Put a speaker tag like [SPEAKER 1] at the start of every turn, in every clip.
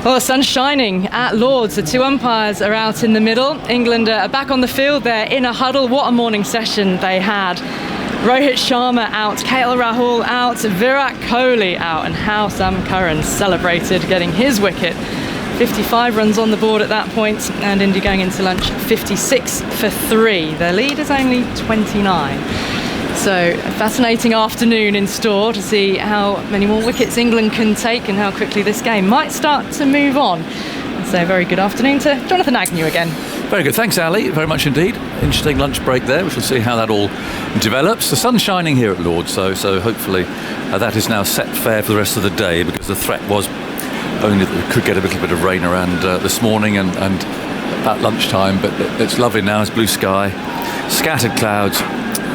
[SPEAKER 1] Well, the sun's shining at Lord's. The two umpires are out in the middle. England are back on the field. They're in a huddle. What a morning session they had. Rohit Sharma out, KL Rahul out, Virat Kohli out, and how Sam Curran celebrated getting his wicket. 55 runs on the board at that point, and India going into lunch 56 for 3. Their lead is only 29. So a fascinating afternoon in store to see how many more wickets England can take and how quickly this game might start to move on. So a very good afternoon to Jonathan Agnew again.
[SPEAKER 2] Very good, thanks Ali, very much indeed. Interesting lunch break there, we shall see how that all develops. The sun's shining here at Lord's, so hopefully that is now set fair for the rest of the day, because the threat was only that we could get a little bit of rain around this morning and at lunchtime, but it's lovely now, it's blue sky, scattered clouds.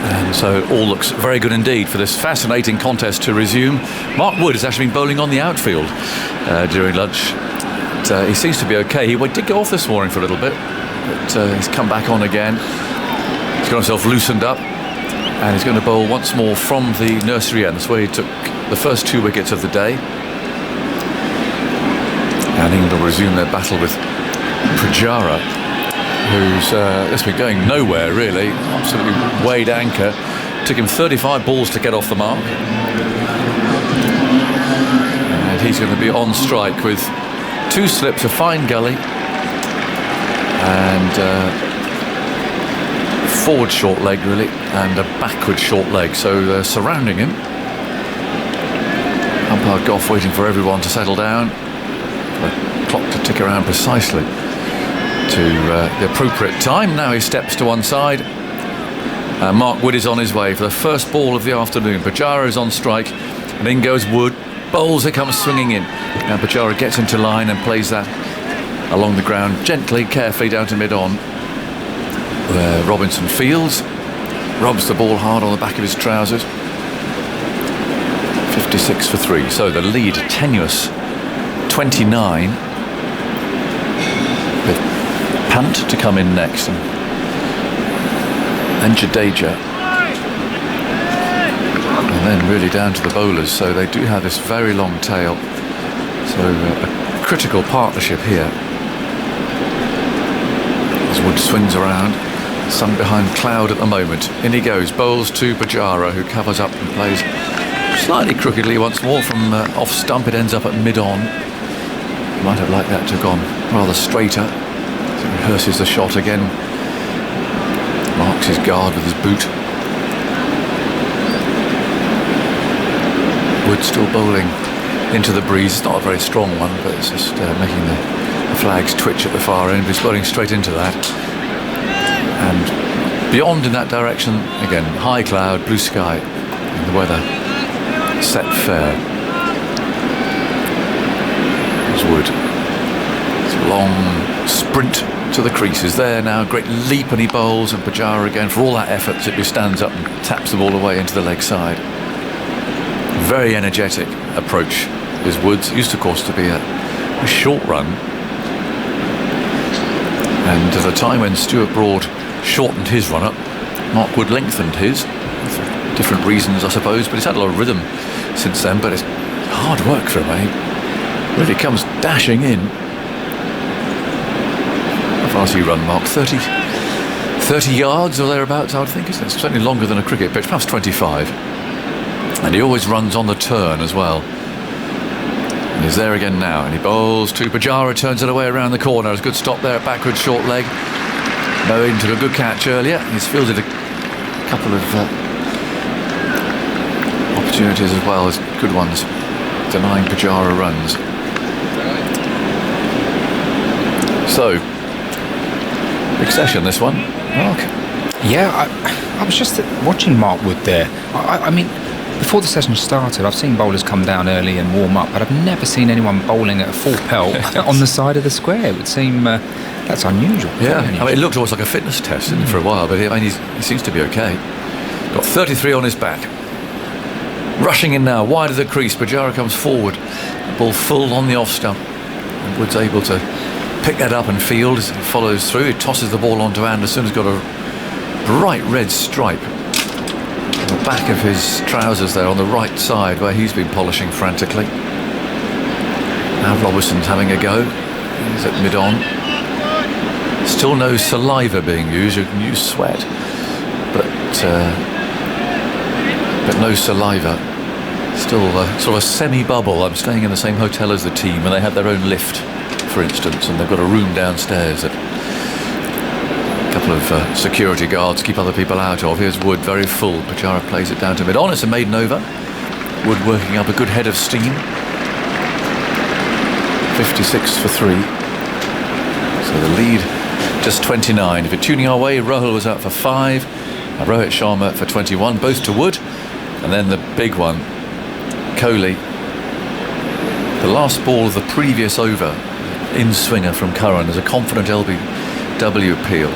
[SPEAKER 2] And so it all looks very good indeed for this fascinating contest to resume. Mark Wood has actually been bowling on the outfield during lunch. But, he seems to be okay. He did go off this morning for a little bit, but he's come back on again. He's got himself loosened up, and he's going to bowl once more from the nursery end. That's where he took the first 2 wickets of the day. And England will resume their battle with Pujara, who's just been going nowhere really, absolutely weighed anchor. Took him 35 balls to get off the mark, and he's going to be on strike with 2 slips, a fine gully and forward short leg really, and a backward short leg, so they're surrounding him. Umpire Gough waiting for everyone to settle down, the clock to tick around precisely to the appropriate time. Now he steps to one side. Mark Wood is on his way for the first ball of the afternoon. Pujara is on strike, and in goes Wood. Bowls, it comes swinging in. Now Pujara gets into line and plays that along the ground gently, carefully down to mid-on, where Robinson fields, rubs the ball hard on the back of his trousers. 56 for 3. So the lead tenuous, 29. Pant to come in next, and Jadeja, and then really down to the bowlers. So they do have this very long tail, so a critical partnership here as Wood swings around. Sun behind cloud at the moment. In he goes, bowls to Pujara, who covers up and plays slightly crookedly once more from off stump. It ends up at mid-on. Might have liked that to have gone rather straighter. Rehearses the shot again, marks his guard with his boot. Wood still bowling into the breeze. It's not a very strong one, but it's just making the flags twitch at the far end. He's bowling straight into that, and beyond in that direction again, high cloud, blue sky, and the weather set fair. There's Wood. It's a long sprint to the creases there now, great leap, and he bowls, and Pujara again, for all that effort, simply stands up and taps the ball away into the leg side. Very energetic approach is Woods. Used of course to be a short run, and at a time when Stuart Broad shortened his run up, Mark Wood lengthened his, for different reasons I suppose, but he's had a lot of rhythm since then. But it's hard work for him, eh? Really comes dashing in. How far's he run, Mark? 30 yards or thereabouts, I would think. It's certainly longer than a cricket pitch, perhaps 25. And he always runs on the turn as well. And he's there again now, and he bowls to Pujara, turns it away around the corner. It's a good stop there at backward short leg. Moeen took a good catch earlier. He's fielded a couple of opportunities as well as good ones, denying Pujara runs. So, big session this one, Mark.
[SPEAKER 3] Yeah, I was just watching Mark Wood there. I mean, before the session started, I've seen bowlers come down early and warm up, but I've never seen anyone bowling at a full pelt on the side of the square. It would seem that's unusual.
[SPEAKER 2] Yeah, I mean, it looked almost like a fitness test, didn't it, for a while, but I mean, he seems to be okay. Got 33 on his back. Rushing in now, wide of the crease. Pujara comes forward, the ball full on the off stump. And Wood's able to pick that up and field as he follows through. He tosses the ball onto Anderson, who's got a bright red stripe on the back of his trousers there on the right side, where he's been polishing frantically. Now Robertson's having a go. He's at mid-on. Still no saliva being used. You can use sweat, but no saliva. Still sort of a semi-bubble. I'm staying in the same hotel as the team, and they have their own lift, for instance, and they've got a room downstairs that a couple of security guards keep other people out of. Here's Wood, very full. Pujara plays it down to mid-on. It's a maiden over. Wood working up a good head of steam. 56 for 3. So the lead just 29. If you're tuning our way, Rahul was out for 5. Rohit Sharma for 21, both to Wood. And then the big one, Kohli. The last ball of the previous over, in-swinger from Curran. There's a confident LBW appeal.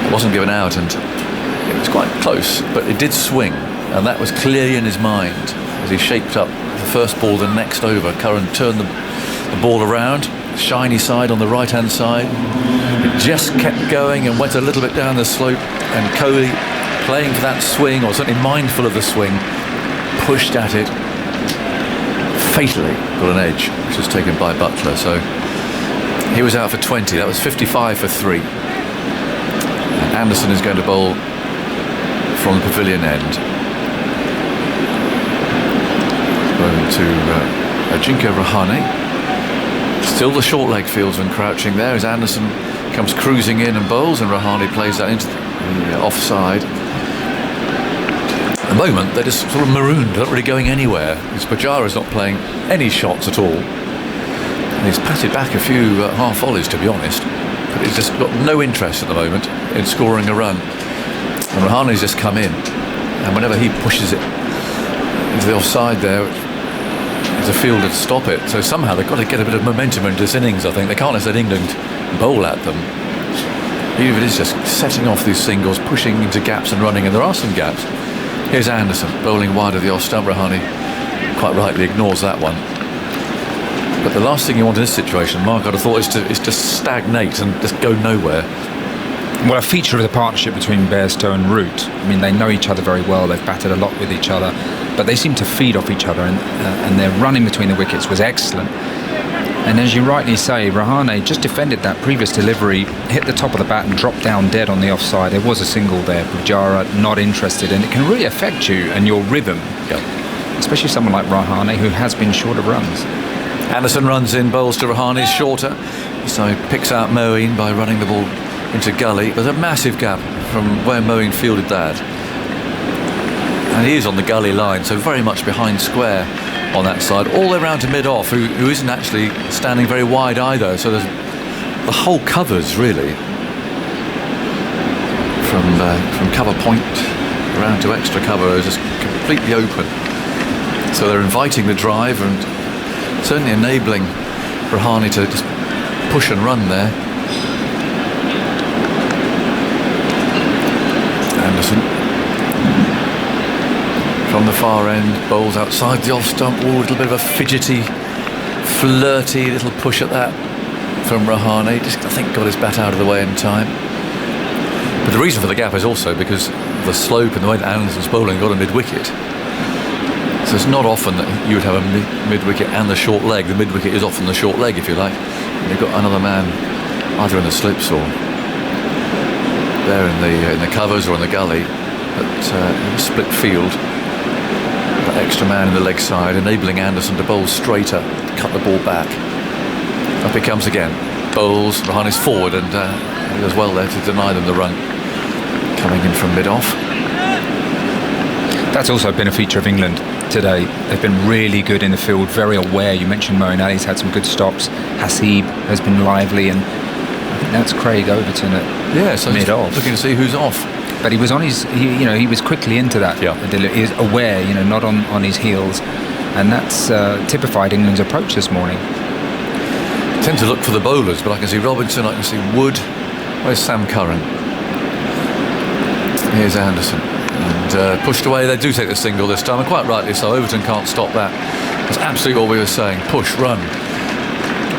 [SPEAKER 2] It wasn't given out, and it was quite close, but it did swing, and that was clearly in his mind as he shaped up the first ball, the next over. Curran turned the ball around, shiny side on the right-hand side. It just kept going and went a little bit down the slope, and Kohli, playing for that swing, or certainly mindful of the swing, pushed at it, fatally got an edge, which was taken by Butler. So he was out for 20. That was 55 for 3. And Anderson is going to bowl from the pavilion end. Going to Ajinkya Rahane. Still the short leg fields when crouching there as Anderson comes cruising in and bowls, and Rahane plays that into the offside. At the moment they're just sort of marooned, not really going anywhere. Pujara's not playing any shots at all, and he's patted back a few half volleys, to be honest, but he's just got no interest at the moment in scoring a run. And Rahane's just come in, and whenever he pushes it into the offside there, there's a fielder to stop it. So somehow they've got to get a bit of momentum into this innings. I think they can't just let England bowl at them, even if it is just setting off these singles, pushing into gaps and running, and there are some gaps. Here's Anderson bowling wide of the off stump. Rahane quite rightly ignores that one. But the last thing you want in this situation, Mark, I'd have thought, is to stagnate and just go nowhere.
[SPEAKER 3] Well, a feature of the partnership between Bairstow and Root, I mean, they know each other very well. They've batted a lot with each other, but they seem to feed off each other, and their running between the wickets was excellent. And as you rightly say, Rahane just defended that previous delivery, hit the top of the bat and dropped down dead on the offside. There was a single there. Pujara not interested, and it can really affect you and your rhythm, especially someone like Rahane, who has been short of runs.
[SPEAKER 2] Anderson runs in, bowls to Rahane's shorter, so he picks out Moeen by running the ball into gully. There's a massive gap from where Moeen fielded that, and he is on the gully line, so very much behind square on that side, all the way around to mid-off, who isn't actually standing very wide either. So there's the whole covers really from cover point around to extra cover is just completely open. So they're inviting the drive and certainly enabling Rahane to just push and run there. Anderson from the far end, bowls outside the off stump. A little bit of a fidgety, flirty little push at that from Rahane. Just, I think, got his bat out of the way in time. But the reason for the gap is also because the slope and the way that Anderson's bowling got a mid-wicket. So it's not often that you would have a mid-wicket and the short leg. The mid-wicket is often the short leg, if you like. And you've got another man either in the slips or there in the covers or in the gully. But split field. That extra man in the leg side, enabling Anderson to bowl straighter, cut the ball back. Up he comes again. Bowls, Rahane's forward, and he does well there to deny them the run. Coming in from mid-off.
[SPEAKER 3] That's also been a feature of England today. They've been really good in the field, very aware. You mentioned Moeen Ali's had some good stops. Hasib has been lively, and I think that's Craig Overton at mid-off.
[SPEAKER 2] Looking to see who's off.
[SPEAKER 3] But he was on his, he was quickly into that.
[SPEAKER 2] Yeah.
[SPEAKER 3] He was aware, not on his heels. And that's typified England's approach this morning.
[SPEAKER 2] I tend to look for the bowlers, but I can see Robinson, I can see Wood. Where's Sam Curran? Here's Anderson. And pushed away. They do take the single this time, and quite rightly so. Overton can't stop that. That's absolutely what we were saying. Push, run.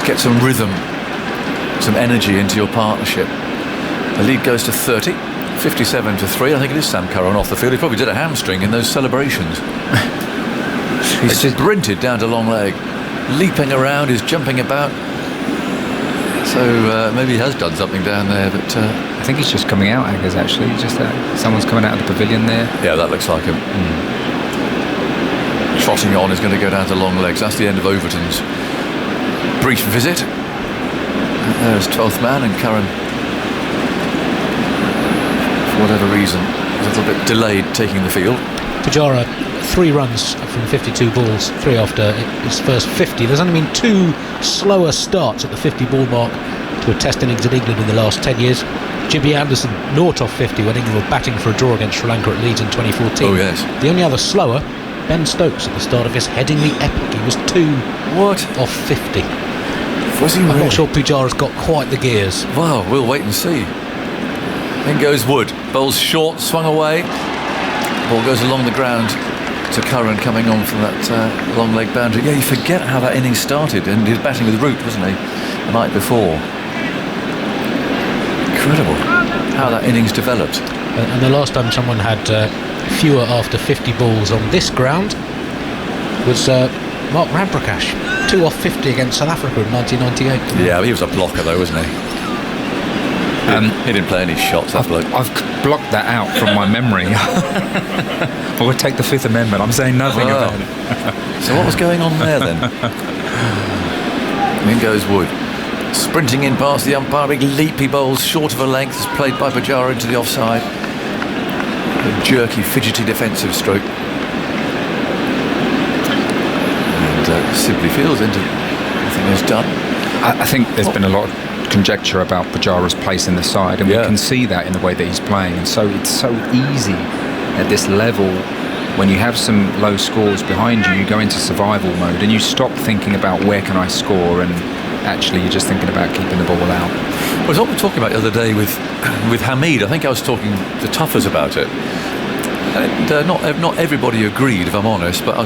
[SPEAKER 2] Get some rhythm, some energy into your partnership. The lead goes to 30. 57 to 3. I think it is Sam Curran off the field. He probably did a hamstring in those celebrations. He's sprinted down to long leg. leaping around, he's jumping about. So maybe he has done something down there, but...
[SPEAKER 3] I think he's just coming out, Aggers, actually. Just someone's coming out of the pavilion there.
[SPEAKER 2] Yeah, that looks like him. Trotting on is going to go down to long legs. That's the end of Overton's brief visit. And there's 12th man, and Curran, for whatever reason, a little bit delayed taking the field.
[SPEAKER 4] Pujara, 3 runs from 52 balls, 3 after his first 50. There's only been 2 slower starts at the 50 ball mark to a test innings in England in the last 10 years. Jimmy Anderson, 0 off 50 when England were batting for a draw against Sri Lanka at Leeds in 2014.
[SPEAKER 2] Oh, yes.
[SPEAKER 4] The only other slower, Ben Stokes at the start of his Headingley epic. He was 2 off 50.
[SPEAKER 2] Was he
[SPEAKER 4] I'm
[SPEAKER 2] really?
[SPEAKER 4] not sure Pujara's got quite the gears.
[SPEAKER 2] Wow, we'll wait and see. In goes Wood. Bowls short, swung away. Ball goes along the ground to Curran coming on from that long leg boundary. Yeah, you forget how that innings started, and he was batting with Root, wasn't he, the night before. Incredible how that innings developed.
[SPEAKER 4] And the last time someone had fewer after 50 balls on this ground was Mark Ramprakash, 2 off 50 against South Africa in 1998.
[SPEAKER 2] Yeah, he was a blocker though, wasn't he? He didn't play any shots, that bloke.
[SPEAKER 3] I've blocked that out from my memory. I would take the Fifth Amendment. I'm saying nothing about it.
[SPEAKER 2] So what was going on there then? In goes Wood. Sprinting in past the umpire, big leapy bowls short of a length, is played by Pujara into the offside. A jerky, fidgety defensive stroke. And simply feels into nothing is done.
[SPEAKER 3] I think there's been a lot of conjecture about Pujara's place in the side, and we can see that in the way that he's playing. And so it's so easy at this level, when you have some low scores behind you, you go into survival mode and you stop thinking about where can I score, and actually you're just thinking about keeping the ball out.
[SPEAKER 2] Well, it's what we were talking about the other day with Hamid. I think I was talking to Tuffers about it. And not everybody agreed, if I'm honest, but I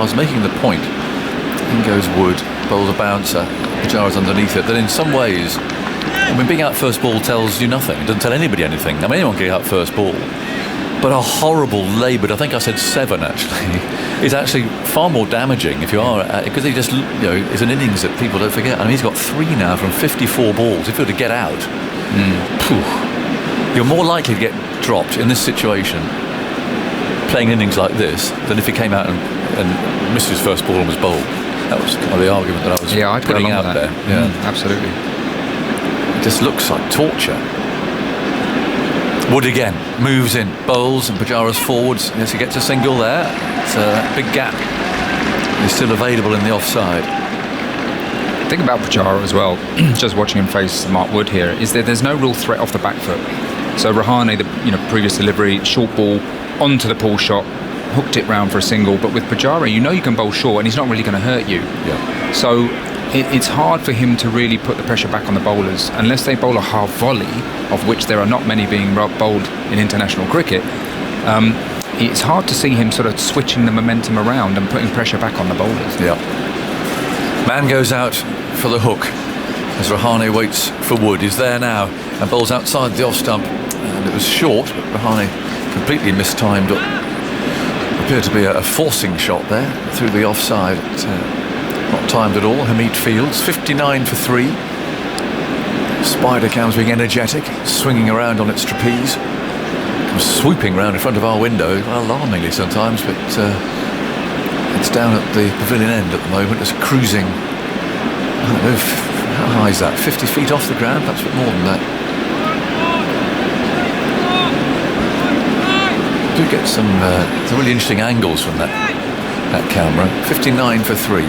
[SPEAKER 2] was making the point. In goes Wood, bowls a bouncer, Pujara's underneath it. That in some ways, I mean, being out first ball tells you nothing. It doesn't tell anybody anything. I mean, anyone can get out first ball. But a horrible laboured, I think I said 7 actually, is actually far more damaging if you are, because he just, it's an innings that people don't forget. I mean, he's got 3 now from 54 balls. If you were to get out, you're more likely to get dropped in this situation playing innings like this than if he came out and missed his first ball and was bowled. That was kind of the argument that I was putting out there. Yeah,
[SPEAKER 3] absolutely.
[SPEAKER 2] It just looks like torture. Wood again moves in, bowls, and Pujara's forwards. Yes, he gets a single there. So that big gap is still available in the offside.
[SPEAKER 3] The thing about Pujara as well, just watching him face Mark Wood here, is that there's no real threat off the back foot. So Rahane, the previous delivery, short ball onto the pull shot, hooked it round for a single. But with Pujara, you can bowl short, and he's not really going to hurt you.
[SPEAKER 2] Yeah.
[SPEAKER 3] So it's hard for him to really put the pressure back on the bowlers unless they bowl a half volley, of which there are not many being bowled in international cricket. It's hard to see him sort of switching the momentum around and putting pressure back on the bowlers.
[SPEAKER 2] Yeah. Man goes out for the hook as Rahane waits for Wood. He's there now and bowls outside the off stump, and it was short, but Rahane completely mistimed. Appeared to be a forcing shot there through the offside. Not timed at all. Hamid fields 59 for 3. Spider comes being energetic, swinging around on its trapeze, comes swooping round in front of our window, alarmingly sometimes, but it's down at the pavilion end at the moment. It's cruising, I don't know, how high is that? 50 feet off the ground, perhaps a bit more than that. Do get some really interesting angles from that camera. 59 for 3.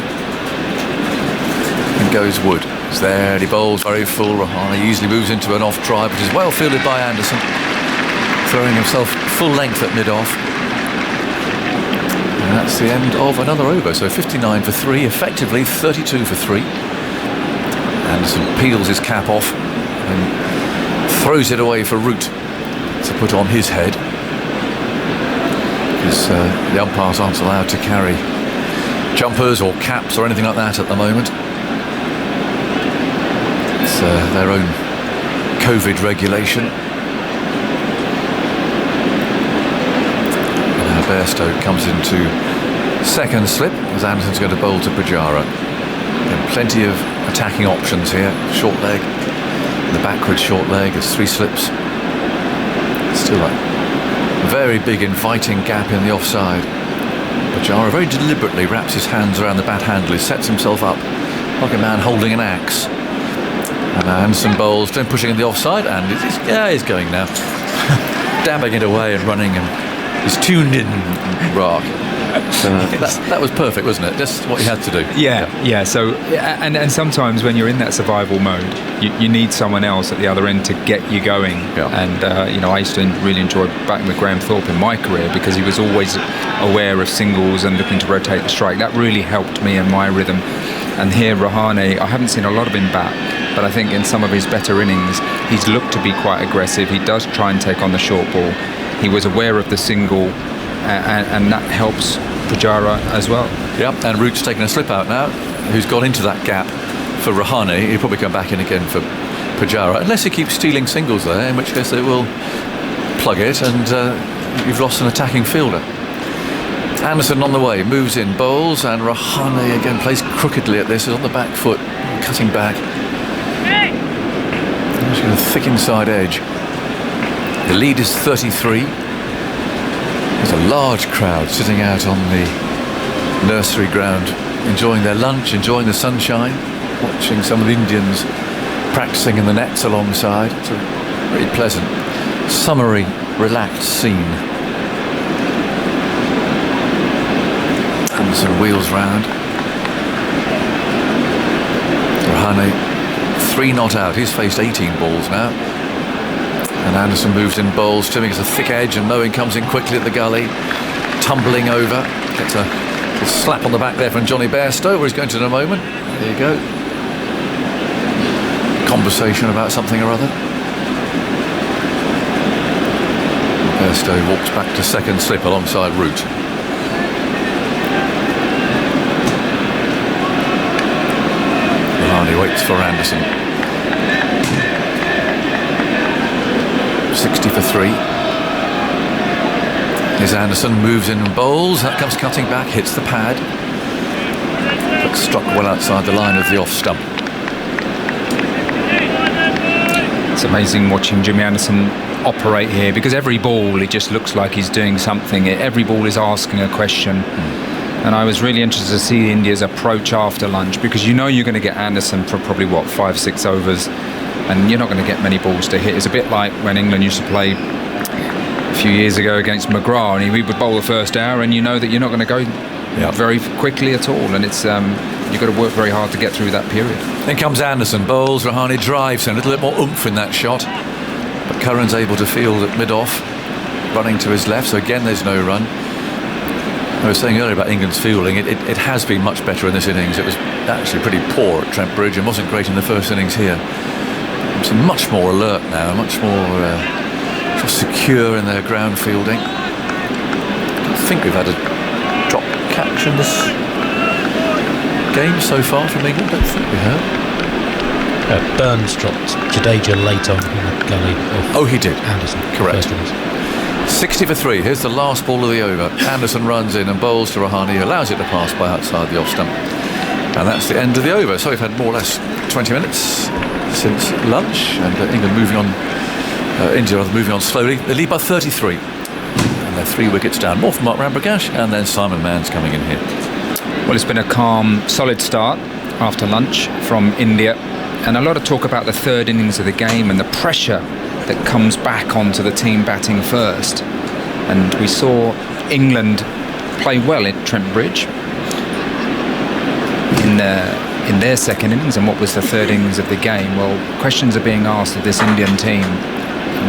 [SPEAKER 2] And goes Wood. He's there, and he bowls very full. Rahane easily moves into an off try, which is well fielded by Anderson, throwing himself full length at mid-off. And that's the end of another over. So 59 for 3, effectively 32 for 3. Anderson peels his cap off and throws it away for Root to put on his head, because the umpires aren't allowed to carry jumpers or caps or anything like that at the moment. It's their own COVID regulation. And now Bairstow comes into second slip as Anderson's going to bowl to Pujara. Again, plenty of attacking options here. Short leg, the backward short leg, there's 3 slips. Still a very big inviting gap in the offside. Pujara very deliberately wraps his hands around the bat handle. He sets himself up like a man holding an axe. And Anderson bowls, then pushing in the offside, and he's going now. Dabbing it away and running, and he's tuned in. Rock. So that was perfect, wasn't it? Just what you had to do.
[SPEAKER 3] Yeah. So, and sometimes when you're in that survival mode, you need someone else at the other end to get you going.
[SPEAKER 2] Yeah.
[SPEAKER 3] And I used to really enjoy batting with Graham Thorpe in my career because he was always aware of singles and looking to rotate the strike. That really helped me in my rhythm. And here, Rahane, I haven't seen a lot of him bat, but I think in some of his better innings, he's looked to be quite aggressive. He does try and take on the short ball. He was aware of the single, and that helps Pujara as well.
[SPEAKER 2] Yep, and Root's taken a slip out now, who's gone into that gap for Rahane. He'll probably come back in again for Pujara, unless he keeps stealing singles there, in which case they will plug it, and you've lost an attacking fielder. Anderson on the way, moves in, bowls, and Rahane again plays crookedly at this, is on the back foot, cutting back. He's got a thick inside edge. The lead is 33. There's a large crowd sitting out on the nursery ground, enjoying their lunch, enjoying the sunshine, watching some of the Indians practicing in the nets alongside. It's a very pleasant, summery, relaxed scene. Anderson wheels round. Rahane, 3 not out. He's faced 18 balls now. And Anderson moves in, bowls. Timming has a thick edge, and Moeen comes in quickly at the gully, tumbling over. Gets a little slap on the back there from Johnny Bairstow, where he's going to in a moment. There you go. Conversation about something or other. Bairstow walks back to second slip alongside Root. He waits for Anderson. 60 for 3. Here's Anderson, moves in and bowls. That comes cutting back, hits the pad, but struck well outside the line of the off stump.
[SPEAKER 3] It's amazing watching Jimmy Anderson operate here, because every ball, it just looks like he's doing something. Every ball is asking a question. And I was really interested to see India's approach after lunch, because you're going to get Anderson for probably 5-6 overs, and you're not going to get many balls to hit. It's a bit like when England used to play a few years ago against McGrath, and he would bowl the first hour, and you know that you're not going to go very quickly at all, and it's you've got to work very hard to get through that period.
[SPEAKER 2] Then comes Anderson, bowls, Rahane drives, and a little bit more oomph in that shot, but Curran's able to field at mid-off, running to his left, so again there's no run. I was saying earlier about England's fielding, it has been much better in this innings. It was actually pretty poor at Trent Bridge and wasn't great in the first innings here. It's much more alert now, much more secure in their ground fielding. I don't think we've had a drop catch in this game so far from England. I don't think we have.
[SPEAKER 4] Burns dropped Jadeja late on in the gully.
[SPEAKER 2] Oh, he did.
[SPEAKER 4] Anderson.
[SPEAKER 2] Correct. 60 for 3. Here's the last ball of the over. Anderson runs in and bowls to Rahane, who allows it to pass by outside the off stump. And that's the end of the over. So we've had more or less 20 minutes since lunch, and England moving on, India rather moving on slowly. They lead by 33. And they're 3 wickets down. More from Mark Ramprakash, and then Simon Mann's coming in here.
[SPEAKER 3] Well, it's been a calm, solid start after lunch from India, and a lot of talk about the third innings of the game and the pressure that comes back onto the team batting first. And we saw England play well at Trent Bridge in their second innings. And what was the third innings of the game? Well, questions are being asked of this Indian team.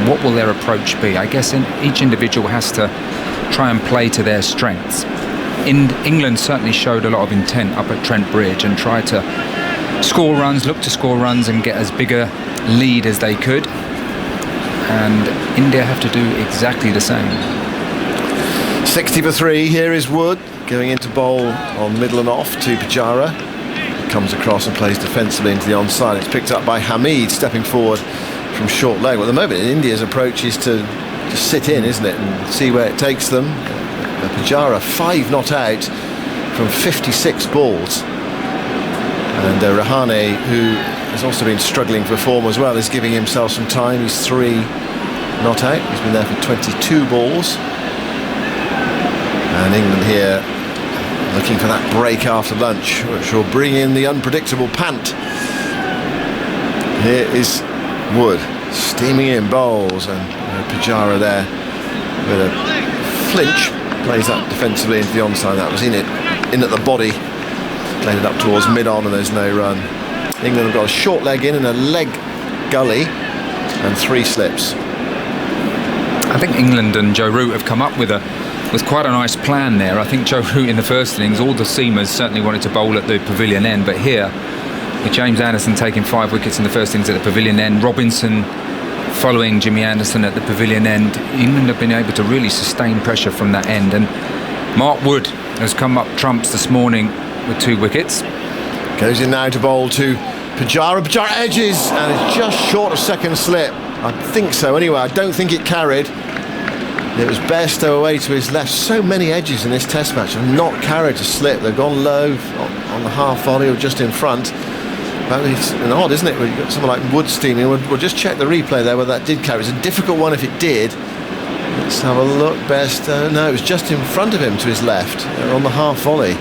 [SPEAKER 3] What will their approach be? I guess each individual has to try and play to their strengths. England certainly showed a lot of intent up at Trent Bridge and tried to look to score runs and get as big a lead as they could. And India have to do exactly the same.
[SPEAKER 5] 60 for 3. Here is Wood going into bowl on middle and off to Pujara. Comes across and plays defensively into the onside. It's picked up by Hamid, stepping forward from short leg. Well, at the moment, India's approach is to just sit in, isn't it, and see where it takes them. Pujara 5 not out from 56 balls. And Rahane, who has also been struggling for form as well, is giving himself some time. He's 3 not out. He's been there for 22 balls. And England here looking for that break after lunch, which will bring in the unpredictable pant. Here is Wood steaming in bowls, and Pujara there with a flinch, plays that defensively into the onside. That was in at the body, played it up towards mid-on, and there's no run. England have got a short leg in and a leg gully and 3 slips.
[SPEAKER 3] I think England and Joe Root have come up with quite a nice plan there. I think Joe Root in the first innings, all the seamers certainly wanted to bowl at the pavilion end, but here, with James Anderson taking 5 wickets in the first innings at the pavilion end, Robinson following Jimmy Anderson at the pavilion end, England have been able to really sustain pressure from that end. And Mark Wood has come up trumps this morning with 2 wickets.
[SPEAKER 5] Goes in now to bowl to Pujara. Pujara edges, and it's just short of second slip. I think so anyway. I don't think it carried. It was Bairstow away to his left. So many edges in this test match have not carried a slip. They've gone low on the half volley or just in front. But it's odd, isn't it? We've got someone like Wood steaming. We'll just check the replay there whether that did carry. It's a difficult one if it did. Let's have a look. Bairstow. No, it was just in front of him to his left on the half volley.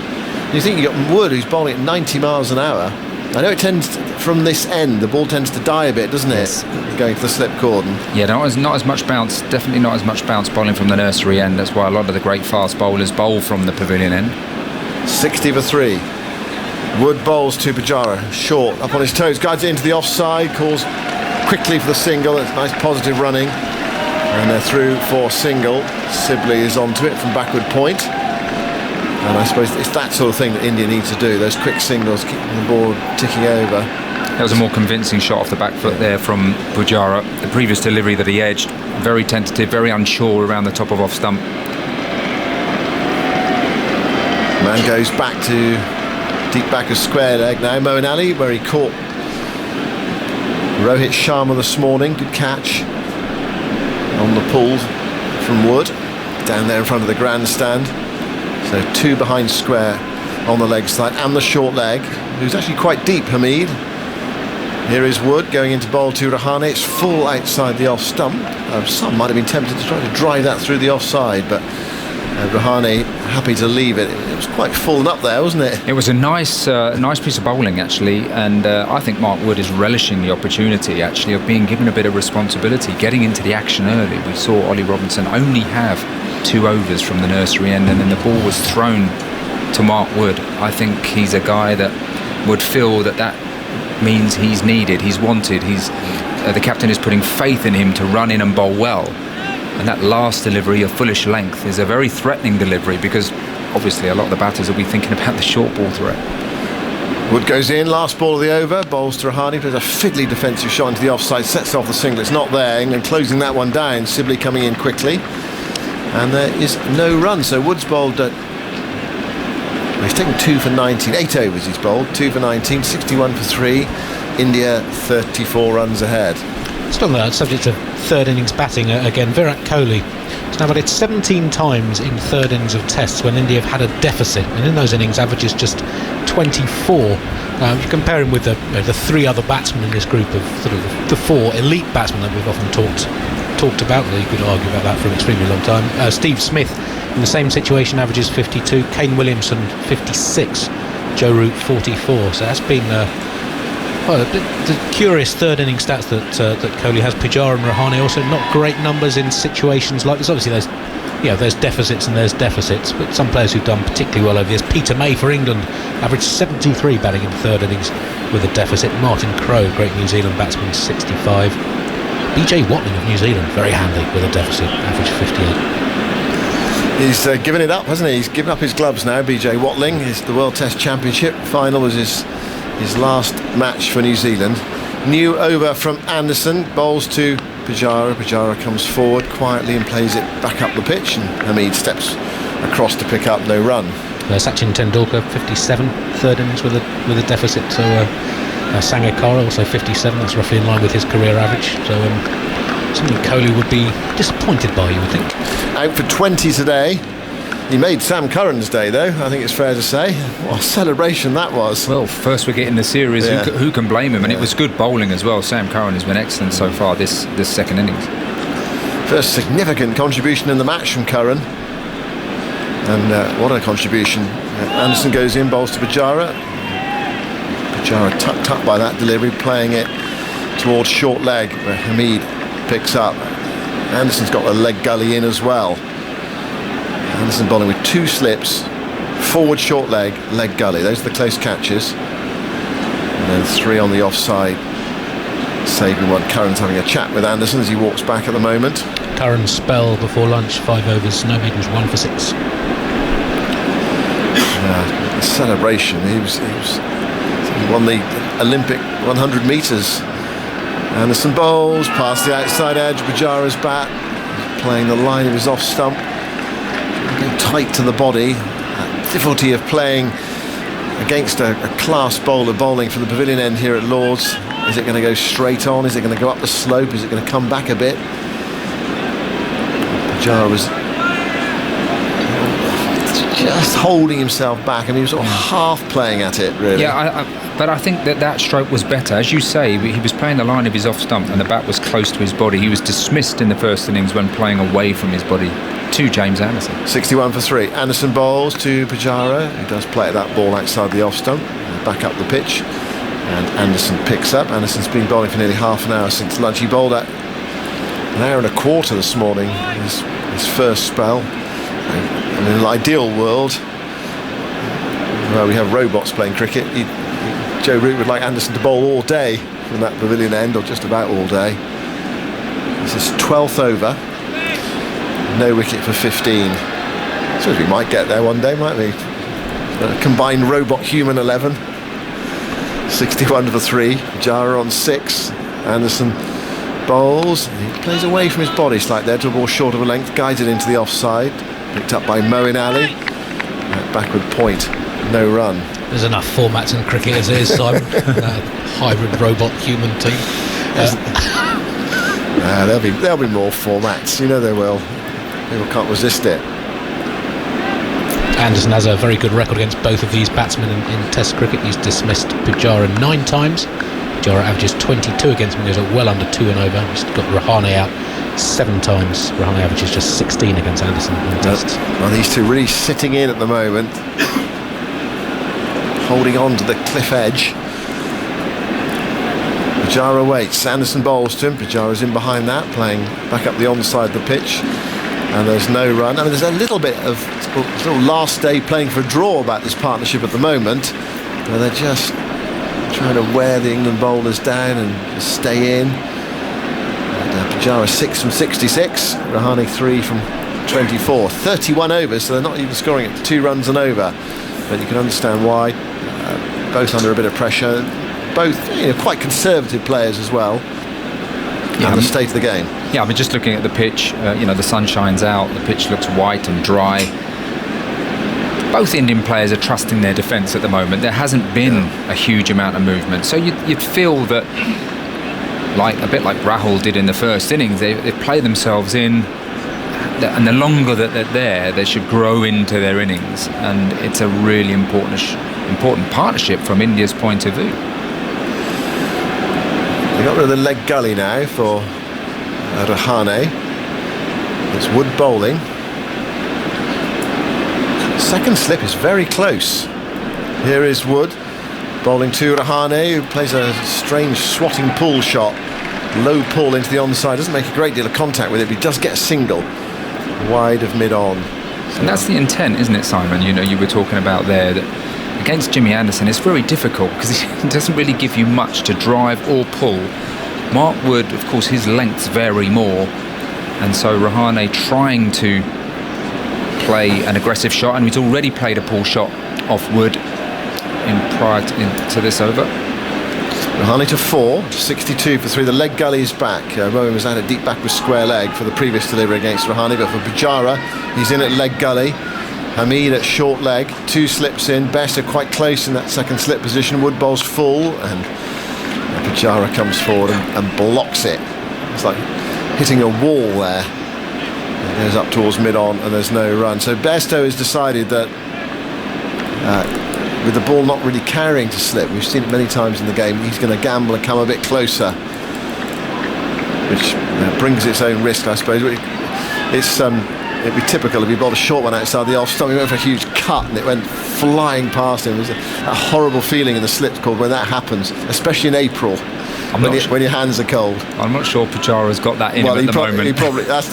[SPEAKER 5] You think you've got Wood who's bowling at 90 miles an hour. I know it tends from this end, the ball tends to die a bit, doesn't it?
[SPEAKER 3] Yes.
[SPEAKER 5] Going to the slip cordon.
[SPEAKER 3] Yeah, not as much bounce, definitely not as much bounce bowling from the nursery end. That's why a lot of the great fast bowlers bowl from the pavilion end.
[SPEAKER 5] 60 for 3. Wood bowls to Pujara, short, up on his toes, guides it into the offside, calls quickly for the single. It's nice positive running, and they're through for single. Sibley is onto it from backward point. And I suppose it's that sort of thing that India need to do, those quick singles, keeping the ball ticking over.
[SPEAKER 3] That was a more convincing shot off the back foot there from Pujara. The previous delivery that he edged, very tentative, very unsure around the top of off stump.
[SPEAKER 5] Man goes back to deep back of square leg now. Moeen Ali, where he caught Rohit Sharma this morning. Good catch on the pull from Wood, down there in front of the grandstand. So 2 behind square on the leg side and the short leg, who's actually quite deep, Hamid. Here is Wood going into bowl to Rahane. It's full outside the off stump. Some might have been tempted to try to drive that through the offside, but Rahane happy to leave it. It was quite full and up there, wasn't it?
[SPEAKER 3] It was a nice piece of bowling, actually, and I think Mark Wood is relishing the opportunity, actually, of being given a bit of responsibility, getting into the action early. We saw Ollie Robinson only have 2 overs from the nursery end, and then the ball was thrown to Mark Wood. I think he's a guy that would feel that means he's needed, he's wanted, the captain is putting faith in him to run in and bowl well. And that last delivery, a fullish length, is a very threatening delivery, because obviously a lot of the batters will be thinking about the short ball threat.
[SPEAKER 5] Wood goes in, last ball of the over, bowls to Rahane, plays a fiddly defensive shot into the offside, sets off the single. It's not there, England closing that one down. Sibley coming in quickly, and there is no run. So Wood's bowled he's taken 2 for 19, 8 overs he's bowled, 2 for 19, 61 for 3. India 34 runs ahead.
[SPEAKER 4] Still on the subject of third innings batting again, Virat Kohli has now batted 17 times in third innings of tests when India have had a deficit, and in those innings averages just 24. You compare him with the 3 other batsmen in this group of sort of the 4 elite batsmen that we've often talked about. You could argue about that for an extremely long time. Steve Smith in the same situation averages 52, Kane Williamson 56, Joe Root 44. So that's been the curious third inning stats that Kohli has. Pujara and Rahane also not great numbers in situations like this. Obviously there's deficits and there's deficits, but some players who've done particularly well over this. Peter May for England averaged 73 batting in third innings with a deficit. Martin Crowe, great New Zealand batsman, 65. BJ Watling of New Zealand, very handy with a deficit, average 58.
[SPEAKER 5] He's given it up, hasn't he? He's given up his gloves now, BJ Watling. The World Test Championship final was his last match for New Zealand. New over from Anderson, bowls to Pujara. Pujara comes forward quietly and plays it back up the pitch, and Hamid steps across to pick up, no run.
[SPEAKER 4] Sachin Tendulkar 57, third innings with a deficit. So Sangakkara also 57. That's roughly in line with his career average. So something Kohli would be disappointed by, you would think.
[SPEAKER 5] Out for 20 today. He made Sam Curran's day, though, I think it's fair to say. What a celebration that was.
[SPEAKER 3] Well, first wicket in the series,
[SPEAKER 5] Yeah.
[SPEAKER 3] who can blame him? And it was good bowling as well. Sam Curran has been excellent so far this second innings.
[SPEAKER 5] First significant contribution in the match from Curran. And what a contribution. Anderson goes in, bowls to Pujara. Pujara tucked up by that delivery, playing it towards short leg, where Hamid picks up. Anderson's got the leg gully in as well. Anderson bowling with 2 slips, forward short leg, leg gully. Those are the close catches. And then 3 on the offside. Saving one. Curran's having a chat with Anderson as he walks back at the moment.
[SPEAKER 4] Curran's spell before lunch, 5 overs, no maidens, 1 for 6.
[SPEAKER 5] The celebration. He won the Olympic 100 metres. Anderson bowls past the outside edge. Pujara's bat, playing the line of his off stump. Getting tight to the body. Difficulty of playing against a class bowler bowling for the pavilion end here at Lord's. Is it going to go straight on? Is it going to go up the slope? Is it going to come back a bit? Pujara was just holding himself back, and he was sort of half playing at it, really.
[SPEAKER 3] Yeah, but I think that stroke was better. As you say, he was playing the line of his off stump and the bat was close to his body. He was dismissed in the first innings when playing away from his body to James Anderson.
[SPEAKER 5] 61 for 3. Anderson bowls to Pujara, who does play that ball outside the off stump, back up the pitch, and Anderson picks up. Anderson's been bowling for nearly half an hour since lunch. He bowled at 1 hour and a quarter this morning, his first spell. And in an ideal world, where we have robots playing cricket, Joe Root would like Anderson to bowl all day from that pavilion end, or just about all day. This is 12th over. No wicket for 15. I suppose we might get there one day, might we? A combined robot-human 11. 61 for 3. Pujara on 6. Anderson bowls. He plays away from his body slightly there to a ball short of a length. Guides it into the offside. Picked up by Moeen Ali. Backward point. No run.
[SPEAKER 4] There's enough formats in cricket as it is, Simon. Hybrid robot-human team.
[SPEAKER 5] There'll be more formats. You know there will. People can't resist it.
[SPEAKER 4] Anderson has a very good record against both of these batsmen in Test cricket. He's dismissed Pujara 9 times. Pujara averages 22 against him, goes well under 2 and over. He's got Rahane out 7 times. Rahane averages just 16 against Anderson in Tests.
[SPEAKER 5] Well, these two really sitting in at the moment, holding on to the cliff edge. Pujara waits. Anderson bowls to him. Pujara's in behind that, playing back up the onside of the pitch. And there's no run. I mean, there's a little bit of sort of last day playing for a draw about this partnership at the moment, where they're just trying to wear the England bowlers down and stay in. And, Pujara 6 from 66, Rahane 3 from 24. 31 overs, so they're not even scoring at 2 runs and over. But you can understand why. Both under a bit of pressure. Both quite conservative players as well. And the state of the game.
[SPEAKER 3] Yeah, I mean, just looking at the pitch, the sun shines out, the pitch looks white and dry. Both Indian players are trusting their defence at the moment. There hasn't been a huge amount of movement. So you'd feel that, a bit like Rahul did in the first innings, they play themselves in, and the longer that they're there, they should grow into their innings. And it's a really important partnership from India's point of view.
[SPEAKER 5] They got rid of the leg gully now for Rahane. It's Wood bowling. Second slip is very close. Here is Wood bowling to Rahane, who plays a strange swatting pull shot. Low pull into the onside. Doesn't make a great deal of contact with it, but he does get a single wide of mid-on.
[SPEAKER 3] And that's the intent, isn't it, Simon? You were talking about there that against Jimmy Anderson it's very difficult because he doesn't really give you much to drive or pull. Mark Wood, of course, his lengths vary more, and so Rahane trying to play an aggressive shot, and he's already played a pull shot off Wood prior to this over.
[SPEAKER 5] Rahane to 4, 62 for 3. The leg gully is back. Rowan was at a deep back with square leg for the previous delivery against Rahane, but for Pujara, he's in at leg gully. Hamid at short leg, 2 slips in. Best are quite close in that second slip position. Wood bowls full, and Pujara comes forward and blocks it. It's like hitting a wall there. Goes up towards mid-on and there's no run. So Bairstow has decided that with the ball not really carrying to slip, we've seen it many times in the game, he's going to gamble and come a bit closer, which brings its own risk, I suppose. It'd be typical if he bowled a short one outside the off stump. He went for a huge cut and it went flying past him. It was a horrible feeling in the slip cord when that happens, especially in April. When your hands are cold.
[SPEAKER 3] I'm not sure Pujara's got that in him at the moment.
[SPEAKER 5] He probably that's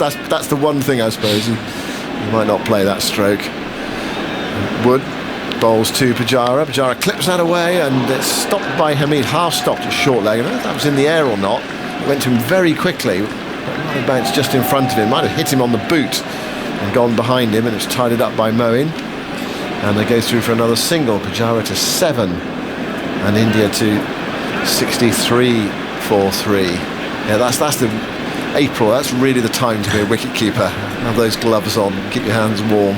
[SPEAKER 5] the one thing, I suppose. He might not play that stroke. Wood bowls to Pujara. Pujara clips that away and it's stopped by Hamid, half stopped at short leg. I don't know if that was in the air or not. It went to him very quickly. It might have bounced just in front of him. Might have hit him on the boot and gone behind him, and it's tidied up by Moeen. And they go through for another single. Pujara to 7 and India to 63-for-3. Yeah, that's the April. That's really the time to be a wicket keeper. Have those gloves on, keep your hands warm.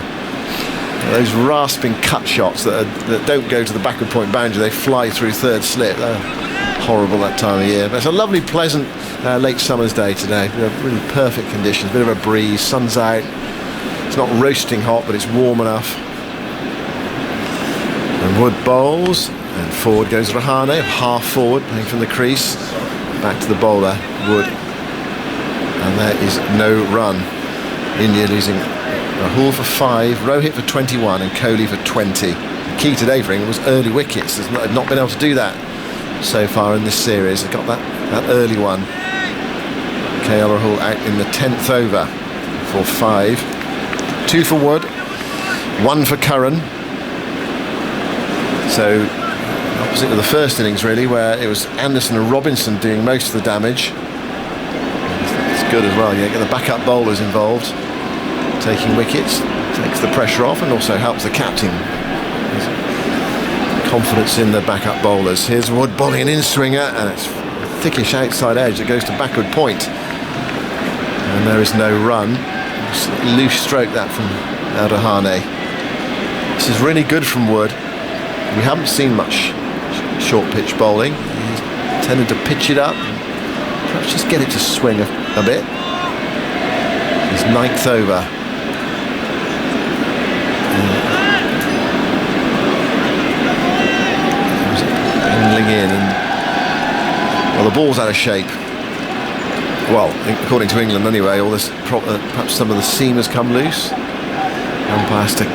[SPEAKER 5] Those rasping cut shots that don't go to the backward point boundary, they fly through third slip. They're horrible that time of year. But it's a lovely, pleasant late summer's day today. Really perfect conditions. Bit of a breeze, sun's out. It's not roasting hot, but it's warm enough. And Wood bowls, and forward goes Rahane, half forward, playing from the crease. Back to the bowler, Wood. And there is no run. India losing Rahul for 5, Rohit for 21 and Kohli for 20. The key today for England was early wickets. They've not been able to do that so far in this series. They got that early one. KL Rahul out in the 10th over for 5. 2 for Wood, 1 for Curran. So opposite of the first innings really, where it was Anderson and Robinson doing most of the damage. It's good as well. You get the backup bowlers involved, taking wickets, takes the pressure off and also helps the captain. Confidence in the backup bowlers. Here's Wood bowling an in-swinger and it's thickish outside edge that goes to backward point. And there is no run. Just a loose stroke that from Rahane. This is really good from Wood. We haven't seen much short pitch bowling. He's tended to pitch it up, perhaps just get it to swing a bit. His 9th over. Handling in, and well, the ball's out of shape. Well, according to England anyway, all this perhaps some of the seam has come loose. Umpire has to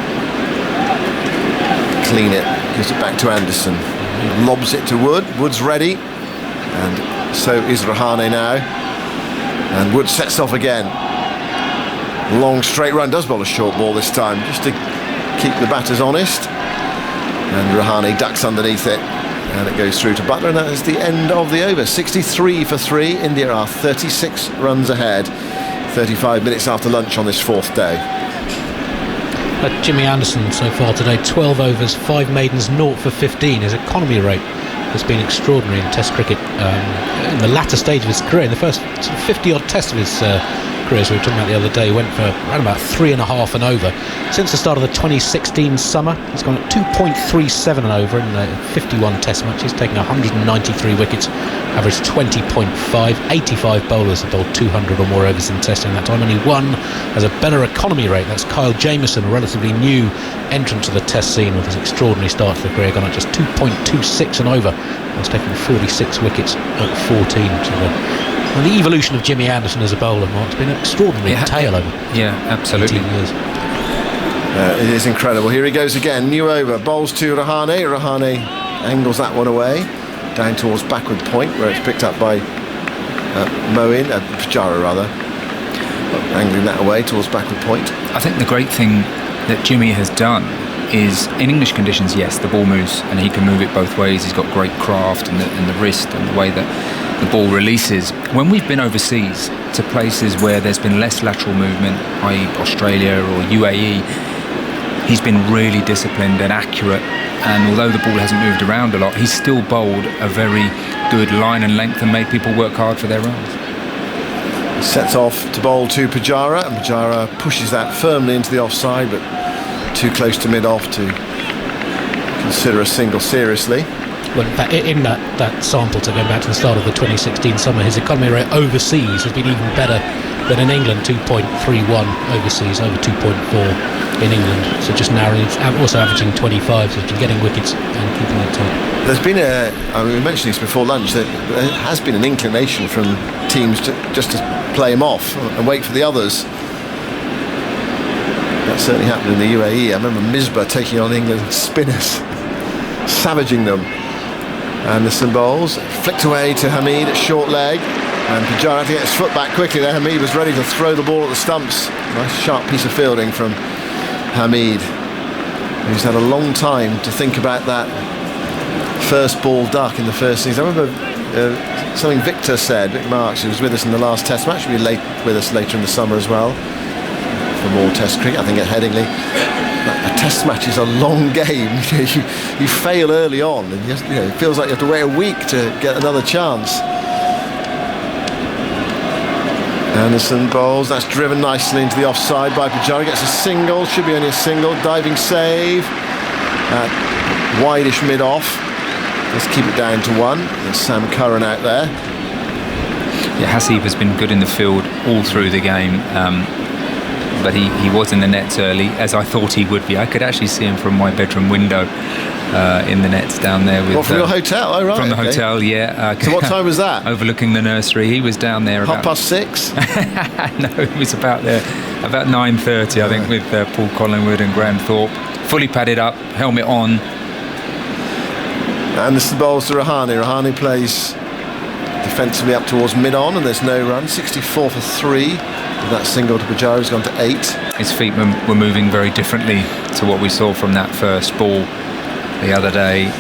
[SPEAKER 5] clean it. Gives it back to Anderson. He lobs it to Wood. Wood's ready, and so is Rahane now. And Wood sets off again. Long straight run, does bowl a short ball this time, just to keep the batters honest. And Rahane ducks underneath it, and it goes through to Butler, and that is the end of the over. 63 for 3. India are 36 runs ahead. 35 minutes after lunch on this 4th day.
[SPEAKER 4] Jimmy Anderson so far today, 12 overs, 5 maidens, 0 for 15. His economy rate has been extraordinary in Test cricket in the latter stage of his career. In the first 50-odd tests of his career, as we were talking about the other day, he went for around about 3.5 and over. Since the start of the 2016 summer, he's gone at 2.37 and over in the 51 test matches. He's taken 193 wickets, averaged 20.5. 85 bowlers have bowled 200 or more overs in testing that time. Only one has a better economy rate. That's Kyle Jamieson, a relatively new entrant to the test scene with his extraordinary start to the career, gone at just 2.26 and over. He's taken 46 wickets at 14. So the evolution of Jimmy Anderson as a bowler, Mark, it's been an extraordinary tale over
[SPEAKER 3] absolutely
[SPEAKER 4] 18 years.
[SPEAKER 5] It is incredible. Here he goes again. New over. Bowls to Rahane. Rahane angles that one away down towards backward point, where it's picked up by Moeen, Pujara rather, angling that away towards backward point.
[SPEAKER 3] I think the great thing that Jimmy has done is, in English conditions, yes, the ball moves and he can move it both ways. He's got great craft and the wrist and the way that the ball releases. When we've been overseas to places where there's been less lateral movement, i.e. Australia or UAE, he's been really disciplined and accurate, and although the ball hasn't moved around a lot, he's still bowled a very good line and length and made people work hard for their runs.
[SPEAKER 5] Sets off to bowl to Pujara, and Pujara pushes that firmly into the offside, but too close to mid-off to consider a single seriously.
[SPEAKER 4] Well, in fact, in that sample, to go back to the start of the 2016 summer, his economy rate overseas has been even better But in England, 2.31 overseas, over 2.4 in England. So just narrowly, also averaging 25, so just getting wickets and keeping it tight.
[SPEAKER 5] There's been we mentioned this before lunch, that there has been an inclination from teams just to play him off and wait for the others. That certainly happened in the UAE. I remember Misbah taking on England spinners, savaging them. Anderson bowls, flicked away to Hamid at short leg, and Pujara had to get his foot back quickly there. Hamid was ready to throw the ball at the stumps. Nice sharp piece of fielding from Hamid, who's had a long time to think about that first ball duck in the first innings. I remember something Vic Marks, who was with us in the last Test match, will be with us later in the summer as well for more Test cricket, I think, at Headingley. A Test match is a long game. You fail early on, and it feels like you have to wait a week to get another chance. Anderson bowls, that's driven nicely into the offside by Pujara, gets a single, should be only a single, diving save, wideish mid-off. Let's keep it down to 1. There's Sam Curran out there.
[SPEAKER 6] Yeah, Hasib has been good in the field all through the game, but he was in the nets early, as I thought he would be. I could actually see him from my bedroom window in the nets down there. With,
[SPEAKER 5] from your hotel? Oh, right.
[SPEAKER 6] From the hotel, yeah.
[SPEAKER 5] So what time was that?
[SPEAKER 6] Overlooking the nursery. He was down there about
[SPEAKER 5] 6:30?
[SPEAKER 6] No, he was about 9:30, I think, with Paul Collingwood and Graham Thorpe. Fully padded up, helmet on.
[SPEAKER 5] Anderson bowls to Rahane. Rahane plays defensively up towards mid-on, and there's no run. 64 for 3. That single to Pujara has gone to 8.
[SPEAKER 6] His feet were moving very differently to what we saw from that first ball the other day.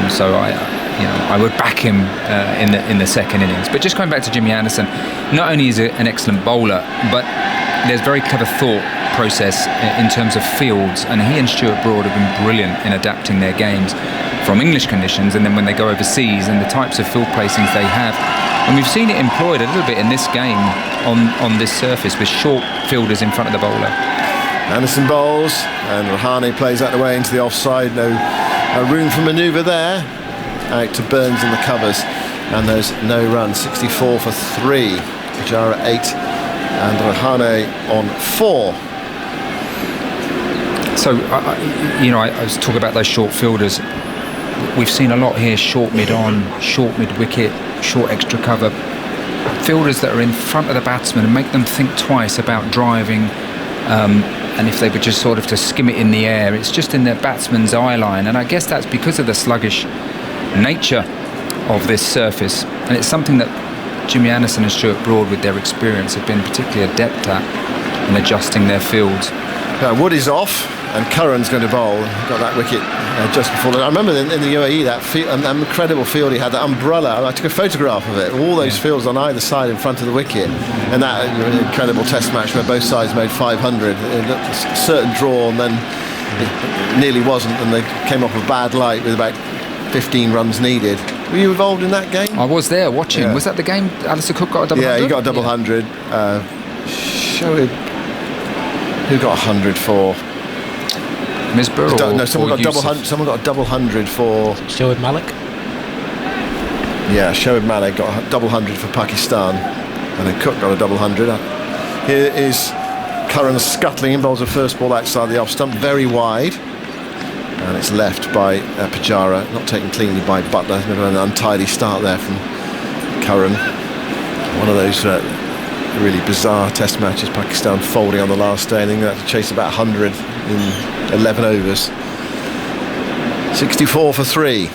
[SPEAKER 6] So I would back him in the second innings. But just going back to Jimmy Anderson, not only is he an excellent bowler, but there's very clever thought process in terms of fields, and he and Stuart Broad have been brilliant in adapting their games from English conditions, and then when they go overseas, and the types of field placings they have. And we've seen it employed a little bit in this game on this surface with short fielders in front of the bowler.
[SPEAKER 5] Anderson bowls, and Rahane plays that away into the offside. No room for manoeuvre there. Out to Burns in the covers, and there's no run. 64 for 3. Pujara 8, and Rahane on 4.
[SPEAKER 6] So, I was talking about those short fielders. We've seen a lot here, short mid-on, short mid-wicket, short extra cover. Fielders that are in front of the batsman and make them think twice about driving, and if they were just sort of to skim it in the air, it's just in the batsman's eye line. And I guess that's because of the sluggish nature of this surface. And it's something that Jimmy Anderson and Stuart Broad, with their experience, have been particularly adept at in adjusting their fields.
[SPEAKER 5] Wood is off, and Curran's going to bowl. Got that wicket just before. I remember in the UAE that incredible field he had, that umbrella. I took a photograph of it. All those fields on either side in front of the wicket, and that incredible Test match where both sides made 500. A certain draw, and then it nearly wasn't, and they came off a bad light with about 15 runs needed. Were you involved in that game?
[SPEAKER 6] I was there watching. Yeah. Was that the game Alistair Cook got a double 100?
[SPEAKER 5] Yeah, he got a double 100. Shoaib, who got 100 for?
[SPEAKER 6] Misbah?
[SPEAKER 5] No, someone got double 100. Someone got a double 100 for
[SPEAKER 4] Shoaib Malik.
[SPEAKER 5] Yeah, Shoaib Malik got a double 100 for Pakistan, and then Cook got a double 100. Here is Curran scuttling in, bowls a first ball outside the off stump, very wide, and it's left by Pujara, not taken cleanly by Butler. An untidy start there from Curran. One of those really bizarre Test matches. Pakistan folding on the last day, and then they had to chase about 100 in 11 overs. 64 for 3.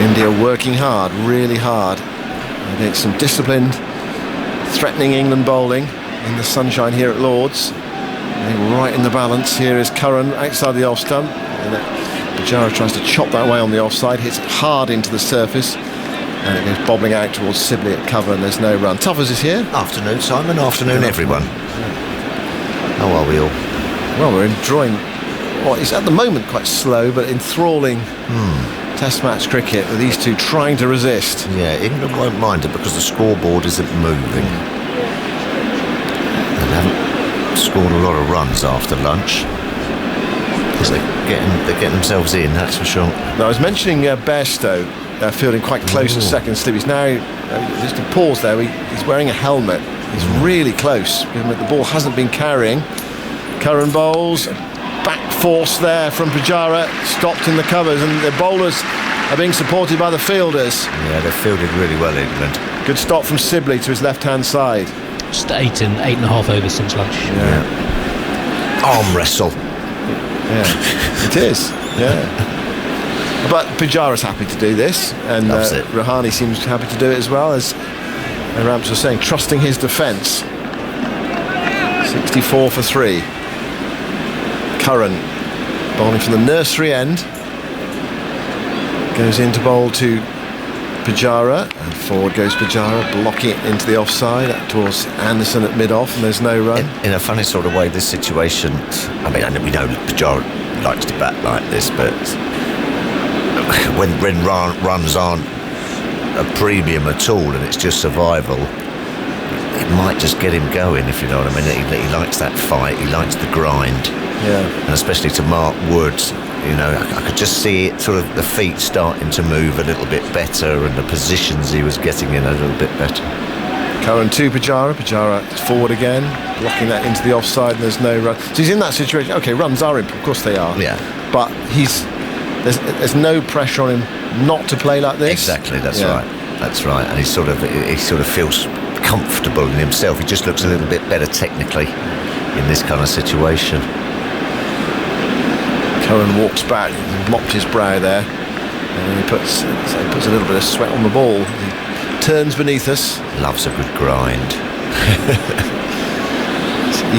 [SPEAKER 5] India working hard, really hard, against some disciplined, threatening England bowling in the sunshine here at Lord's. Right in the balance. Here is Curran outside the off stump, and Pujara tries to chop that way on the offside, hits it hard into the surface, and it goes bobbling out towards Sibley at cover, and there's no run. Tuffers is here.
[SPEAKER 7] Afternoon, Simon. Afternoon, everyone. How are we all?
[SPEAKER 5] Well, we're enjoying what is at the moment quite slow but enthralling Test match cricket, with these two trying to resist.
[SPEAKER 7] Yeah, England won't mind it because the scoreboard isn't moving. They haven't scored a lot of runs after lunch, because they're getting themselves in, that's for sure.
[SPEAKER 5] Now, I was mentioning Bairstow fielding quite close to second slip. He's now Just a pause there. He's wearing a helmet. He's really close. Given that the ball hasn't been carrying. Curran bowls. Back force there from Pujara. Stopped in the covers, and the bowlers are being supported by the fielders.
[SPEAKER 7] Yeah, they've fielded really well, England.
[SPEAKER 5] Good stop from Sibley to his left-hand side.
[SPEAKER 4] Just 8.5 overs since lunch.
[SPEAKER 7] Arm wrestle.
[SPEAKER 5] Yeah, it is. Yeah. But Pujara's happy to do this, and
[SPEAKER 7] Loves it.
[SPEAKER 5] Rahane seems happy to do it as well, as Ramps was saying, trusting his defence. 64 for 3. Curran bowling from the nursery end. Goes into bowl to Pujara, and forward goes Pujara, blocking it into the offside towards Anderson at mid-off, and there's no run.
[SPEAKER 7] In a funny sort of way, this situation, I mean, we know Pujara likes to bat like this, but when runs aren't a premium at all and it's just survival, it might just get him going, if you know what I mean. He likes that fight, he likes the grind.
[SPEAKER 5] Yeah.
[SPEAKER 7] And especially to Mark Woods, you know, I could just see it, sort of the feet starting to move a little bit better and the positions he was getting in a little bit better.
[SPEAKER 5] Curran to Pujara. Pujara forward again, blocking that into the offside, and there's no run. So he's in that situation. Okay, runs are in, of course they are.
[SPEAKER 7] Yeah.
[SPEAKER 5] But there's no pressure on him not to play like this.
[SPEAKER 7] Exactly, that's right. That's right. And he sort of feels comfortable in himself. He just looks a little bit better technically in this kind of situation.
[SPEAKER 5] Curran walks back, mopped his brow there, and then he puts a little bit of sweat on the ball. He turns beneath us.
[SPEAKER 7] Loves a good grind.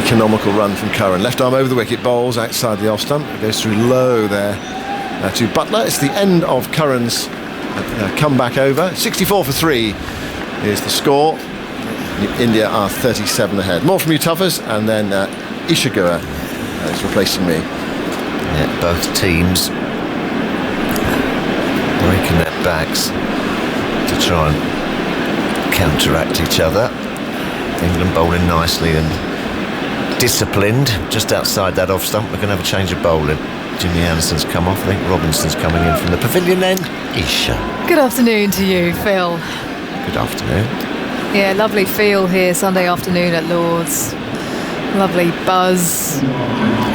[SPEAKER 5] Economical run from Curran. Left arm over the wicket, bowls outside the off stump. Goes through low there to Butler. It's the end of Curran's comeback over. 64 for 3 is the score. India are 37 ahead. More from you, Tuffers, and then Ishiguro is replacing me.
[SPEAKER 7] Yeah, both teams breaking their backs to try and counteract each other. England bowling nicely and disciplined. Just outside that off stump, we're going to have a change of bowling. Jimmy Anderson's come off. I think Robinson's coming in from the pavilion end. Isha.
[SPEAKER 8] Good afternoon to you, Phil.
[SPEAKER 7] Good afternoon.
[SPEAKER 8] Yeah, lovely feel here Sunday afternoon at Lord's. Lovely buzz.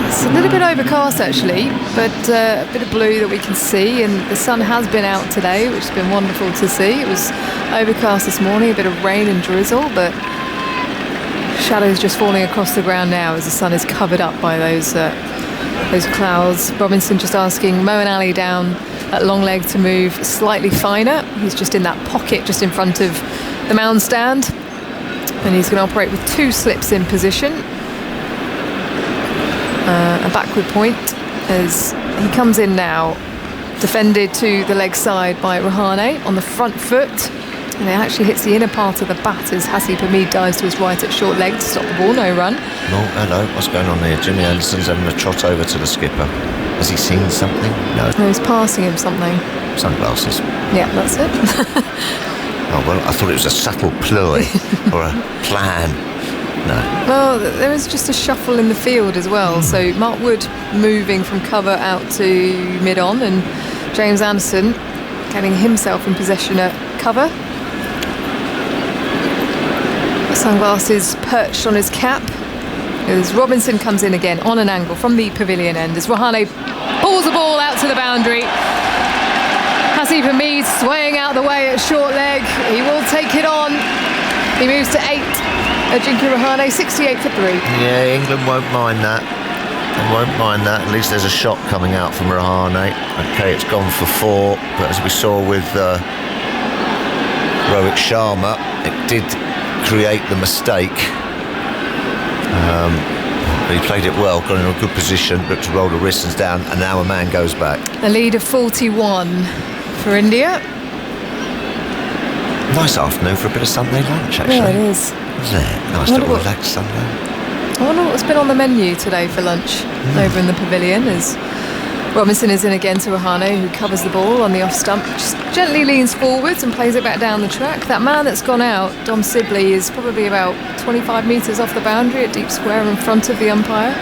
[SPEAKER 8] It's a little bit overcast actually, but a bit of blue that we can see, and the sun has been out today, which has been wonderful to see. It was overcast this morning, a bit of rain and drizzle, but shadows just falling across the ground now as the sun is covered up by those clouds. Robinson just asking Moeen Ali down at long leg to move slightly finer. He's just in that pocket just in front of the mound stand, and he's going to operate with 2 slips in position. A backward point as he comes in now, defended to the leg side by Rahane on the front foot, and it actually hits the inner part of the bat as Haseeb Hameed dives to his right at short leg to stop the ball. No run.
[SPEAKER 7] No, hello, what's going on there? Jimmy Anderson's having a trot over to the skipper. Has he seen something? No.
[SPEAKER 8] No, he's passing him something.
[SPEAKER 7] Sunglasses.
[SPEAKER 8] Yeah, that's it.
[SPEAKER 7] Oh, well, I thought it was a subtle ploy or a plan. No.
[SPEAKER 8] Well, there is just a shuffle in the field as well. So Mark Wood moving from cover out to mid-on, and James Anderson getting himself in possession at cover. Sunglasses perched on his cap as Robinson comes in again on an angle from the pavilion end as Rahane pulls the ball out to the boundary. Haseeb Hameed swaying out the way at short leg. He will take it on. He moves to 8. Ajinkya Rahane, 68 for 3.
[SPEAKER 7] Yeah, England won't mind that. They won't mind that. At least there's a shot coming out from Rahane. Okay, it's gone for 4, but as we saw with Rohit Sharma, it did create the mistake. He played it well, got in a good position, looked to roll the wrists down, and now a man goes back.
[SPEAKER 8] A lead of 41 for India.
[SPEAKER 7] Nice afternoon for a bit of Sunday lunch, actually.
[SPEAKER 8] Yeah, it is.
[SPEAKER 7] Isn't it? Nice little relaxed Sunday.
[SPEAKER 8] I wonder what's been on the menu today for lunch over in the pavilion as Robinson is in again to Rahane, who covers the ball on the off stump, just gently leans forwards and plays it back down the track. That man that's gone out, Dom Sibley, is probably about 25 metres off the boundary at deep square in front of the umpire.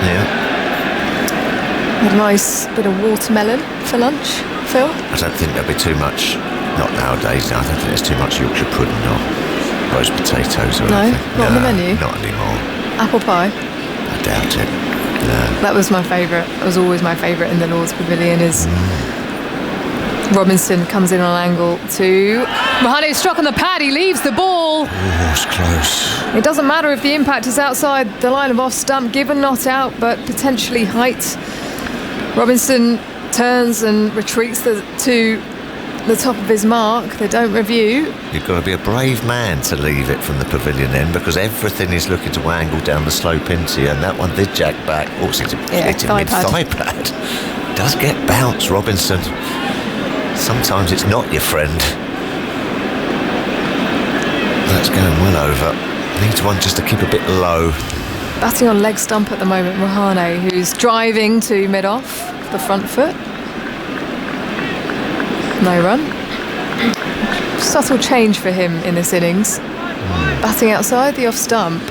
[SPEAKER 7] Yeah.
[SPEAKER 8] A nice bit of watermelon for lunch, Phil.
[SPEAKER 7] I don't think there'll be too much Not nowadays. No, I don't think there's too much Yorkshire pudding or roast potatoes or
[SPEAKER 8] No,
[SPEAKER 7] anything.
[SPEAKER 8] not on the menu?
[SPEAKER 7] Not anymore.
[SPEAKER 8] Apple pie.
[SPEAKER 7] I doubt it. No.
[SPEAKER 8] That was my favourite. That was always my favourite in the Lord's Pavilion. Is Robinson comes in on an angle to Rahane, struck on the pad. He leaves the ball.
[SPEAKER 7] Oh, it's close.
[SPEAKER 8] It doesn't matter if the impact is outside the line of off stump, given not out, but potentially height. Robinson turns and retreats to the top of his mark. They don't review.
[SPEAKER 7] You've got to be a brave man to leave it from the pavilion end, because everything is looking to angle down the slope into you, and that one did jack back. Oh, it's hit him
[SPEAKER 8] thigh pad.
[SPEAKER 7] mid-thigh pad. Does get bounced, Robinson. Sometimes it's not your friend. That's going well over. Needs one just to keep a bit low.
[SPEAKER 8] Batting on leg stump at the moment, Rahane, who's driving to mid-off, the front foot. No run. Subtle change for him in this innings. Batting outside the off stump,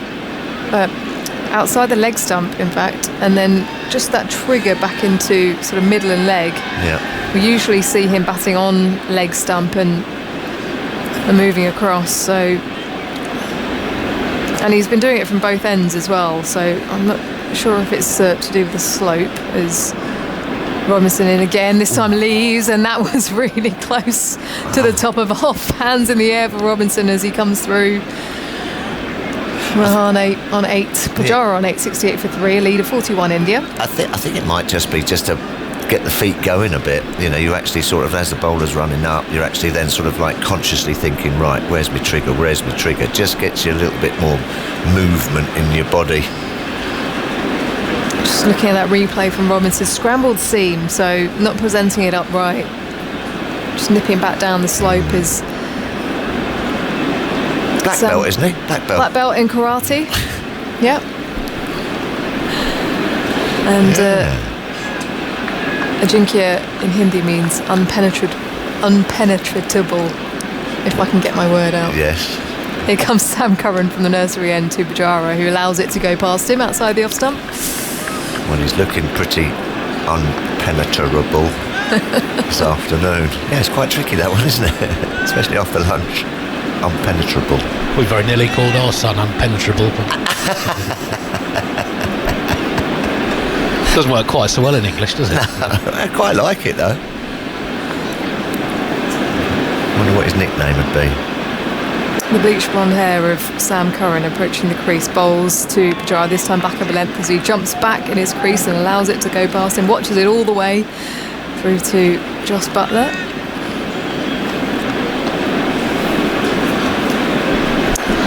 [SPEAKER 8] outside the leg stump, in fact, and then just that trigger back into sort of middle and leg.
[SPEAKER 7] Yeah.
[SPEAKER 8] We usually see him batting on leg stump and moving across. So. And he's been doing it from both ends as well, so I'm not sure if it's to do with the slope. As Robinson in again, this time leaves, and that was really close to the top of off. Hands in the air for Robinson as he comes through. Rahane on 8, Pujara on 8, 68 for 3, a lead of 41 India.
[SPEAKER 7] I think it might just be just to get the feet going a bit. You know, you actually sort of, as the bowler's running up, you're actually then sort of like consciously thinking, right, where's my trigger? Just gets you a little bit more movement in your body.
[SPEAKER 8] Just looking at that replay from Robinson's scrambled seam, so not presenting it upright. Just nipping back down the slope is...
[SPEAKER 7] Black belt, isn't he? Black belt.
[SPEAKER 8] Black belt in karate. Yep. And Ajinkya in Hindi means unpenetratable, if I can get my word out.
[SPEAKER 7] Yes.
[SPEAKER 8] Here comes Sam Curran from the nursery end to Pujara, who allows it to go past him outside the off stump.
[SPEAKER 7] Well, he's looking pretty unpenetrable this afternoon. Yeah, it's quite tricky, that one, isn't it? Especially after lunch. Unpenetrable.
[SPEAKER 4] We very nearly called our son unpenetrable. Doesn't work quite so well in English, does it?
[SPEAKER 7] No, I quite like it though. Wonder what his nickname would be.
[SPEAKER 8] The bleached blonde hair of Sam Curran approaching the crease, bowls to Pujara, this time back of a length as he jumps back in his crease and allows it to go past him, watches it all the way through to Jos Buttler.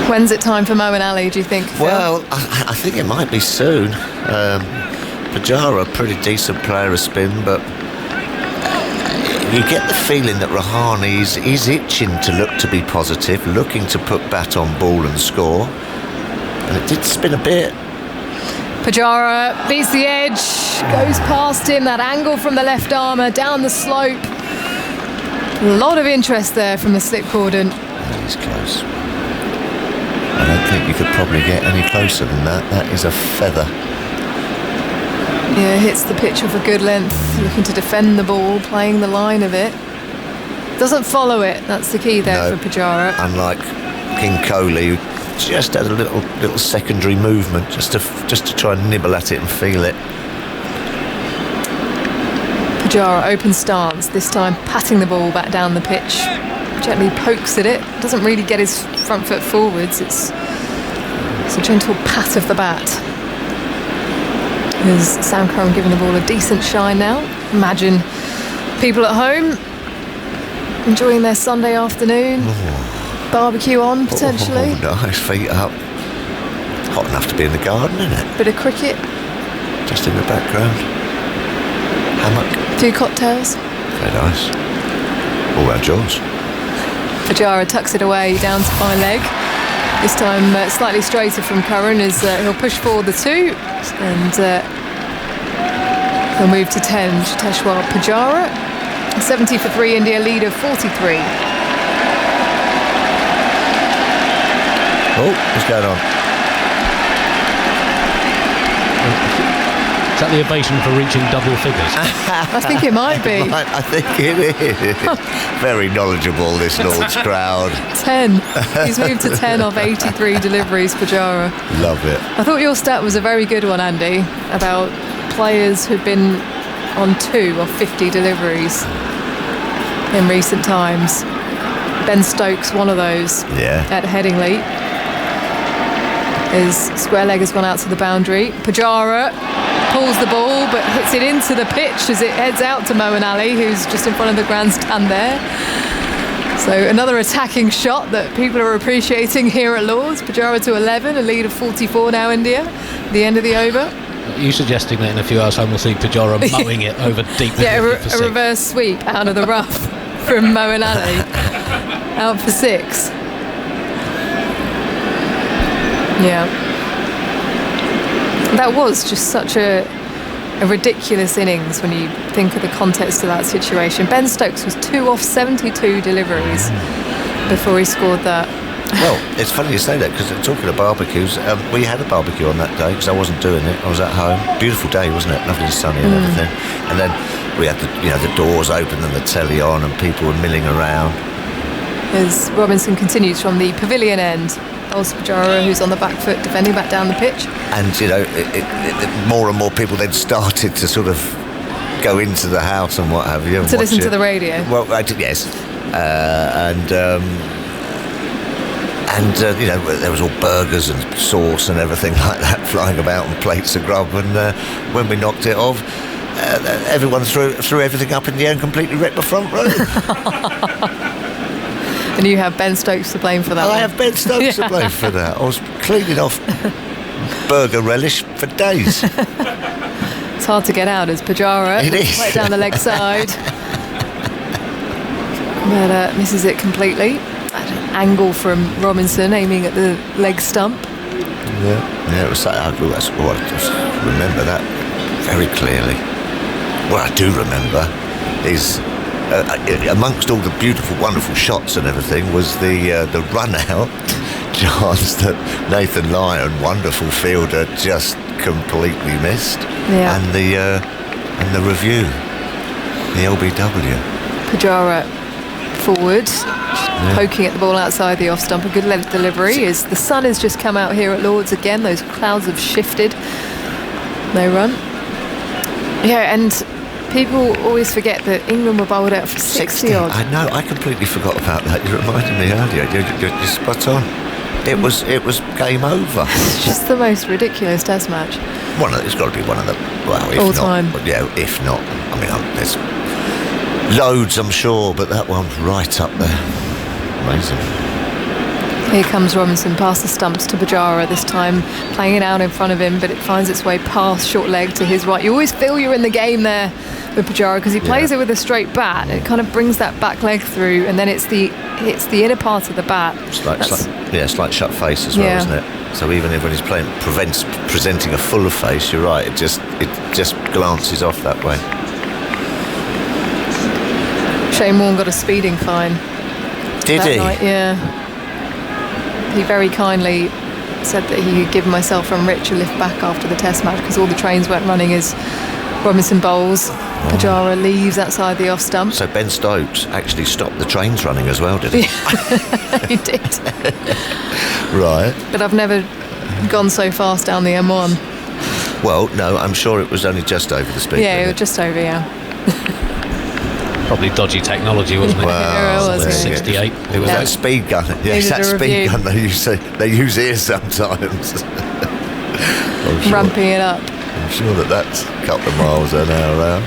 [SPEAKER 8] When's it time for Moeen Ali, do you think, Phil?
[SPEAKER 7] Well, I think it might be soon. Pujara, a pretty decent player of spin, but you get the feeling that Rahane is itching to look to be positive, looking to put bat on ball and score. And it did spin a bit.
[SPEAKER 8] Pujara beats the edge, goes past him, that angle from the left armour, down the slope. A lot of interest there from the slip cordon.
[SPEAKER 7] He's close. I don't think you could probably get any closer than that. That is a feather.
[SPEAKER 8] Yeah, hits the pitch off a good length, looking to defend the ball, playing the line of it. Doesn't follow it, that's the key there for Pujara.
[SPEAKER 7] Unlike King Kohli, who just had a little secondary movement just to try and nibble at it and feel it.
[SPEAKER 8] Pujara open stance, this time patting the ball back down the pitch. Gently pokes at it, doesn't really get his front foot forwards, it's a gentle pat of the bat. Is Sam Curran giving the ball a decent shine now? Imagine people at home enjoying their Sunday afternoon, barbecue on potentially.
[SPEAKER 7] Oh, nice, feet up. Hot enough to be in the garden, isn't it?
[SPEAKER 8] Bit of cricket.
[SPEAKER 7] Just in the background. Hammock.
[SPEAKER 8] 2 cocktails.
[SPEAKER 7] Very nice. All round yours.
[SPEAKER 8] Pujara tucks it away down to fine leg. This time slightly straighter from Curran as he'll push forward the 2 and he'll move to 10. Cheteshwar Pujara, 70 for 3, India lead of 43.
[SPEAKER 7] Oh, what's going on?
[SPEAKER 4] Is that the ovation for reaching double figures?
[SPEAKER 8] I think it might be.
[SPEAKER 7] I think it is. Very knowledgeable, this Lord's crowd.
[SPEAKER 8] 10. He's moved to 10 off 83 deliveries, Pujara.
[SPEAKER 7] Love it.
[SPEAKER 8] I thought your stat was a very good one, Andy, about players who've been on 2 of 50 deliveries in recent times. Ben Stokes, one of those at Headingley. His square leg has gone out to the boundary. Pujara pulls the ball but hits it into the pitch as it heads out to Moeen Ali, who's just in front of the grandstand there. So another attacking shot that people are appreciating here at Lord's. Pujara to 11, a lead of 44 now, India. The end of the over.
[SPEAKER 4] Are you suggesting that in a few hours time we'll see Pujara mowing it over deep?
[SPEAKER 8] Yeah, a reverse sweep out of the rough from Moeen Ali. Out for 6. Yeah. That was just such a ridiculous innings when you think of the context of that situation. Ben Stokes was 2 off 72 deliveries before he scored that.
[SPEAKER 7] Well, it's funny you say that, because talking of barbecues, we had a barbecue on that day because I wasn't doing it. I was at home. Beautiful day, wasn't it? Lovely and sunny and everything. And then we had the doors open and the telly on and people were milling around.
[SPEAKER 8] As Robinson continues from the pavilion end. Pujara, who's on the back foot, defending back down the pitch.
[SPEAKER 7] And, more and more people then started to sort of go into the house and what have you.
[SPEAKER 8] To listen to the radio.
[SPEAKER 7] Well, I did, yes. There was all burgers and sauce and everything like that flying about and plates of grub. And when we knocked it off, everyone threw everything up in the air and completely wrecked the front row.
[SPEAKER 8] And you have Ben Stokes to blame for that.
[SPEAKER 7] I have Ben Stokes to blame for that. I was cleaning off burger relish for days.
[SPEAKER 8] It's hard to get out as Pujara.
[SPEAKER 7] It is.
[SPEAKER 8] Right down the leg side. But misses it completely. An angle from Robinson aiming at the leg stump.
[SPEAKER 7] Yeah, it was that ugly. I just remember that very clearly. What I do remember is amongst all the beautiful, wonderful shots and everything was the run-out chance that Nathan Lyon, wonderful fielder, just completely missed.
[SPEAKER 8] Yeah.
[SPEAKER 7] And the review, the LBW.
[SPEAKER 8] Pujara forward, poking at the ball outside the off stump. A good length delivery. As the sun has just come out here at Lord's again. Those clouds have shifted. No run. Yeah, and people always forget that England were bowled out for 60 odd.
[SPEAKER 7] I know, I completely forgot about that. You reminded me earlier. You're spot on. It was game over.
[SPEAKER 8] It's just the most ridiculous Test match.
[SPEAKER 7] It's got to be one of the if
[SPEAKER 8] all
[SPEAKER 7] not,
[SPEAKER 8] time.
[SPEAKER 7] Yeah, if not, I mean, there's loads, I'm sure, but that one's right up there. Amazing.
[SPEAKER 8] Here comes Robinson past the stumps to Pujara, this time playing it out in front of him, but it finds its way past short leg to his right. You always feel you're in the game there with Pujara because he plays it with a straight bat. It kind of brings that back leg through, and then it's the inner part of the bat.
[SPEAKER 7] It's like shut face as well, isn't it? So even if when he's presenting a fuller face, you're right. It just glances off that way.
[SPEAKER 8] Shane Warne got a speeding fine.
[SPEAKER 7] Did he?
[SPEAKER 8] Night, yeah. He very kindly said that he had given myself and Rich a lift back after the Test match because all the trains weren't running as Robinson bowls. Pujara leaves outside the off stump.
[SPEAKER 7] So Ben Stokes actually stopped the trains running as well, did he?
[SPEAKER 8] He did.
[SPEAKER 7] Right.
[SPEAKER 8] But I've never gone so fast down the M1.
[SPEAKER 7] Well, no, I'm sure it was only just over the speed
[SPEAKER 8] Yeah,
[SPEAKER 7] limit.
[SPEAKER 8] it was just over, yeah.
[SPEAKER 4] Probably dodgy technology, wasn't it?
[SPEAKER 7] Well,
[SPEAKER 8] it was, yeah.
[SPEAKER 4] 68.
[SPEAKER 7] It was that speed gun. Yeah, it's that
[SPEAKER 8] Needed a
[SPEAKER 7] speed
[SPEAKER 8] review.
[SPEAKER 7] gun they use here sometimes. I'm sure,
[SPEAKER 8] Ramping it up.
[SPEAKER 7] I'm sure that's a couple of miles an hour.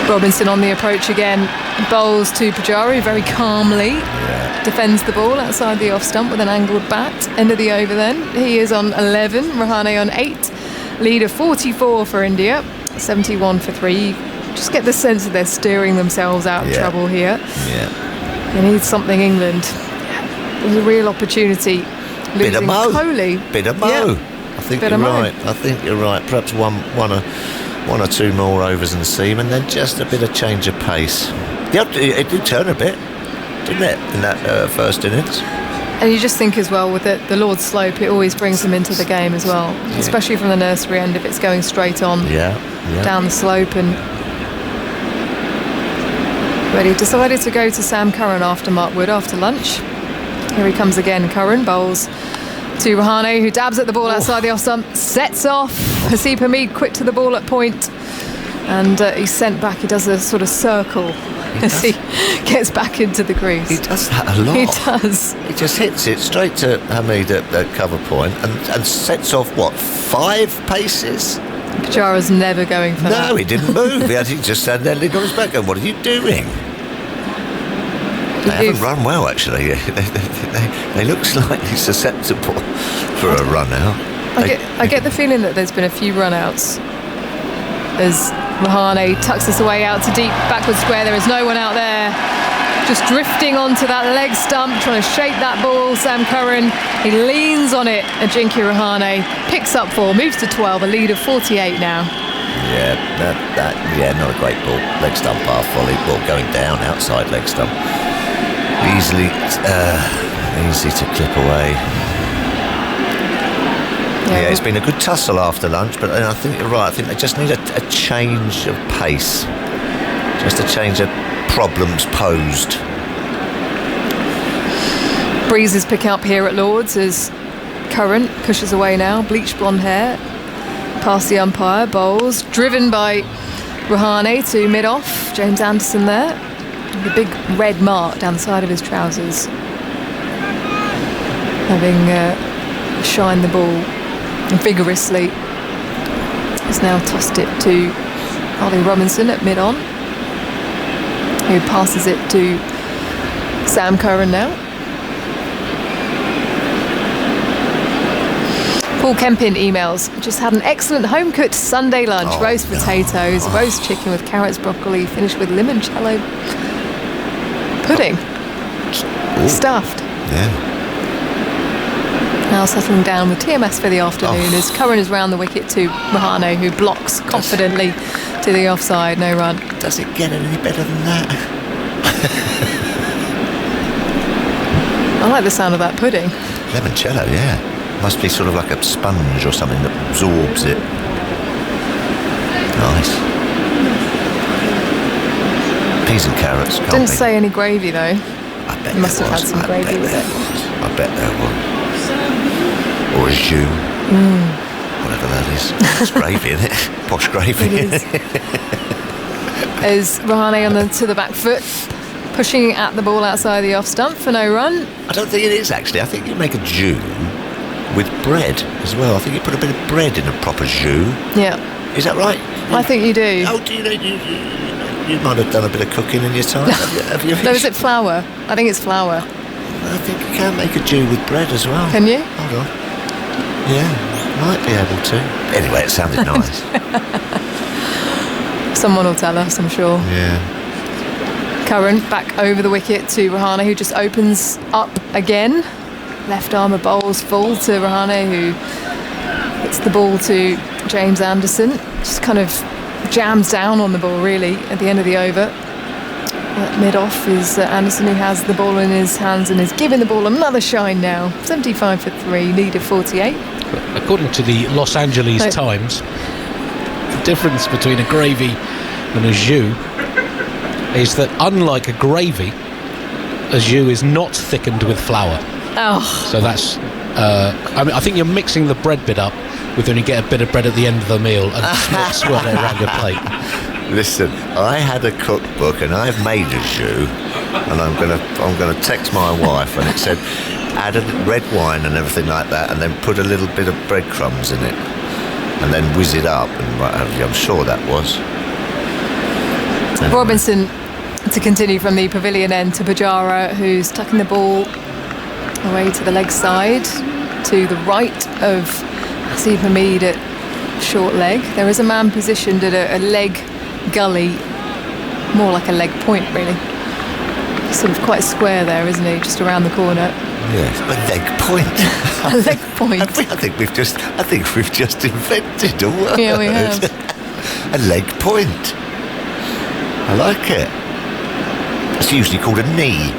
[SPEAKER 8] Robinson on the approach again. Bowls to Pujara very calmly. Defends the ball outside the off stump with an angled bat. End of the over then. He is on 11. Rahane on 8. Lead of 44 for India. 71 for 3. Just get the sense that they're steering themselves out of trouble here.
[SPEAKER 7] Yeah.
[SPEAKER 8] They need something, England. There's a real opportunity.
[SPEAKER 7] Bit of
[SPEAKER 8] Losing
[SPEAKER 7] mo.
[SPEAKER 8] Kohli.
[SPEAKER 7] Bit of mo.
[SPEAKER 8] Yeah.
[SPEAKER 7] I think
[SPEAKER 8] Bit
[SPEAKER 7] you're
[SPEAKER 8] of mo.
[SPEAKER 7] right. I think you're right. Perhaps one or two more overs and seam, and then just a bit of change of pace. It did turn a bit, didn't it, in that first innings?
[SPEAKER 8] And you just think as well, with the Lord's Slope, it always brings them into the game as well, especially from the nursery end if it's going straight on down the slope. But he decided to go to Sam Curran after Mark Wood after lunch. Here he comes again. Curran bowls to Rahane, who dabs at the ball outside the off stump, sets off. Haseeb Hameed quick to the ball at point, and he's sent back. He does a sort of circle as he gets back into the crease.
[SPEAKER 7] He does that a lot.
[SPEAKER 8] He does.
[SPEAKER 7] He just hits it straight to Hameed at cover point and sets off, 5 paces?
[SPEAKER 8] Pujara's never going for that.
[SPEAKER 7] No, he didn't move. He just sat there leaning on his back going, what are you doing? They haven't run well, actually. They look slightly susceptible for a run out.
[SPEAKER 8] I get the feeling that there's been a few run outs as Rahane tucks this away out to deep backward square. There is no one out there. Just drifting onto that leg stump, trying to shape that ball. Sam Curran, he leans on it. Ajinkya Rahane picks up 4, moves to 12, a lead of 48 now.
[SPEAKER 7] Yeah, not a great ball. Leg stump half volley, ball going down outside leg stump. Easy to clip away. Yeah, it's been a good tussle after lunch, but I think you're right. I think they just need a change of pace, just a change of problems posed.
[SPEAKER 8] Breeze is picking up here at Lord's as Curran pushes away now, bleached blonde hair, past the umpire, bowls, driven by Rahane to mid-off. James Anderson there, the big red mark down the side of his trousers, having shined the ball vigorously. He's now tossed it to Ollie Robinson at mid-on, who passes it to Sam Curran now. Paul Kempin emails, just had an excellent home-cooked Sunday lunch. Roast potatoes, roast chicken with carrots, broccoli, finished with limoncello pudding. Stuffed.
[SPEAKER 7] Yeah.
[SPEAKER 8] Now settling down with TMS for the afternoon as Curran is round the wicket to Rahane, who blocks confidently to the offside, no run.
[SPEAKER 7] Does it get any better than that?
[SPEAKER 8] I like the sound of that pudding.
[SPEAKER 7] Limoncello, yeah. Must be sort of like a sponge or something that absorbs it. Nice. Peas and carrots.
[SPEAKER 8] Didn't say any gravy though.
[SPEAKER 7] I bet
[SPEAKER 8] Must have had some gravy with it.
[SPEAKER 7] I bet there was. Or a jus. Whatever that is. It's gravy, isn't it? Posh gravy.
[SPEAKER 8] It is. As Rahane to the back foot, pushing at the ball outside the off stump for no run.
[SPEAKER 7] I don't think it is actually. I think you make a jus with bread as well. I think you put a bit of bread in a proper jus.
[SPEAKER 8] Yeah.
[SPEAKER 7] Is that right?
[SPEAKER 8] I think you do.
[SPEAKER 7] Oh, do you know? You might have done a bit of cooking in your time. Have you?
[SPEAKER 8] No, is it flour? I think it's flour.
[SPEAKER 7] I think you can make a jus with bread as well.
[SPEAKER 8] Can you?
[SPEAKER 7] Hold on. Yeah, might be able to. Anyway, it sounded nice.
[SPEAKER 8] Someone will tell us, I'm sure.
[SPEAKER 7] Yeah.
[SPEAKER 8] Curran back over the wicket to Rahane, who just opens up again. Left armour bowls full to Rahane, who hits the ball to James Anderson. Just kind of jams down on the ball, really, at the end of the over. Mid-off is Anderson, who has the ball in his hands and is giving the ball another shine now. 75 for 3, lead of 48.
[SPEAKER 4] According to the Los Angeles Times, the difference between a gravy and a jus is that, unlike a gravy, a jus is not thickened with flour.
[SPEAKER 8] Oh.
[SPEAKER 4] So that's I think you're mixing the bread bit up with when you get a bit of bread at the end of the meal and swirl it around your plate.
[SPEAKER 7] Listen, I had a cookbook and I've made a jus, and I'm gonna text my wife, and it said add a red wine and everything like that, and then put a little bit of breadcrumbs in it, and then whiz it up, and what have you. I'm sure that was.
[SPEAKER 8] Robinson to continue from the pavilion end to Pujara, who's tucking the ball away to the leg side to the right of Haseeb Hameed at short leg. There is a man positioned at a leg gully, more like a leg point really. He's sort of quite square there, isn't he? Just around the corner.
[SPEAKER 7] Yes, a leg point.
[SPEAKER 8] A leg point.
[SPEAKER 7] I think we've just invented a word.
[SPEAKER 8] Yeah, we have.
[SPEAKER 7] A leg point. I like it. It's usually called a knee.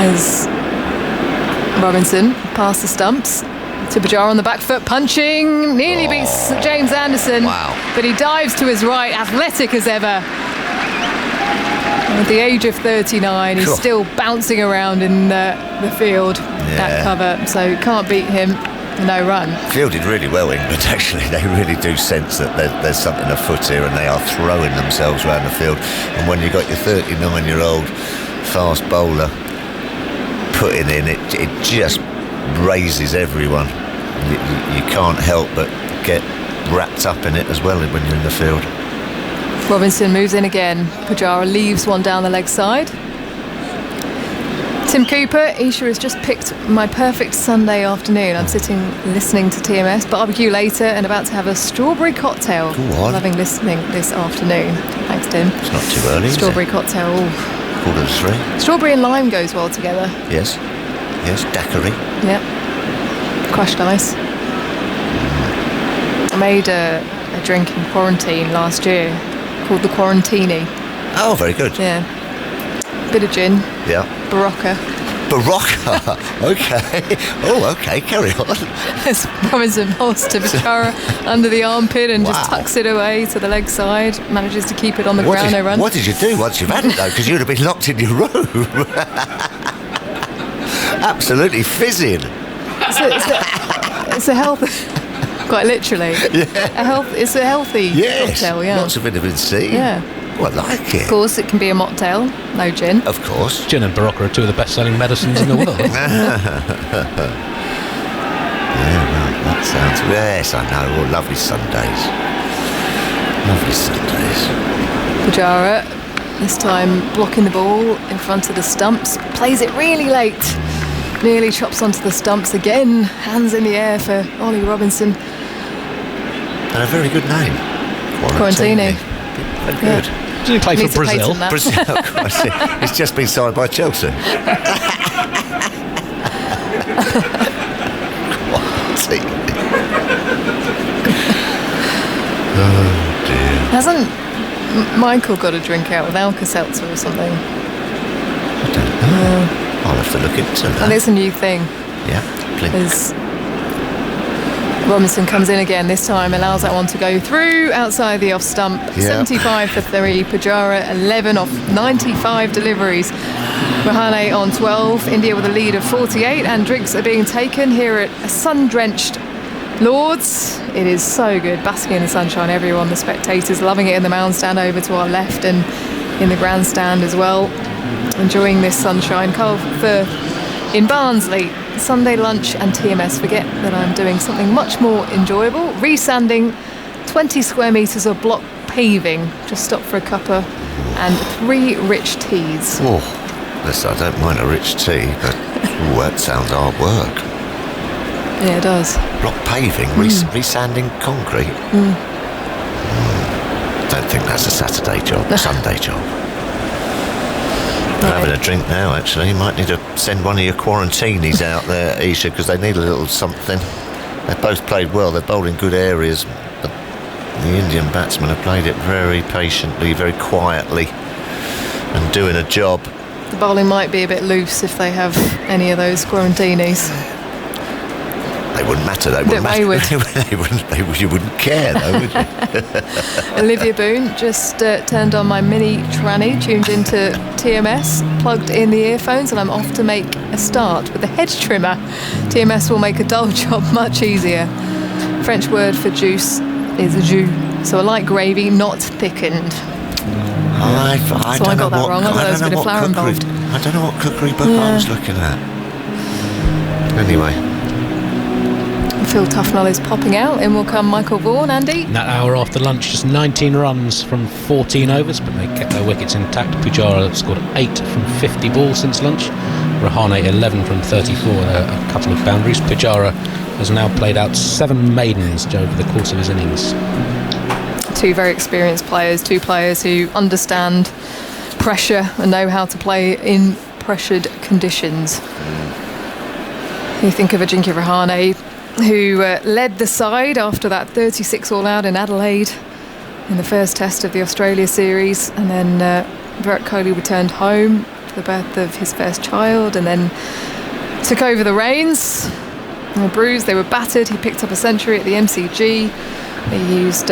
[SPEAKER 8] as Robinson past the stumps to Pujara on the back foot, punching, nearly beats James Anderson.
[SPEAKER 7] Wow.
[SPEAKER 8] But he dives to his right, athletic as ever. At the age of 39, he's
[SPEAKER 7] Cool.
[SPEAKER 8] still bouncing around in the field at cover, so can't beat him. No run.
[SPEAKER 7] Fielded really well, England, actually. They really do sense that there's something afoot here, and they are throwing themselves around the field. And when you've got your 39-year-old fast bowler putting in, it just raises everyone. You can't help but get wrapped up in it as well when you're in the field.
[SPEAKER 8] Robinson moves in again. Pujara leaves one down the leg side. Tim Cooper, Isha has just picked my perfect Sunday afternoon. I'm sitting listening to TMS, barbecue later, and about to have a strawberry cocktail.
[SPEAKER 7] Go on.
[SPEAKER 8] Loving listening this afternoon. Thanks, Tim.
[SPEAKER 7] It's not too early,
[SPEAKER 8] Strawberry cocktail. Ooh.
[SPEAKER 7] is it? 3:45.
[SPEAKER 8] Strawberry and lime goes well together.
[SPEAKER 7] Yes. Daiquiri.
[SPEAKER 8] Yep. Crushed ice. I made a drink in quarantine last year called the Quarantini.
[SPEAKER 7] Oh, very good.
[SPEAKER 8] Yeah. Bit of gin.
[SPEAKER 7] Yeah.
[SPEAKER 8] Barocca.
[SPEAKER 7] Barocca. Okay. Oh, okay. Carry on.
[SPEAKER 8] As Robinson holds to Pujara under the armpit and just
[SPEAKER 7] Wow.
[SPEAKER 8] tucks it away to the leg side. Manages to keep it on the ground. No run.
[SPEAKER 7] What did you do once you've had it, though? Because you'd have been locked in your room. Absolutely fizzing.
[SPEAKER 8] It's a healthy, quite literally.
[SPEAKER 7] Yeah.
[SPEAKER 8] It's a healthy
[SPEAKER 7] Yes.
[SPEAKER 8] cocktail. Yeah.
[SPEAKER 7] Lots of vitamin C.
[SPEAKER 8] Yeah.
[SPEAKER 7] Oh, I like it.
[SPEAKER 8] Of course, it can be a mocktail. No gin.
[SPEAKER 7] Of course.
[SPEAKER 4] Gin and Barocca are two of the best-selling medicines in the world.
[SPEAKER 7] Yeah, well, that sounds... Yes, I know. Oh, lovely Sundays. Lovely Sundays.
[SPEAKER 8] Pujara, this time blocking the ball in front of the stumps. Plays it really late. Nearly chops onto the stumps again. Hands in the air for Ollie Robinson.
[SPEAKER 7] And a very good name.
[SPEAKER 8] Quarantini.
[SPEAKER 7] Very good.
[SPEAKER 4] Does he play
[SPEAKER 8] Needs
[SPEAKER 4] for
[SPEAKER 8] to
[SPEAKER 4] Brazil?
[SPEAKER 8] patent that.
[SPEAKER 7] Brazil. It's just been signed by Chelsea. Oh dear.
[SPEAKER 8] Hasn't Michael got a drink out with Alka-Seltzer or something?
[SPEAKER 7] I'll have to look into
[SPEAKER 8] I
[SPEAKER 7] that.
[SPEAKER 8] think it's a new thing.
[SPEAKER 7] Yeah, please.
[SPEAKER 8] As Robinson comes in again, this time allows that one to go through outside the off stump.
[SPEAKER 7] Yeah.
[SPEAKER 8] 75 for 3. Pujara 11 off 95 deliveries. Rahane on 12. India with a lead of 48, and drinks are being taken here at a sun-drenched Lords. It is so good, basking in the sunshine. Everyone, the spectators, loving it in the mound stand over to our left and in the grandstand as well. Enjoying this sunshine. Carl Firth in Barnsley. Sunday lunch and TMS. Forget that I'm doing something much more enjoyable. Resanding 20 square metres of block paving. Just stopped for a cuppa and 3 rich teas.
[SPEAKER 7] Oh, listen, I don't mind a rich tea, but that sounds hard work.
[SPEAKER 8] Yeah, it does.
[SPEAKER 7] Block paving, resanding concrete. Don't think that's a Saturday job, a Sunday job. I'm having a drink now, actually. You might need to send one of your Quarantinis out there, Isha, because they need a little something. They've both played well. They're bowling good areas. But the Indian batsmen have played it very patiently, very quietly, and doing a job.
[SPEAKER 8] The bowling might be a bit loose if they have any of those Quarantinis.
[SPEAKER 7] They wouldn't matter. They wouldn't matter.
[SPEAKER 8] Wayward.
[SPEAKER 7] You wouldn't care, though, would you?
[SPEAKER 8] Olivia Boone just turned on my mini tranny, tuned into TMS, plugged in the earphones, and I'm off to make a start with the hedge trimmer. TMS will make a dull job much easier. French word for juice is jus, so a light gravy, not thickened.
[SPEAKER 7] I
[SPEAKER 8] So I
[SPEAKER 7] don't know
[SPEAKER 8] got that
[SPEAKER 7] what-
[SPEAKER 8] wrong. I thought there was a bit of flour
[SPEAKER 7] cookery-
[SPEAKER 8] involved.
[SPEAKER 7] I don't know what cookery book I was looking at. Anyway.
[SPEAKER 8] Phil Tufnell is popping out. In will come Michael Vaughan. Andy?
[SPEAKER 4] In that hour after lunch, just 19 runs from 14 overs, but they kept their wickets intact. Pujara scored 8 from 50 balls since lunch. Rahane 11 from 34, a couple of boundaries. Pujara has now played out 7 maidens over the course of his innings.
[SPEAKER 8] 2 very experienced players, 2 players who understand pressure and know how to play in pressured conditions. You think of Ajinkya Rahane, who led the side after that 36 all-out in Adelaide in the first test of the Australia series, and then Virat Kohli returned home the birth of his first child, and then took over the reins. They were bruised, they were battered. He picked up a century at the MCG. He used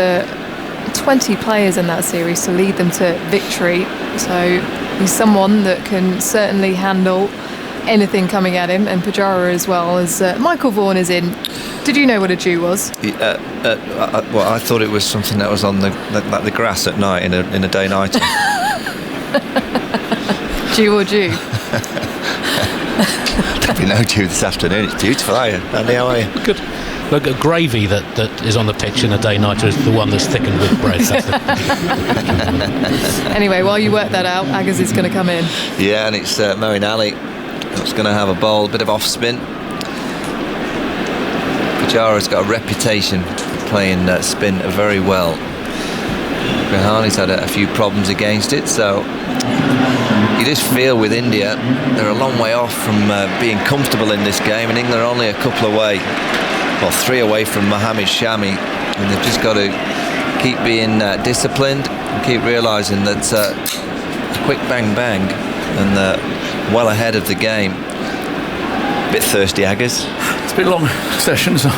[SPEAKER 8] 20 players in that series to lead them to victory. So he's someone that can certainly handle anything coming at him, and Pujara as well. As Michael Vaughan is in. Did you know what a dew was?
[SPEAKER 9] Well, I thought it was something that was on the grass at night in a day night.
[SPEAKER 8] Dew or dew?
[SPEAKER 9] There'll be no dew this afternoon. It's beautiful, are you? Andy, how are you?
[SPEAKER 4] Good. Look, a gravy that is on the pitch in a day nighter is the one that's thickened with bread.
[SPEAKER 8] Anyway, while you work that out, Aggers is going to come in.
[SPEAKER 9] Yeah, and it's Moeen Ali that's going to have a bowl, bit of off spin. Pujara's got a reputation for playing spin very well. Rahani's had a few problems against it, so you just feel with India they're a long way off from being comfortable in this game, and England are only a couple away, well, 3 away from Mohammad Shami, and they've just got to keep being disciplined and keep realising that a quick bang bang and well ahead of the game. A bit thirsty, Aggers.
[SPEAKER 2] It's been long sessions. I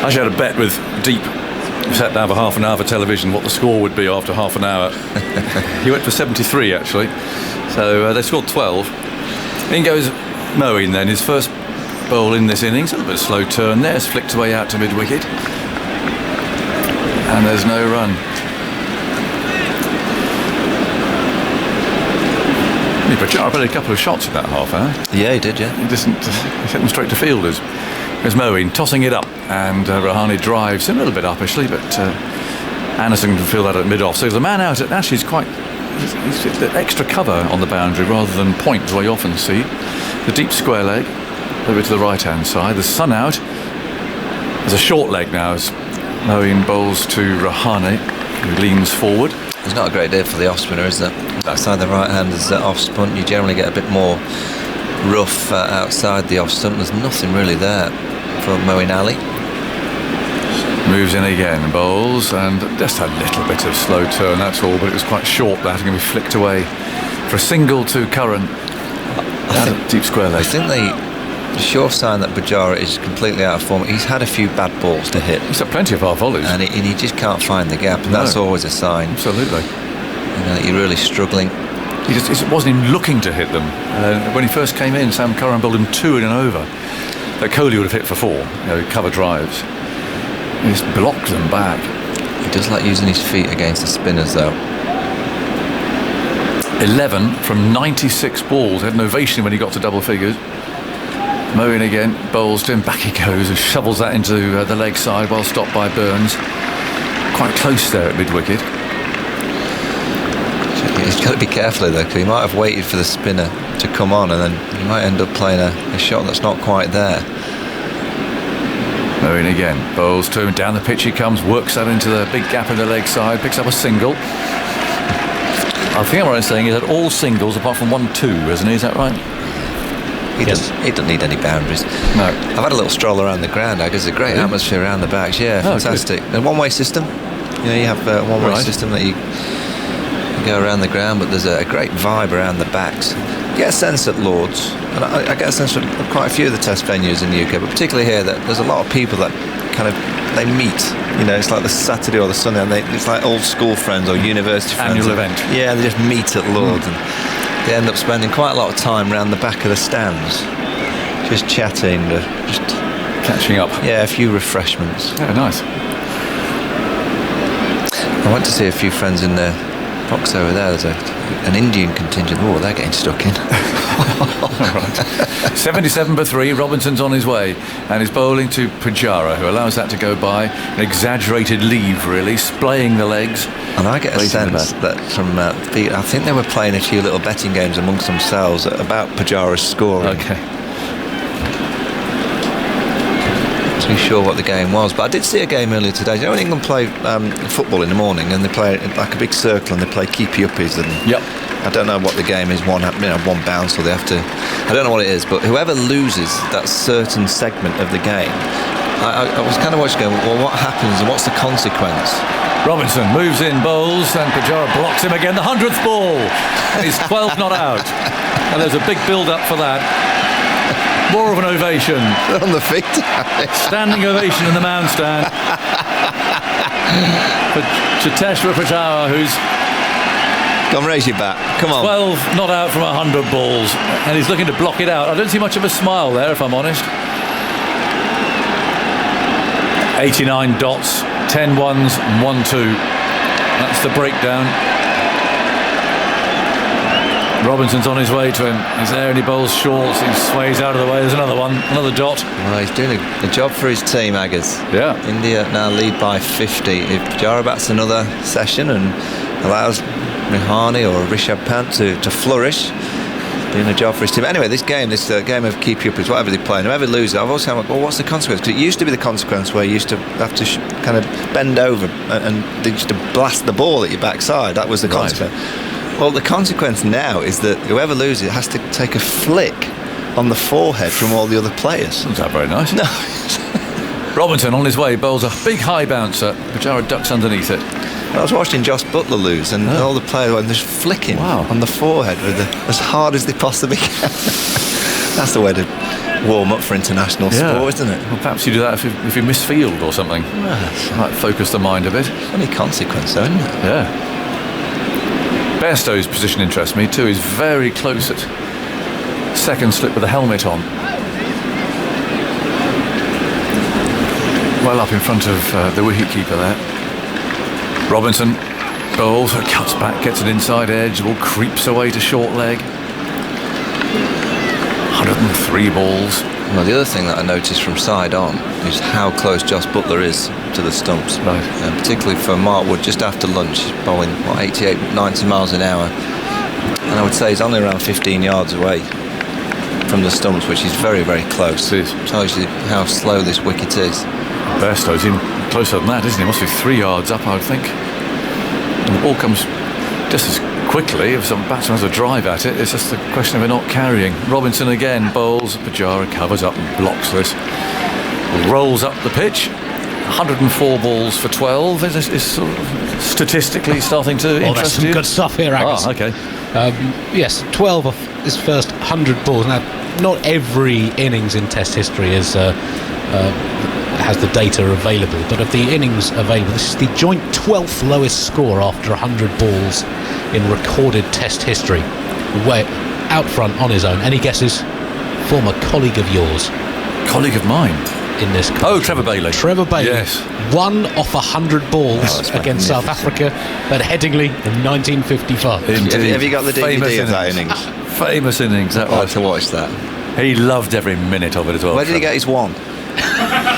[SPEAKER 2] actually had a bet with Deep. We sat down for half an hour for television what the score would be after half an hour. He went for 73 actually, so they scored 12. In goes Moeen then, his first bowl in this innings. A little bit of slow turn there, it's flicked away out to mid-wicket, and there's no run. Pujara played a couple of shots in that half hour.
[SPEAKER 9] Yeah, he did, yeah.
[SPEAKER 2] He sent them straight to fielders. There's Moeen tossing it up, and Rahane drives a little bit up actually, but Anderson can feel that at mid-off. So the man out actually is quite, he's extra cover on the boundary rather than point, as we often see. The deep square leg over to the right-hand side. The sun out. There's a short leg now as Moeen bowls to Rahane, who leans forward.
[SPEAKER 9] It's not a great day for the off-spinner, is it? Outside the right hand is off-spun. You generally get a bit more rough outside the off-stump. There's nothing really there for Moeen Ali.
[SPEAKER 2] Moves in again, bowls, and just a little bit of slow turn, that's all, but it was quite short, that, and we flicked away for a single to Curran. Deep square leg.
[SPEAKER 9] I think the sure sign that Pujara is completely out of form. He's had a few bad balls to hit.
[SPEAKER 2] He's had plenty of half volleys.
[SPEAKER 9] And he just can't find the gap, and that's always a sign.
[SPEAKER 2] Absolutely.
[SPEAKER 9] You know, you're really struggling.
[SPEAKER 2] He just wasn't even looking to hit them. When he first came in, Sam Curran bowled him 2 in an over. That Kohli would have hit for 4, cover drives. He just blocked them back.
[SPEAKER 9] He does like using his feet against the spinners, though.
[SPEAKER 2] 11 from 96 balls. Had an ovation when he got to double figures. Moeen again, bowls to him, back he goes and shovels that into the leg side, well stopped by Burns. Quite close there at mid-wicket.
[SPEAKER 9] He's got to be careful though, because he might have waited for the spinner to come on, and then he might end up playing a shot that's not quite there.
[SPEAKER 2] Moeen again, bowls to him, down the pitch he comes, works that into the big gap in the leg side, picks up a single. I think what I'm saying is that all singles apart from 1-2, isn't he? Is that right?
[SPEAKER 9] He doesn't need any boundaries.
[SPEAKER 2] No.
[SPEAKER 9] I've had a little stroll around the ground. There's a great atmosphere around the backs. Yeah, fantastic. A one-way system. You have a one-way system that you go around the ground, but there's a great vibe around the backs. You get a sense at Lords, and I get a sense from quite a few of the test venues in the UK, but particularly here, that there's a lot of people that kind of, they meet. It's like the Saturday or the Sunday, and it's like old school friends or university friends.
[SPEAKER 2] Annual event.
[SPEAKER 9] Yeah, they just meet at Lords, and they end up spending quite a lot of time around the back of the stands, just chatting, just
[SPEAKER 2] catching up.
[SPEAKER 9] Yeah, a few refreshments.
[SPEAKER 2] Yeah, nice.
[SPEAKER 9] I went to see a few friends in the box over there. There's an Indian contingent. Oh, they're getting stuck in.
[SPEAKER 2] Right. 77 for 3. Robinson's on his way, and he's bowling to Pujara, who allows that to go by. An exaggerated leave, really, splaying the legs.
[SPEAKER 9] And I get a sense that from I think they were playing a few little betting games amongst themselves about Pujara's scoring.
[SPEAKER 2] Okay.
[SPEAKER 9] Too sure what the game was, but I did see a game earlier today. You know, when England play football in the morning, and they play like a big circle, and they play keepy-uppies, and
[SPEAKER 2] yep.
[SPEAKER 9] I don't know what the game is. One bounce, or they have to. I don't know what it is, but whoever loses that certain segment of the game I was kind of watching going, well, what happens and what's the consequence?
[SPEAKER 2] Robinson moves in, bowls, and Pujara blocks him again. The 100th ball, and he's 12 not out. And there's a big build-up for that. More of an ovation.
[SPEAKER 5] On the feet.
[SPEAKER 2] Standing ovation in the mound stand. For Cheteshwar Pujara, who's
[SPEAKER 9] Come raise your bat. Come on.
[SPEAKER 2] 12 not out from 100 balls, and he's looking to block it out. I don't see much of a smile there, if I'm honest. 89 dots, 10 ones, and 1 2. That's the breakdown. Robinson's on his way to him. He's there and he bowls short. He sways out of the way. There's another one, another dot.
[SPEAKER 9] Well, he's doing a job for his team, Aggers.
[SPEAKER 2] Yeah.
[SPEAKER 9] India now lead by 50. If Pujara bats another session and allows Rahane or Rishabh Pant to flourish, doing a job for his team. Anyway, this game of keep you up is whatever they play. And whoever loses, I've always kind of like, well, what's the consequence? Because it used to be the consequence where you used to have to kind of bend over and they used to blast the ball at your backside. That was the consequence. Well, the consequence now is that whoever loses has to take a flick on the forehead from all the other players.
[SPEAKER 2] That's not very nice.
[SPEAKER 9] No.
[SPEAKER 2] Robinson on his way bowls a big high bouncer. Pujara ducks underneath it.
[SPEAKER 9] I was watching Josh Butler lose, and all the players were just flicking on the forehead as hard as they possibly can. That's the way to warm up for international sport, isn't it?
[SPEAKER 2] Well, perhaps you do that if you miss field or something. Might focus the mind a bit.
[SPEAKER 9] Funny consequence, though, isn't it?
[SPEAKER 2] Yeah. Bairstow's position interests me too. He's very close at second slip with the helmet on. Well up in front of the wicketkeeper there. Robinson bowls, cuts back, gets an inside edge, the ball creeps away to short leg. 103 balls.
[SPEAKER 9] Well, the other thing that I noticed from side on is how close Josh Butler is to the stumps.
[SPEAKER 2] Right.
[SPEAKER 9] Particularly for Mark Wood, just after lunch, he's bowling 88, 90 miles an hour. And I would say he's only around 15 yards away from the stumps, which is very, very close.
[SPEAKER 2] It is.
[SPEAKER 9] Tells you how slow this wicket is.
[SPEAKER 2] Bairstow's even closer than that, isn't he? Must be 3 yards up, I would think. And the ball comes just as quickly. If some batsman has a drive at it, it's just a question of it not carrying. Robinson again bowls. Pujara covers up and blocks this. Rolls up the pitch. 104 balls for 12 is sort of statistically starting to interest
[SPEAKER 4] that's some
[SPEAKER 2] you.
[SPEAKER 4] good stuff here, Aggers.
[SPEAKER 2] Ah, okay.
[SPEAKER 4] Yes, 12 of his first 100 balls. Now, not every innings in Test history has the data available, but of the innings available, this is the joint 12th lowest score after 100 balls in recorded Test history. Way out front on his own. Any guesses? Former colleague of yours.
[SPEAKER 2] Colleague of mine.
[SPEAKER 4] In this.
[SPEAKER 2] Oh, Trevor Bailey.
[SPEAKER 4] Trevor Bailey.
[SPEAKER 2] Yes.
[SPEAKER 4] 1 off 100 balls against South Africa at Headingley in 1955.
[SPEAKER 2] Indeed.
[SPEAKER 9] Have you got the DVD of that innings?
[SPEAKER 2] Famous innings, that
[SPEAKER 9] I'd like
[SPEAKER 2] was.
[SPEAKER 9] to watch that.
[SPEAKER 2] He loved every minute of it as well.
[SPEAKER 9] Where did he get his one?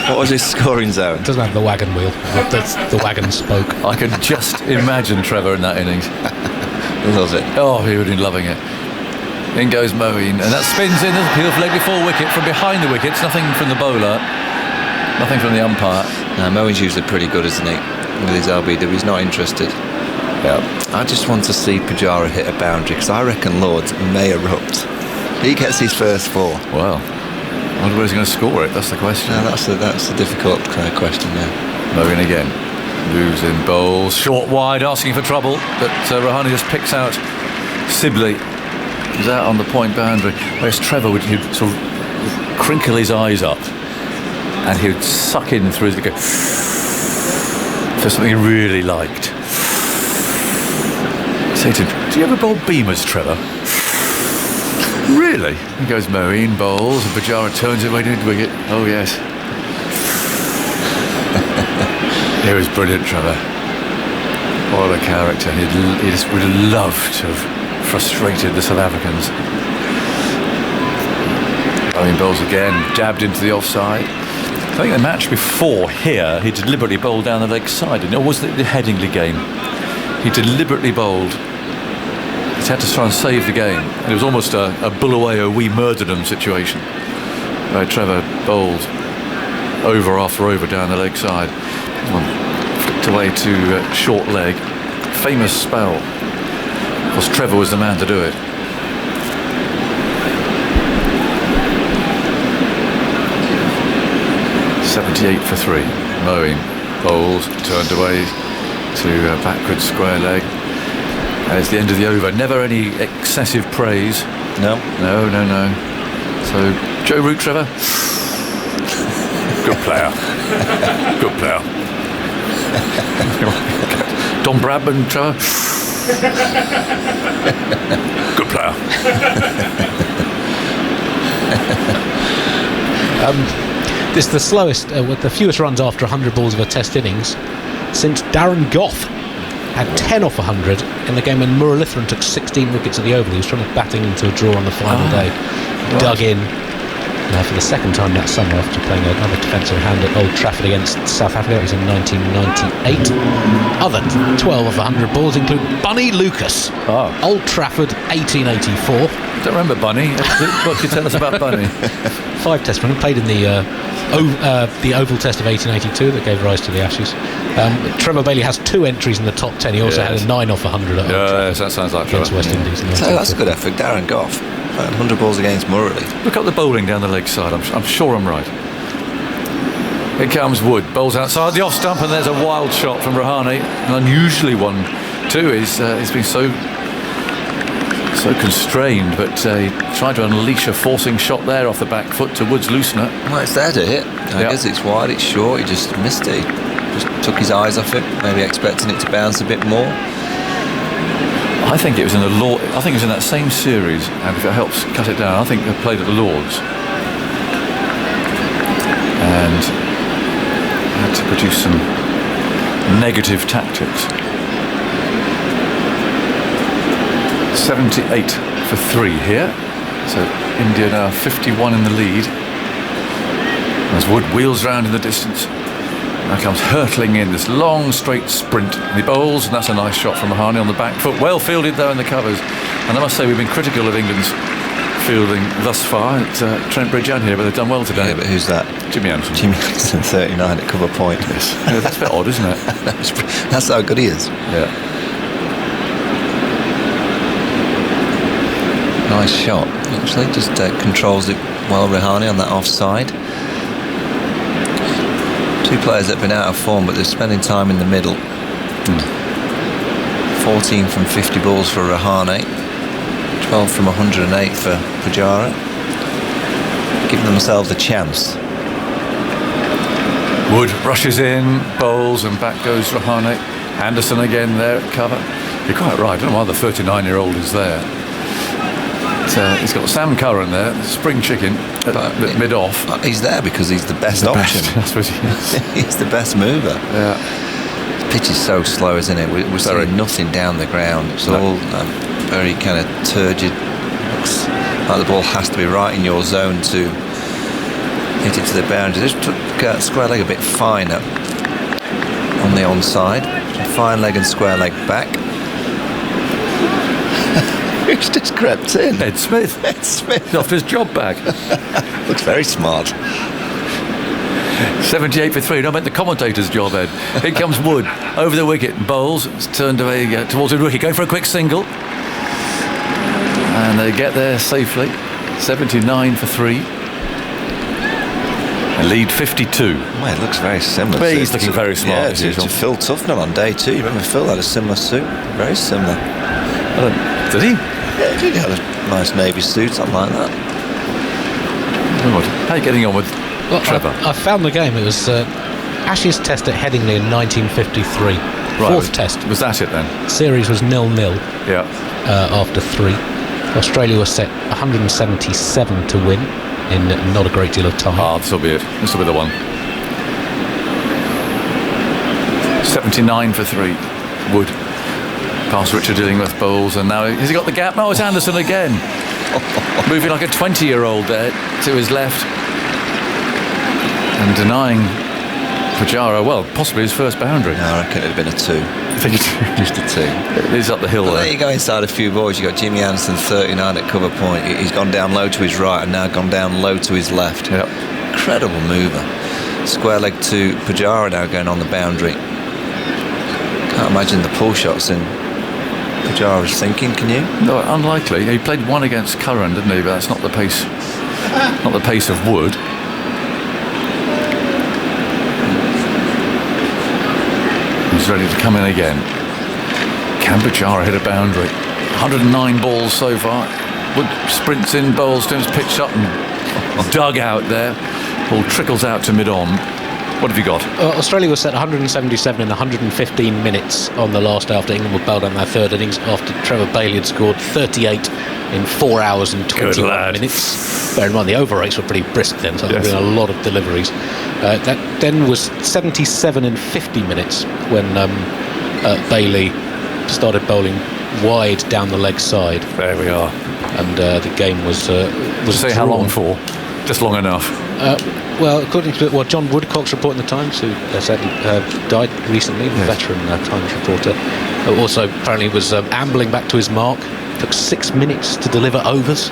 [SPEAKER 9] What was his scoring zone?
[SPEAKER 4] It doesn't have the wagon wheel. That's the wagon spoke.
[SPEAKER 2] I can just imagine Trevor in that innings.
[SPEAKER 9] Loves it.
[SPEAKER 2] Oh, he would have been loving it. In goes Moeen, and that spins in as a peel flag before wicket from behind the wickets. Nothing from the bowler, nothing from the umpire.
[SPEAKER 9] Moeen's usually pretty good, isn't he? With his LBW, he's not interested.
[SPEAKER 2] Yeah.
[SPEAKER 9] I just want to see Pujara hit a boundary because I reckon Lords may erupt. He gets his first 4.
[SPEAKER 2] Well, I wonder where he's going to score it. That's the question.
[SPEAKER 9] No, that's a difficult question. Yeah.
[SPEAKER 2] Moeen again. Moves in, bowls short wide, asking for trouble, but Rahane just picks out Sibley. He's out on the point boundary. Whereas Trevor would sort of crinkle his eyes up and he would suck in through his go for something he really liked. Say to him, do you ever bowl beamers, Trevor? Really? He goes Moeen, bowls, and Pujara turns it away to wicket. Oh yes. He was brilliant, Trevor. What a character. He just would have loved to have frustrated the South Africans. Moeen bowls again, jabbed into the offside. I think the match before here, he deliberately bowled down the leg side, and it was the Headingley game. He deliberately bowled. He's had to try and save the game. And it was almost a bull away or we murdered him situation. Where Trevor bowled over after over down the leg side. One flicked away to short leg. Famous spell. Of course, Trevor was the man to do it. 78 for 3. Mowing bowls, turned away to backward square leg. It's the end of the over. Never any excessive praise.
[SPEAKER 9] No.
[SPEAKER 2] No. So Joe Root, Trevor. Good player. Good player. Don Bradman, Trevor. Good player.
[SPEAKER 4] This is the slowest, with the fewest runs after 100 balls of a Test innings since Darren Gough had 10 off 100 in the game when Muralitharan took 16 wickets at the Oval. He was trying to batting into a draw on the final day. Dug in for the second time that summer after playing another defensive hand at Old Trafford against South Africa. It was in 1998. Other 12 of 100 balls include Bunny Lucas. Old Trafford, 1884.
[SPEAKER 2] Don't remember Bunny. What can you tell us about Bunny?
[SPEAKER 4] 5 Test runs, played in the Oval Test of 1882 that gave rise to the Ashes. Trevor Bailey has 2 entries in the top 10. He also had a 9 off 100 at Old Trafford
[SPEAKER 2] Yes, that sounds like
[SPEAKER 4] against
[SPEAKER 2] Trevor.
[SPEAKER 4] West Indies.
[SPEAKER 9] So that's a good effort. Darren Gough, 100 balls against Murali.
[SPEAKER 2] Look up the bowling down the leg side. I'm sure I'm right. Here comes Wood. Bowls outside the off stump, and there's a wild shot from Rahane. An unusually one too. He's been so constrained, but he tried to unleash a forcing shot there off the back foot to Wood's loosener.
[SPEAKER 9] Well, it's there to hit. I guess it's wide, it's short. He just missed it. Just took his eyes off it. Maybe expecting it to bounce a bit more.
[SPEAKER 2] I think it was in the I think it was in that same series, and if it helps cut it down, I think they played at the Lords and had to produce some negative tactics. 78 for 3 here, so India now 51 in the lead. As Wood wheels round in the distance, now comes hurtling in this long straight sprint. He bowls, and that's a nice shot from Rahane on the back foot. Well fielded though in the covers, and I must say we've been critical of England's fielding thus far at Trent Bridge and here, but they've done well today.
[SPEAKER 9] Yeah, but who's that?
[SPEAKER 2] Jimmy Anderson.
[SPEAKER 9] Jimmy Anderson, 39 at cover point.
[SPEAKER 2] Yes. Yeah, that's a bit odd, isn't it?
[SPEAKER 9] That's how good he is.
[SPEAKER 2] Yeah.
[SPEAKER 9] Nice shot, actually. Just controls it well, Rahane, on that offside. 2 players that have been out of form, but they're spending time in the middle. 14 from 50 balls for Rahane, 12 from 108 for Pujara. Giving themselves a chance.
[SPEAKER 2] Wood rushes in, bowls, and back goes Rahane. Anderson again there at cover. You're quite right, I don't know why the 39-year-old is there. He's got Sam Curran there, spring chicken at mid-off.
[SPEAKER 9] He's there because he's the best option.
[SPEAKER 2] I suppose he is.
[SPEAKER 9] He's the best mover.
[SPEAKER 2] Yeah.
[SPEAKER 9] The pitch is so slow, isn't it? We're seeing nothing down the ground. It's all very kind of turgid. Looks like the ball has to be right in your zone to hit it to the boundary. Just took square leg a bit finer on the onside. Fine leg and square leg back. Who's just crept in?
[SPEAKER 2] Ed Smith.
[SPEAKER 9] Ed Smith.
[SPEAKER 2] He's off his job bag.
[SPEAKER 9] Looks very smart.
[SPEAKER 2] 78 for 3. No, I meant the commentator's job, Ed. Here comes Wood over the wicket. Bowls. It's turned away towards the wicket. Going for a quick single. And they get there safely. 79 for 3. And lead 52.
[SPEAKER 9] Well, it looks very similar.
[SPEAKER 2] But he's looking very smart.
[SPEAKER 9] Yeah, to Phil Tufnell on day 2. You remember Phil had a similar suit? Very similar.
[SPEAKER 2] Did he?
[SPEAKER 9] Yeah, he had a nice navy suit, something like that.
[SPEAKER 2] How are you getting on with Trevor?
[SPEAKER 4] I found the game. It was Ashes Test at Headingley in 1953. Fourth Test.
[SPEAKER 2] Was that it then?
[SPEAKER 4] Series was 0-0
[SPEAKER 2] Yeah.
[SPEAKER 4] after 3. Australia was set 177 to win in not a great deal of time.
[SPEAKER 2] This will be it. This will be the one. 79 for 3. Wood. Past Richard Illingworth bowls, and now has he got the gap? No, it's Anderson again. Moving like a 20-year-old there to his left. And denying Pujara, well, possibly his first boundary.
[SPEAKER 9] No, I reckon it'd have been a 2.
[SPEAKER 2] I think it's
[SPEAKER 9] Just a 2.
[SPEAKER 2] It is up the hill
[SPEAKER 9] Well,
[SPEAKER 2] there.
[SPEAKER 9] there you go inside a few boys. You've got Jimmy Anderson, 39 at cover point. He's gone down low to his right and now gone down low to his left.
[SPEAKER 2] Yep.
[SPEAKER 9] Incredible mover. Square leg to Pujara now going on the boundary. Can't imagine the pull shots in Pujara's thinking, can you?
[SPEAKER 2] No, unlikely. He played one against Curran, didn't he? But that's not the pace. Not the pace of Wood. is ready to come in again. Can Pujara hit a boundary? 109 balls so far. Wood sprints in, bowls to him, pitched up and dug out there. Ball trickles out to mid-on. What have you got?
[SPEAKER 4] Australia was set 177 in 115 minutes on the last after England were bowled on their third innings after Trevor Bailey had scored 38 in 4 hours and 21 minutes. Bear in mind the over rates were pretty brisk then, so there were a lot of deliveries. That then was 77 in 50 minutes when Bailey started bowling wide down the leg side.
[SPEAKER 2] There we are.
[SPEAKER 4] And the game was
[SPEAKER 2] say how long for? Just long enough.
[SPEAKER 4] Well, according to what John Woodcock's report in the Times, who sadly died recently, the veteran Times reporter, also apparently was ambling back to his mark. Took 6 minutes to deliver overs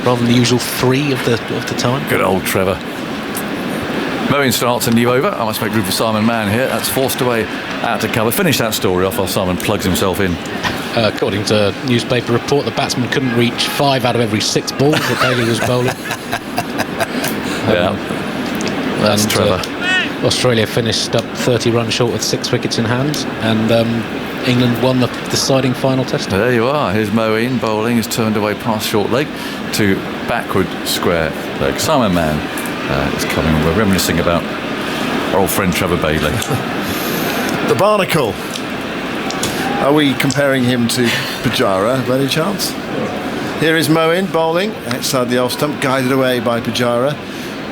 [SPEAKER 4] rather than the usual 3 of the time.
[SPEAKER 2] Good old Trevor. Moeen starts a new over. I must make room for Simon Mann here. That's forced away out to cover. Finish that story off while Simon plugs himself in.
[SPEAKER 4] According to a newspaper report, the batsman couldn't reach 5 out of every 6 balls that Bailey was bowling.
[SPEAKER 2] That's Trevor.
[SPEAKER 4] Australia finished up 30 runs short with 6 wickets in hand, and England won the deciding final test.
[SPEAKER 2] There you are. Here's Moeen bowling. He's turned away past short leg to backward square leg. Simon Mann is coming. We're reminiscing about our old friend Trevor Bailey.
[SPEAKER 5] The Barnacle. Are we comparing him to Pujara by any chance? Here is Moeen bowling outside the off stump, guided away by Pujara.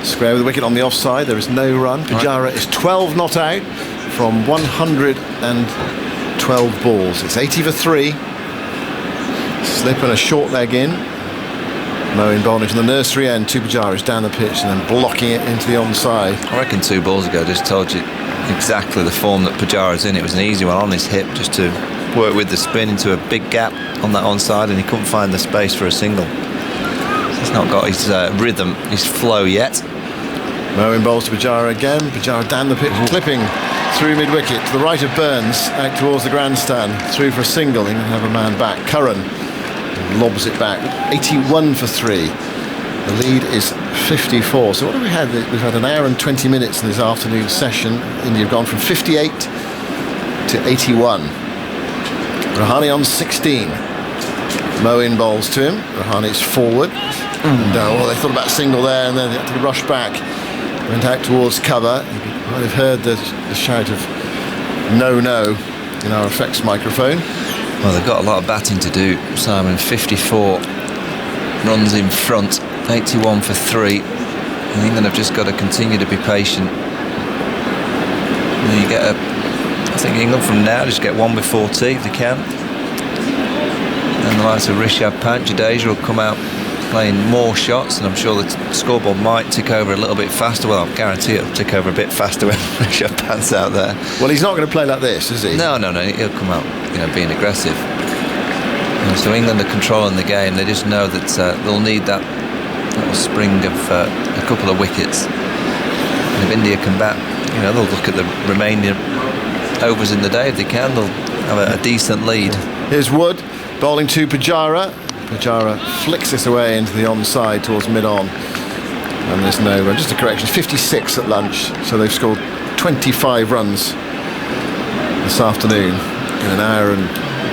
[SPEAKER 5] Square with the wicket on the offside. There is no run. Pujara is 12 not out from 112 balls. It's 80 for 3. Slip and a short leg in. Moeen bowling from the nursery end. Pujara is down the pitch and then blocking it into the onside.
[SPEAKER 9] I reckon 2 balls ago I just told you exactly the form that Pujara's in. It was an easy one on his hip just to work with the spin into a big gap on that onside, and he couldn't find the space for a single. He's not got his rhythm, his flow yet.
[SPEAKER 5] Moeen bowls to Pujara again. Pujara down the pitch, clipping through mid-wicket to the right of Burns, out towards the grandstand, through for a single. He can have a man back. Curran lobs it back. 81 for 3. The lead is 54. So what have we had? We've had an hour and 20 minutes in this afternoon session. India have gone from 58 to 81. Rahane on 16. Moeen bowls to him. Rahane's forward. And, they thought about a single there, and then they had to rush back. Went out towards cover. You might have heard the shout of no in our effects microphone.
[SPEAKER 9] Well, they've got a lot of batting to do, Simon. 54 runs in front, 81 for 3. And England have just got to continue to be patient. And you get I think England from now just get 1 before tea if they can. And the likes of Rishabh Pant, Jadeja will come out playing more shots, and I'm sure the scoreboard might tick over a little bit faster. Well, I guarantee it'll tick over a bit faster when Rishabh Pant's out there.
[SPEAKER 5] Well, he's not going to play like this, is he?
[SPEAKER 9] No. He'll come out, being aggressive. And so England are controlling the game. They just know that they'll need that little spring of a couple of wickets. And if India can bat, they'll look at the remaining overs in the day. If they can, they'll have a decent lead.
[SPEAKER 5] Here's Wood bowling to Pujara. Pujara flicks this away into the onside towards mid-on. And there's no run. Just a correction, 56 at lunch. So they've scored 25 runs this afternoon in an hour and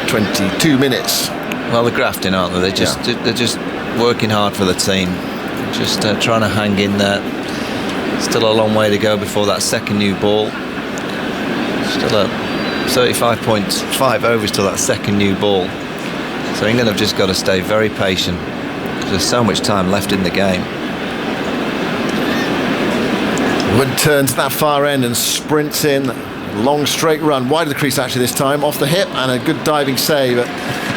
[SPEAKER 5] 22 minutes.
[SPEAKER 9] Well, they're grafting, aren't they? They're just working hard for the team. Just trying to hang in there. Still a long way to go before that second new ball. Still 35.5 overs till that second new ball. So England have just got to stay very patient because there's so much time left in the game.
[SPEAKER 5] Wood turns that far end and sprints in. Long straight run, wide of the crease actually this time, off the hip, and a good diving save at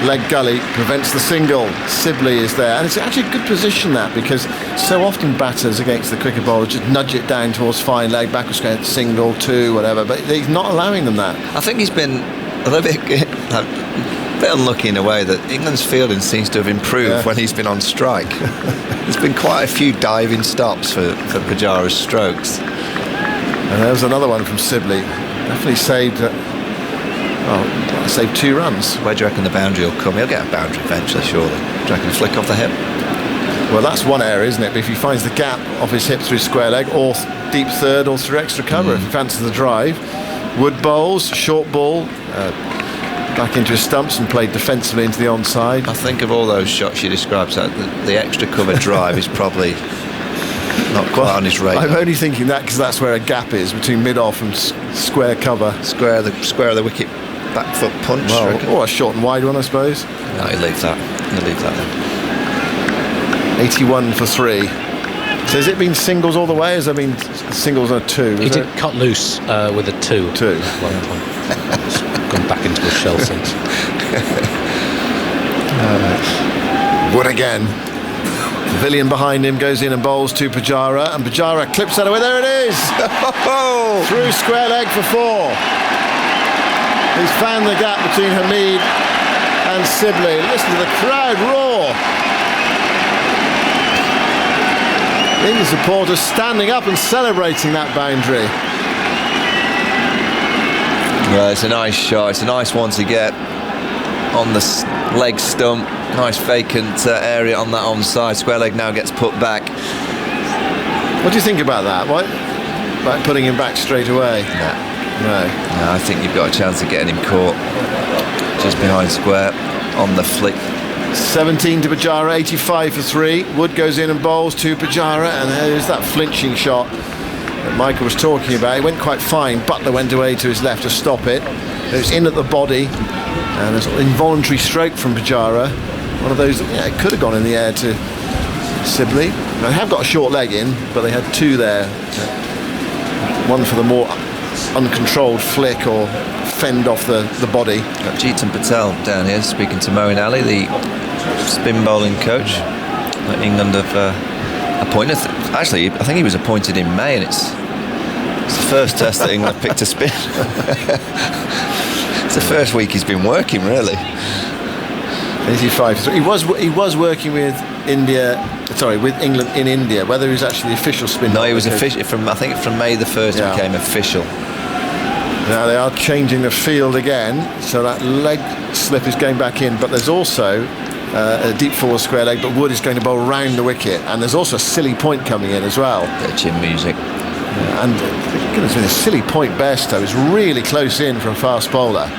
[SPEAKER 5] leg gully prevents the single. Sibley is there, and it's actually a good position that, because so often batters against the quicker bowlers just nudge it down towards fine leg, backwards going single, 2, whatever, but he's not allowing them that.
[SPEAKER 9] I think he's been a little bit unlucky in a way that England's fielding seems to have improved when he's been on strike. There's been quite a few diving stops for Pujara's strokes.
[SPEAKER 5] And there was another one from Sibley. Definitely saved 2 runs.
[SPEAKER 9] Where do you reckon the boundary will come? He'll get a boundary eventually, surely. Do you reckon a flick off the hip?
[SPEAKER 5] Well, that's one area, isn't it? But if he finds the gap off his hip through square leg, or deep third, or through extra cover, if he fancies the drive, Wood bowls, short ball, back into his stumps and played defensively into the onside.
[SPEAKER 9] I think of all those shots you described, so the extra cover drive is probably not quite on his radar.
[SPEAKER 5] I'm only thinking that because that's where a gap is between mid-off and square cover.
[SPEAKER 9] Square of the wicket, back foot punch.
[SPEAKER 5] Or a short and wide one, I suppose.
[SPEAKER 9] No, he'll leave that. He'll leave that then.
[SPEAKER 5] 81 for 3. So has it been singles all the way? Has there been singles on a 2?
[SPEAKER 4] He did cut loose with a 2.
[SPEAKER 5] 2.
[SPEAKER 4] At one point. It's gone back into his shell since.
[SPEAKER 5] Wood again. Pavilion behind him goes in and bowls to Pujara, and Pujara clips that away. There it is! Through square leg for 4. He's found the gap between Hameed and Sibley. Listen to the crowd roar. England supporters standing up and celebrating that boundary.
[SPEAKER 9] Well, it's a nice shot. It's a nice one to get on the leg stump. Nice vacant area on that onside. Square leg now gets put back.
[SPEAKER 5] What do you think about that? What? About putting him back straight away? No,
[SPEAKER 9] I think you've got a chance of getting him caught just behind square on the flick.
[SPEAKER 5] 17 to Pujara, 85 for 3. Wood goes in and bowls to Pujara, and there's that flinching shot that Michael was talking about. It went quite fine. Butler went away to his left to stop it. It was in at the body, and an involuntary stroke from Pujara. One of those, it could have gone in the air to Sibley. They have got a short leg in, but they had 2 there. One for the more uncontrolled flick or fend off the body.
[SPEAKER 9] Got Jeetan Patel down here speaking to Moeen Ali, the spin bowling coach that England have appointed. Actually, I think he was appointed in May, and it's the first test that England have picked a spin. It's the first week he's been working, really.
[SPEAKER 5] 85. So he was working with India. Sorry, with England in India. Whether he was actually the official spin.
[SPEAKER 9] No, he was official from. I think from May the 1st he became official.
[SPEAKER 5] Now they are changing the field again, so that leg slip is going back in. But there's also a deep forward square leg. But Wood is going to bowl round the wicket, and there's also a silly point coming in as well.
[SPEAKER 9] Bit of chin music.
[SPEAKER 5] And goodness me, the silly point Bairstow is really close in from fast bowler.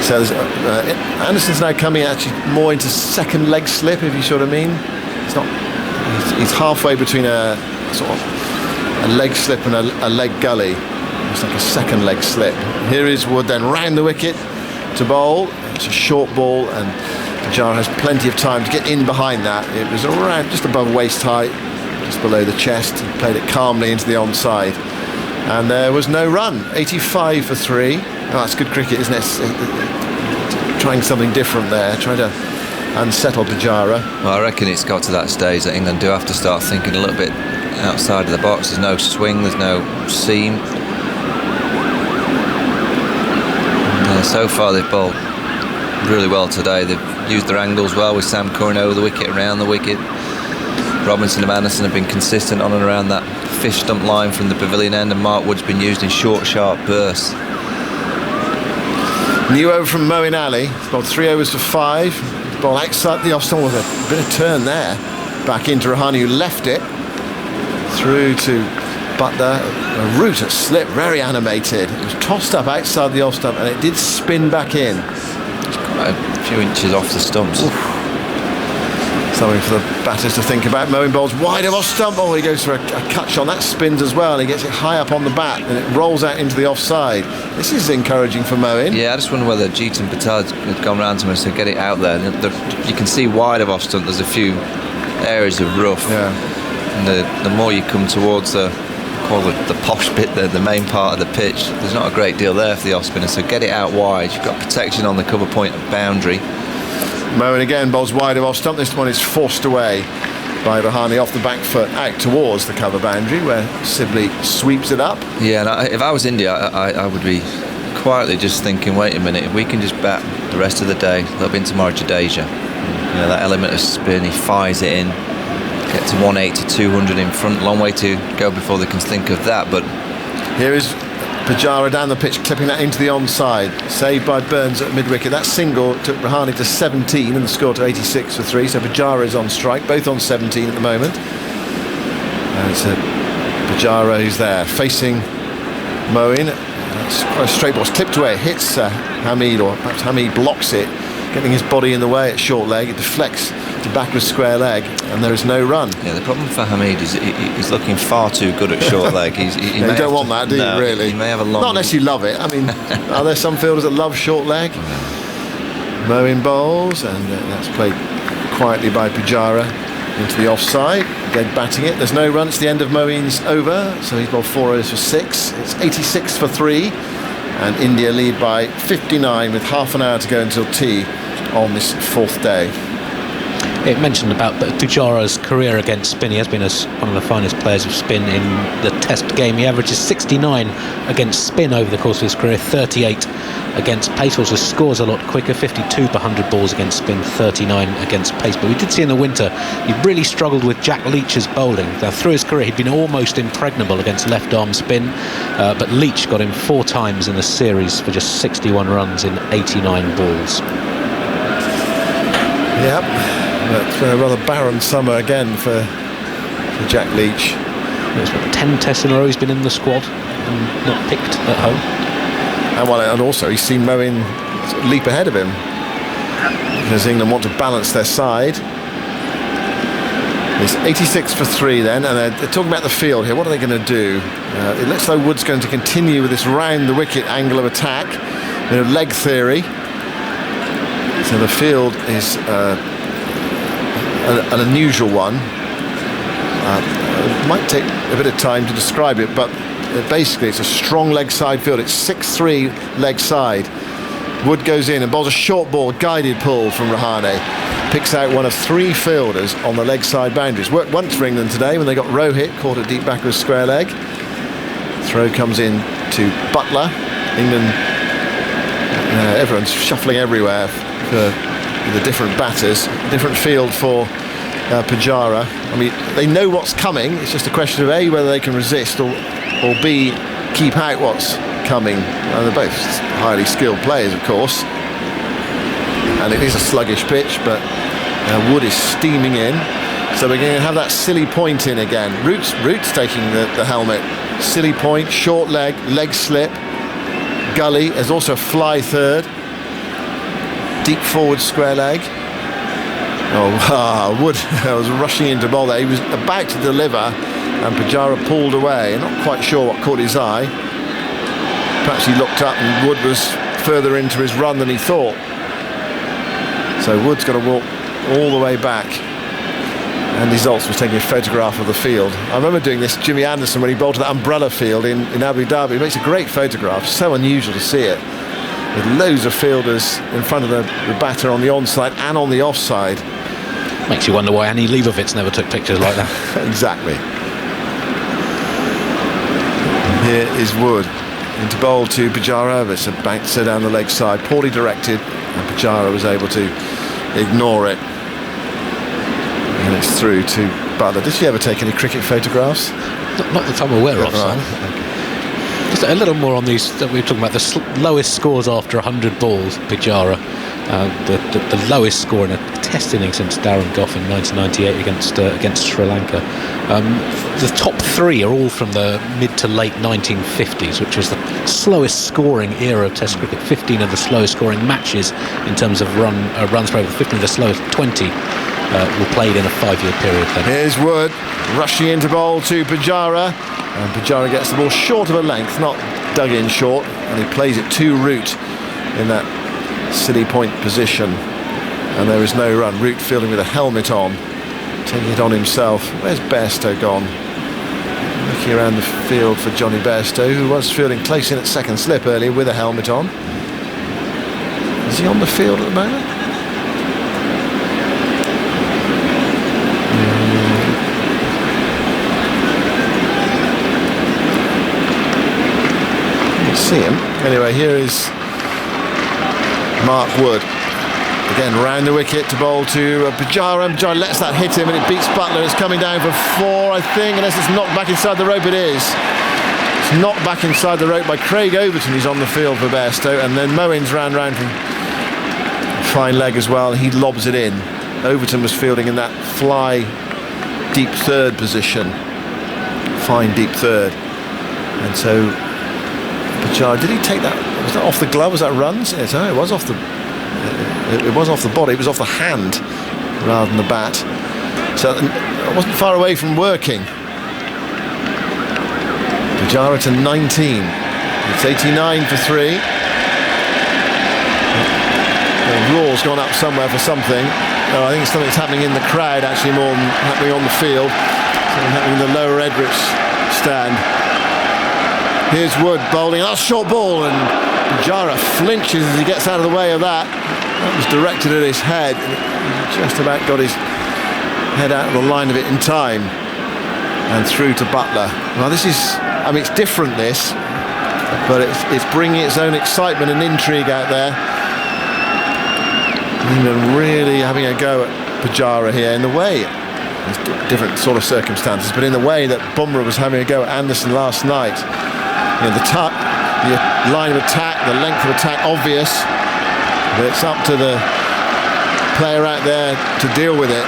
[SPEAKER 5] So Anderson's now coming actually more into second leg slip, if you sort of mean. It's not. He's halfway between a sort of a leg slip and a leg gully. It's like a second leg slip. Here is Wood then round the wicket to bowl. It's a short ball, and Pujara has plenty of time to get in behind that. It was around just above waist height, just below the chest. He played it calmly into the onside, and there was no run. 85 for 3. Oh, that's good cricket, isn't it? Trying something different there, trying to unsettle Pujara.
[SPEAKER 9] Well, I reckon it's got to that stage that England do have to start thinking a little bit outside of the box. There's no swing, there's no seam. And, so far they've bowled really well today. They've used their angles well with Sam Curran over the wicket, around the wicket. Robinson and Anderson have been consistent on and around that fish stump line from the pavilion end, and Mark Wood's been used in short, sharp bursts.
[SPEAKER 5] New over from Moeen Ali. He's bowled 3 overs for 5. Ball outside the off stump with a bit of turn there. Back into Rahane, who left it. Through to Butler. A route at slip, very animated. It was tossed up outside the off stump, and it did spin back in.
[SPEAKER 9] It's quite a few inches off the stumps.
[SPEAKER 5] Oof. Something for the batters to think about. Moeen bowls wide of off stump. Oh, he goes for a cut shot. That spins as well. He gets it high up on the bat, and it rolls out into the offside. This is encouraging for Moeen.
[SPEAKER 9] Yeah, I just wonder whether Jeetan Patel had gone round to him and said, get it out there. You can see wide of off stump, there's a few areas of rough.
[SPEAKER 5] Yeah.
[SPEAKER 9] And the more you come towards the posh bit, the main part of the pitch, there's not a great deal there for the off spinner. So get it out wide. You've got protection on the cover point boundary.
[SPEAKER 5] Moeen again bowls wide of off stump. This one is forced away by Rahane off the back foot out towards the cover boundary, where Sibley sweeps it up.
[SPEAKER 9] Yeah, and if I was India, I would be quietly just thinking, wait a minute, if we can just bat the rest of the day, they'll be in tomorrow Jadeja. You know, that element of spin, he fires it in, get to 180 to 200 in front, long way to go before they can think of that. But
[SPEAKER 5] here is Pujara down the pitch, clipping that into the onside. Saved by Burns at mid-wicket. That single took Rahane to 17 and the score to 86 for 3. So Pujara is on strike, both on 17 at the moment. And it's Pujara who's there, facing Moeen. It's quite a straight ball. It's clipped away. It hits Hamid, or perhaps Hamid blocks it, getting his body in the way at short leg. It deflects to backward square leg, and there is no run.
[SPEAKER 9] Yeah, the problem for Hamid is he's looking far too good at short leg. You
[SPEAKER 5] don't want that, do you, really?
[SPEAKER 9] He may have a long...
[SPEAKER 5] Not unless you love it. I mean, are there some fielders that love short leg? Moeen bowls, and that's played quietly by Pujara into the offside. Dead batting it. There's no run. It's the end of Moeen's over, so he's bowled 4 overs for 6. It's 86 for 3, and India lead by 59 with half an hour to go until tea on this 4th day.
[SPEAKER 4] It mentioned about Pujara's career against spin. He has been one of the finest players of spin in the Test game. He averages 69 against spin over the course of his career, 38 against pace. Also scores a lot quicker, 52 per 100 balls against spin, 39 against pace. But we did see in the winter he really struggled with Jack Leach's bowling. Now, through his career he'd been almost impregnable against left arm spin, but Leach got him 4 times in the series for just 61 runs in 89 balls.
[SPEAKER 5] Yep. But a rather barren summer again for Jack Leach.
[SPEAKER 4] It's 10 tests in a row he's been in the squad and not picked at home.
[SPEAKER 5] And also he's seen Moeen leap ahead of him, because England want to balance their side. It's 86 for 3 then, and they're talking about the field here. What are they going to do? It looks like Wood's going to continue with this round the wicket angle of attack, leg theory. So the field is an unusual one. It might take a bit of time to describe it, but basically it's a strong leg side field. It's 6-3 leg side. Wood goes in and bowls a short ball, guided pull from Rahane. Picks out one of 3 fielders on the leg side boundaries. Worked once for England today when they got Rohit caught at deep backward square leg. Throw comes in to Butler. England, everyone's shuffling everywhere for the different batters. Different field for Pujara. I mean, they know what's coming. It's just a question of A, whether they can resist, or B, keep out what's coming. And they're both highly skilled players, of course. And it is a sluggish pitch, but Wood is steaming in. So we're going to have that silly point in again. Roots taking the helmet. Silly point, short leg slip. Gully, there's also a fly third. Deep forward square leg. Wood was rushing into bowl there. He was about to deliver, and Pujara pulled away. Not quite sure what caught his eye. Perhaps he looked up and Wood was further into his run than he thought. So Wood's got to walk all the way back. Andy Zoltz was taking a photograph of the field. I remember doing this, Jimmy Anderson, when he bowled to that umbrella field in Abu Dhabi. He makes a great photograph. So unusual to see it, with loads of fielders in front of the batter on the onside and on the offside.
[SPEAKER 4] Makes you wonder why Annie Leibovitz never took pictures like that.
[SPEAKER 5] Exactly. Here is Wood into bowl to Pujara. It's a bouncer down the leg side, poorly directed, and Pujara was able to ignore it. And it's through to Butler. Did she ever take any cricket photographs?
[SPEAKER 4] Not that I'm aware of.
[SPEAKER 5] Right.
[SPEAKER 4] Just a little more on these. We were talking about the lowest scores after 100 balls. Pujara, the lowest score in a Test innings since Darren Gough in 1998 against Sri Lanka. The top 3 are all from the mid to late 1950s, which was the slowest scoring era of Test cricket. 15 of the slowest scoring matches in terms of runs per over. 15 of the slowest 20 were played in a 5-year period. Then.
[SPEAKER 5] Here's Wood rushing into bowl to Pujara. And Pujara gets the ball short of a length, not dug in short, and he plays it to Root in that silly point position. And there is no run. Root fielding with a helmet on, taking it on himself. Where's Bairstow gone? Looking around the field for Johnny Bairstow, who was fielding close in at second slip earlier with a helmet on. Is he on the field at the moment? See him. Anyway, here is Mark Wood. Again, round the wicket to bowl to Pujara. Pujara lets that hit him and it beats Butler. It's coming down for 4, I think, unless it's knocked back inside the rope. It is. It's knocked back inside the rope by Craig Overton, who's on the field for Bairstow, and then Moeen's round from fine leg as well. He lobs it in. Overton was fielding in that fly deep third position. Fine deep third. And so Pujara, did he take that? Was that off the glove? Was that runs? Yes, it was off the. It was off the body. It was off the hand rather than the bat. So it wasn't far away from working. Pujara to 19. It's 89 for 3. The roar's gone up somewhere for something. No, I think something's happening in the crowd actually more than happening on the field. Something happening in the lower Edrich stand. Here's Wood bowling. That's a short ball, and Pujara flinches as he gets out of the way of that. That was directed at his head. He just about got his head out of the line of it in time. And through to Buttler. Well, this is, I mean, it's different this, but it's bringing its own excitement and intrigue out there. England really having a go at Pujara here in the way. There's different sort of circumstances, but in the way that Bumrah was having a go at Anderson last night. You know, the line of attack, the length of attack, obvious, but it's up to the player out there to deal with it.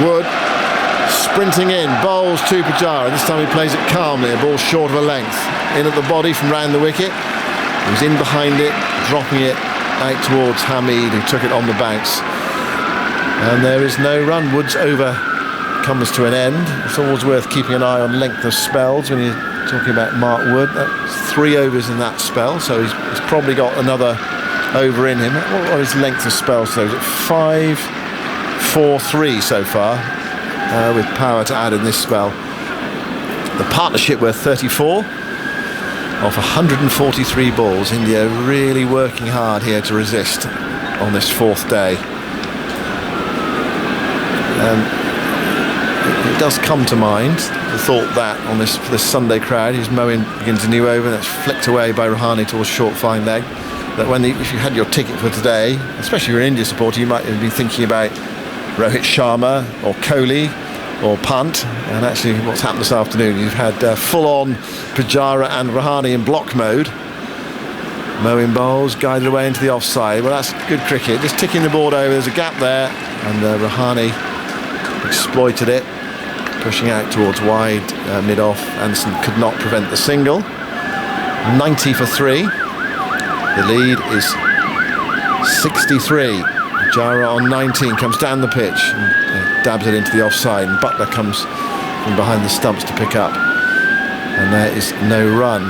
[SPEAKER 5] Wood sprinting in, bowls to Pujara. This time he plays it calmly, a ball short of a length. In at the body from round the wicket. He was in behind it, dropping it out towards Hamid, who took it on the bounce. And there is no run. Wood's over comes to an end. It's always worth keeping an eye on length of spells when you're talking about Mark Wood. That's 3 overs in that spell, so he's probably got another over in him. What is length of spells? So is it 5, 4, 3 so far, with power to add in this spell. The partnership were 34 off 143 balls. India really working hard here to resist on this 4th day. It does come to mind the thought that on this Sunday crowd, as Moeen begins a new over, that's flicked away by Rahane towards short fine leg, that if you had your ticket for today, especially if you're an India supporter, you might have been thinking about Rohit Sharma or Kohli or Pant, and actually what's happened this afternoon, you've had full-on Pujara and Rahane in block mode. Moeen bowls, guided away into the offside. Well, that's good cricket, just ticking the board over. There's a gap there, and Rahane exploited it, pushing out towards wide mid-off. Anderson could not prevent the single. 90 for 3. The lead is 63. Pujara on 19 comes down the pitch and dabs it into the offside, and Buttler comes from behind the stumps to pick up, and there is no run.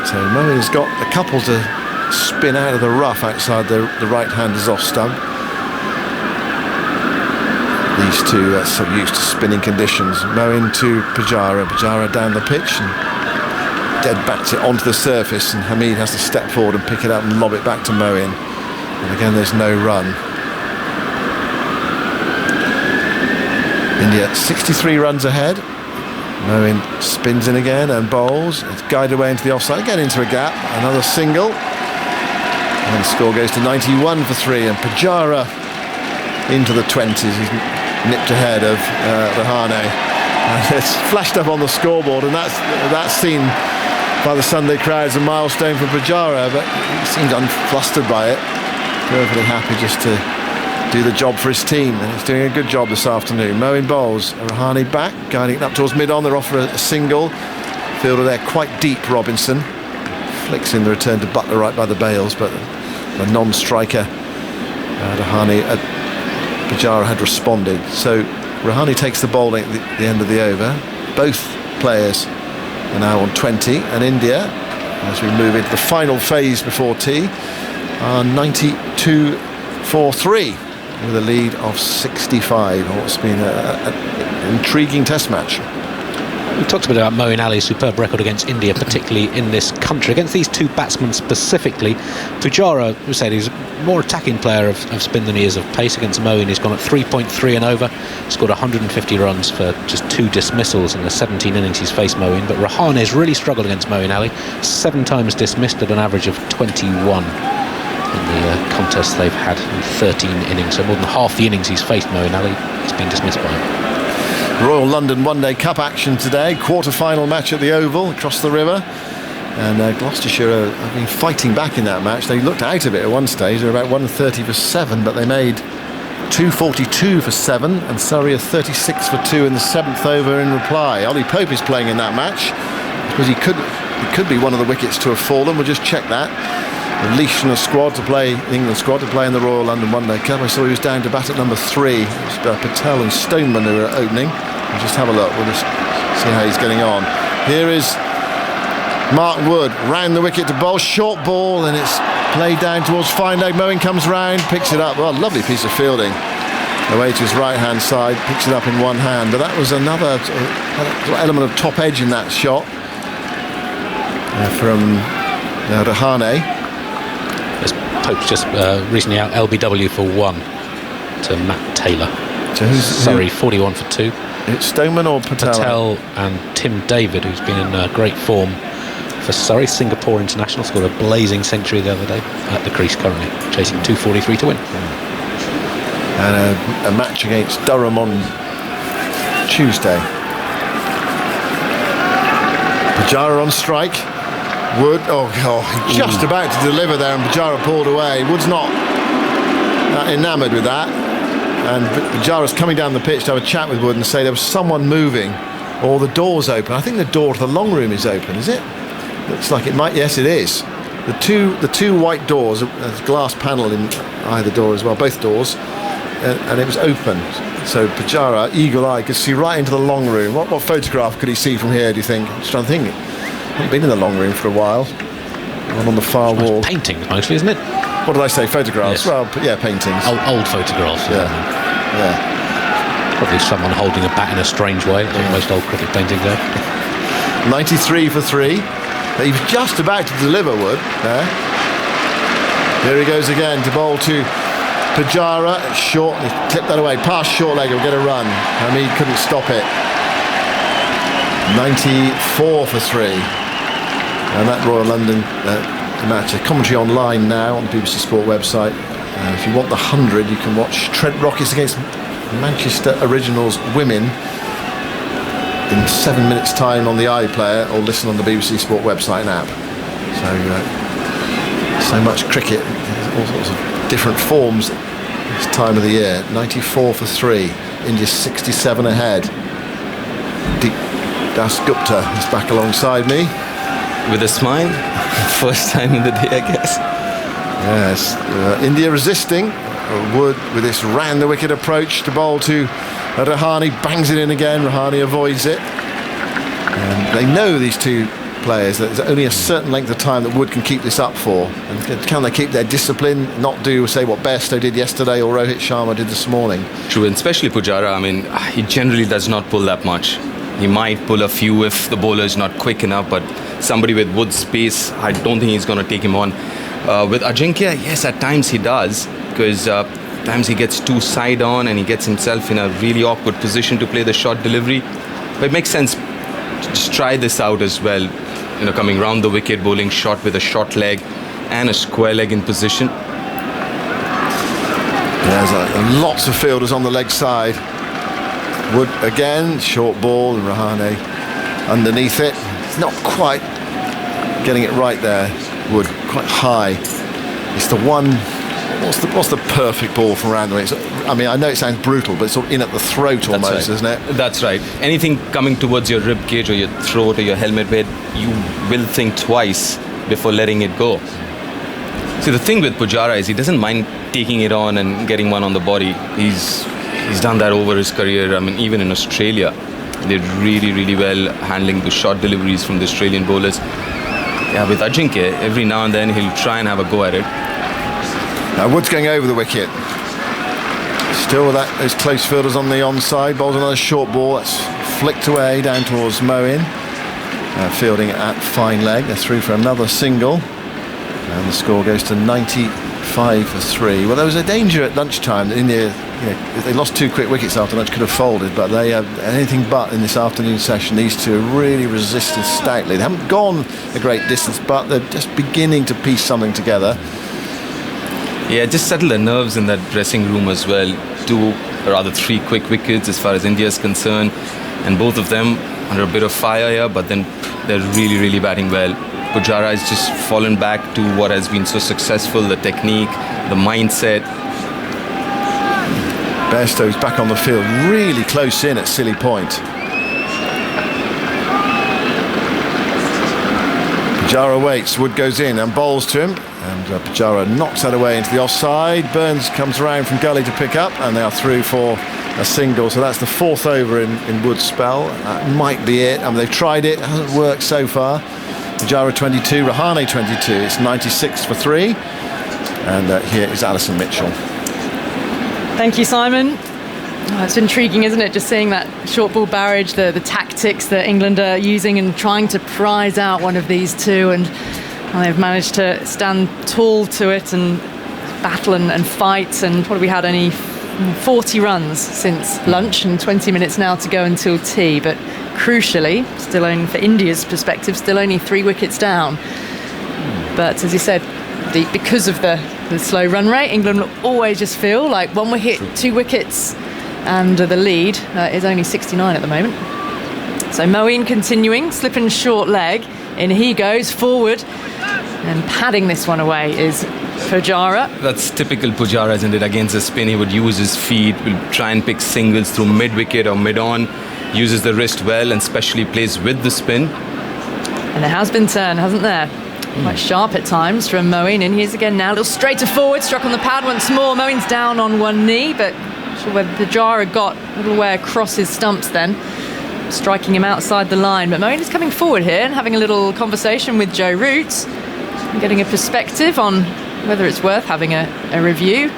[SPEAKER 5] So Moeen has got a couple to spin out of the rough outside the right-hander's off stump. These two are so used to spinning conditions. Moeen to Pujara down the pitch and dead bats it onto the surface, and Hamid has to step forward and pick it up and lob it back to Moeen. And again, there's no run. India 63 runs ahead. Moeen spins in again and bowls. It's guided away into the offside, again into a gap. Another single. And the score goes to 91 for 3. And Pujara into the 20s. He's nipped ahead of Rahane. And it's flashed up on the scoreboard, and that's seen by the Sunday crowd as a milestone for Pujara, but he seemed unflustered by it. Perfectly happy just to do the job for his team, and he's doing a good job this afternoon. Moeen bowls, Rahane back, guiding it up towards mid-on. They're off for a single. Fielder there quite deep, Robinson. Flicks in the return to Buttler right by the bails, but the non-striker Pujara had responded. So Rahane takes the bowling at the end of the over. Both players are now on 20, and India, as we move into the final phase before tea, are 92 for 3 with a lead of 65. What's been an intriguing test match.
[SPEAKER 4] We talked a bit about Moeen Ali's superb record against India, particularly in this country. Against these two batsmen specifically, Pujara, we said, he's a more attacking player of spin than he is of pace. Against Moeen, he's gone at 3.3 and over, scored 150 runs for just 2 dismissals in the 17 innings he's faced Moeen. But Rahane has really struggled against Moeen Ali, 7 times dismissed at an average of 21 in the contests they've had in 13 innings. So more than half the innings he's faced Moeen Ali, he's been dismissed by him.
[SPEAKER 5] Royal London One Day Cup action today, quarter-final match at the Oval across the river, and Gloucestershire have been fighting back in that match. They looked out of it at one stage. They were about 130 for 7, but they made 242 for 7, and Surrey are 36 for 2 in the 7th over in reply. Ollie Pope is playing in that match because he it could be one of the wickets to have fallen. We'll just check that. The leash and the squad to play, the England squad to play in the Royal London One Day Cup. I saw he was down to bat at number 3. It was Patel and Stoneman who were opening. We'll just have a look. We'll just see how he's getting on. Here is Mark Wood, round the wicket to bowl, short ball, and it's played down towards fine leg. Moeen comes round, picks it up. Well, lovely piece of fielding. Away to his right hand side, picks it up in one hand. But that was another element of top edge in that shot from Rahane.
[SPEAKER 4] Pope's just recently out LBW for 1 to Matt Taylor.
[SPEAKER 5] So who's
[SPEAKER 4] Surrey 41 for 2.
[SPEAKER 5] It's Stoneman or Patel?
[SPEAKER 4] Patel and Tim David, who's been in great form for Surrey. Singapore international, scored a blazing century the other day at the crease currently, chasing 243 to win.
[SPEAKER 5] And a match against Durham on Tuesday. Pujara on strike. Wood, just about to deliver there, and Pujara pulled away. Wood's not enamoured with that, and Pujara's coming down the pitch to have a chat with Wood and say there was someone moving, or the door's open. I think the door to the long room is open, is it? Looks like it might. Yes, it is. The two white doors, there's a glass panel in either door as well, both doors, and it was open. So Pujara, eagle-eyed, could see right into the long room. What photograph could he see from here, do you think? I'm just trying to think. I haven't been in the long room for a while. One on the far wall.
[SPEAKER 4] Paintings mostly, isn't it?
[SPEAKER 5] What did I say? Photographs?
[SPEAKER 4] Yes.
[SPEAKER 5] Well, yeah, paintings.
[SPEAKER 4] Old photographs.
[SPEAKER 5] Yeah.
[SPEAKER 4] Probably someone holding a bat in a strange way. That's what most old cricket paintings are.
[SPEAKER 5] 93 for 3. He was just about to deliver Wood there. Here he goes again to bowl to Pujara. It's short. He clipped that away. Past short leg. He'll get a run. Hamid couldn't stop it. 94 for 3. And that Royal London match, a commentary online now on the BBC Sport website. If you want the 100, you can watch Trent Rockets against Manchester Originals Women in 7 minutes' time on the iPlayer, or listen on the BBC Sport website and app. So much cricket, all sorts of different forms this time of the year. 94 for 3. India 67 ahead. Das Gupta is back alongside me.
[SPEAKER 10] With a smile, first time in the day, I guess.
[SPEAKER 5] Yes, India resisting. Wood with this round the wicket approach to bowl to Rahane, bangs it in again. Rahane avoids it. And they know, these two players, that there's only a certain length of time that Wood can keep this up for. And can they keep their discipline, not do, say, what Bairstow did yesterday or Rohit Sharma did this morning?
[SPEAKER 10] True, and especially Pujara. I mean, he generally does not pull that much. He might pull a few if the bowler is not quick enough, but somebody with Wood's pace, I don't think he's going to take him on. With Ajinkya, yes, at times he does, because at times he gets too side on and he gets himself in a really awkward position to play the short delivery. But it makes sense to just try this out as well. You know, coming round the wicket, bowling short with a short leg and a square leg in position.
[SPEAKER 5] There's lots of fielders on the leg side. Wood again, short ball, and Rahane underneath it. It's not quite getting it right there. Wood quite high. It's the one. What's the perfect ball from around the way? I mean, I know it sounds brutal, but it's sort of in at the throat almost, isn't it?
[SPEAKER 10] That's right. Anything coming towards your rib cage or your throat or your helmet bed, you will think twice before letting it go. See, the thing with Pujara is he doesn't mind taking it on and getting one on the body. He's done that over his career. I mean, even in Australia, they're really, really well handling the short deliveries from the Australian bowlers. Yeah, with Ajinkya, every now and then he'll try and have a go at it.
[SPEAKER 5] Now Wood's going over the wicket. Still with those close fielders on the onside. Bowls another short ball. That's flicked away down towards Moeen. Fielding at fine leg. They're through for another single. And the score goes to 95 for 3. Well, there was a danger at lunchtime that India, if they lost 2 quick wickets after lunch, could have folded, but they have anything but in this afternoon session. These two have really resisted stoutly. They haven't gone a great distance, but they're just beginning to piece something together.
[SPEAKER 10] Yeah, just settle the nerves in that dressing room as well. 2 or rather 3 quick wickets as far as India is concerned, and both of them under a bit of fire here, but then they're really, really batting well. Pujara has just fallen back to what has been so successful, the technique, the mindset.
[SPEAKER 5] Bairstow's back on the field, really close in at Scilly Point. Pujara waits, Wood goes in and bowls to him, and Pujara knocks that away into the offside. Burns comes around from gully to pick up, and they are through for a single. So that's the 4th over in Wood's spell. That might be it. I mean, they've tried it, hasn't worked so far. Pujara 22, Rahane 22. It's 96 for 3. And here is Alison Mitchell.
[SPEAKER 1] Thank you, Simon. Oh, it's intriguing, isn't it? Just seeing that short ball barrage, the tactics that England are using and trying to prize out one of these two, and they've managed to stand tall to it and battle and fight. And what have we had? Only 40 runs since lunch and 20 minutes now to go until tea. But crucially, still only, for India's perspective, still only 3 wickets down. But as you said, because of the slow run rate, England will always just feel like one hit, 2 wickets, and the lead is only 69 at the moment. So Moeen continuing, slipping short leg, in he goes forward, and padding this one away is Pujara.
[SPEAKER 10] That's typical Pujara, isn't it? Against the spin, he would use his feet, will try and pick singles through mid-wicket or mid-on, uses the wrist well, and especially plays with the spin.
[SPEAKER 1] And there has been turn, hasn't there? Quite sharp at times from Moeen, and here's again now, a little straighter forward, struck on the pad once more. Moeen's down on one knee, but not sure whether Pujara got a little way across his stumps then, striking him outside the line. But Moeen is coming forward here and having a little conversation with Joe Root, getting a perspective on whether it's worth having a review.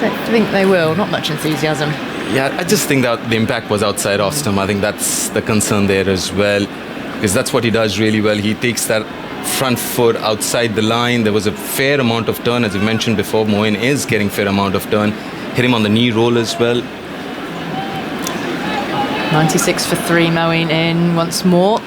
[SPEAKER 1] Don't think they will, not much enthusiasm.
[SPEAKER 10] Yeah, I just think that the impact was outside off stump. I think that's the concern there as well, because that's what he does really well. He takes that front foot outside the line. There was a fair amount of turn, as you mentioned before. Moeen is getting fair amount of turn. Hit him on the knee roll as well.
[SPEAKER 1] 96 for 3, Moeen in once more.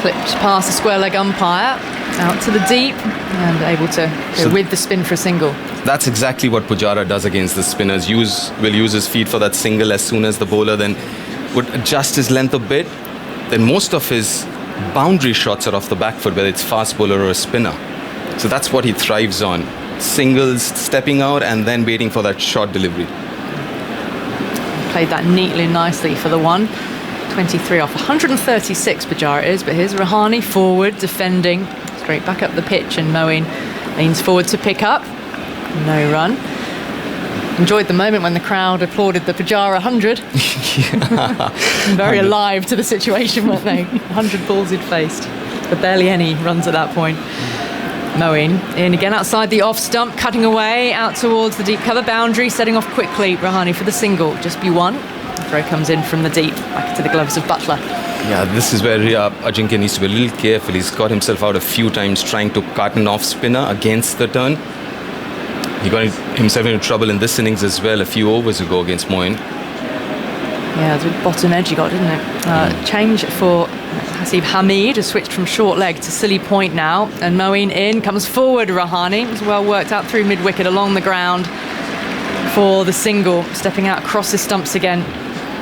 [SPEAKER 1] Flipped past the square leg umpire, out to the deep, and able to go with the spin for a single.
[SPEAKER 10] That's exactly what Pujara does against the spinners. Will use his feet for that single as soon as the bowler then would adjust his length a bit. Then most of his boundary shots are off the back foot, whether it's fast bowler or a spinner. So that's what he thrives on. Singles, stepping out, and then waiting for that short delivery.
[SPEAKER 1] Played that neatly and nicely for the one. 23 off, 136 Pujara is, but here's Rahane forward, defending, straight back up the pitch, and Moeen leans forward to pick up. No run. Enjoyed the moment when the crowd applauded the Pujara 100. Very alive to the situation, weren't they? 100 balls he'd faced, but barely any runs at that point. Moeen in again outside the off stump, cutting away out towards the deep cover boundary, setting off quickly. Rahane for the single, just be one. The throw comes in from the deep, back to the gloves of Butler.
[SPEAKER 10] Yeah, this is where Ajinkya needs to be a little careful. He's got himself out a few times trying to cut an off spinner against the turn. He got himself into trouble in this innings as well a few overs ago against Moeen.
[SPEAKER 1] Yeah, it was with bottom edge he got, didn't it? Change for Hasib Hamid, has switched from short leg to silly point now, and Moeen in, comes forward Rahane. It was well worked out through mid-wicket along the ground for the single, stepping out across his stumps again.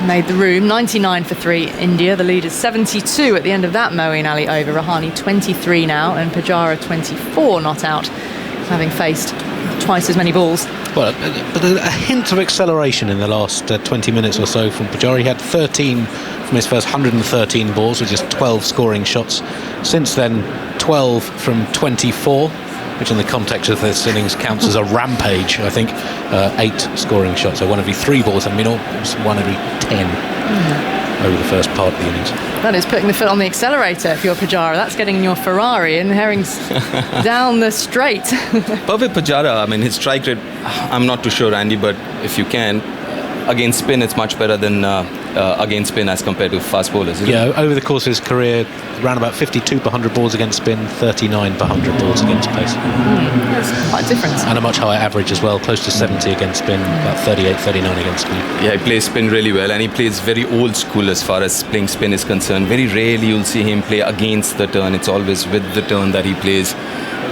[SPEAKER 1] Made the room. 99 for 3 India. The lead is 72 at the end of that Moeen Ali over. Rahane 23 now, and Pujara 24 not out, having faced twice as many balls.
[SPEAKER 4] Well, but a hint of acceleration in the last 20 minutes or so from Pujara. He had 13 from his first 113 balls, with just 12 scoring shots. Since then, 12 from 24, which in the context of this innings counts as a rampage, I think. 8 scoring shots, so one every 3 balls. I mean, it was one every 10 over the first part of the innings.
[SPEAKER 1] That is putting the foot on the accelerator if you're Pujara. That's getting in your Ferrari and Herring's down the straight.
[SPEAKER 10] Perfect Pujara, I mean, his strike rate, I'm not too sure, Andy, but if you can, against spin, it's much better than against spin as compared to fast bowlers.
[SPEAKER 4] Yeah, over the course of his career, around about 52 per 100 balls against spin, 39 per 100 balls against pace.
[SPEAKER 1] That's quite a difference.
[SPEAKER 4] And a much higher average as well, close to 70 against spin, about 38, 39 against spin.
[SPEAKER 10] Yeah, he plays spin really well, and he plays very old school as far as playing spin is concerned. Very rarely you'll see him play against the turn. It's always with the turn that he plays.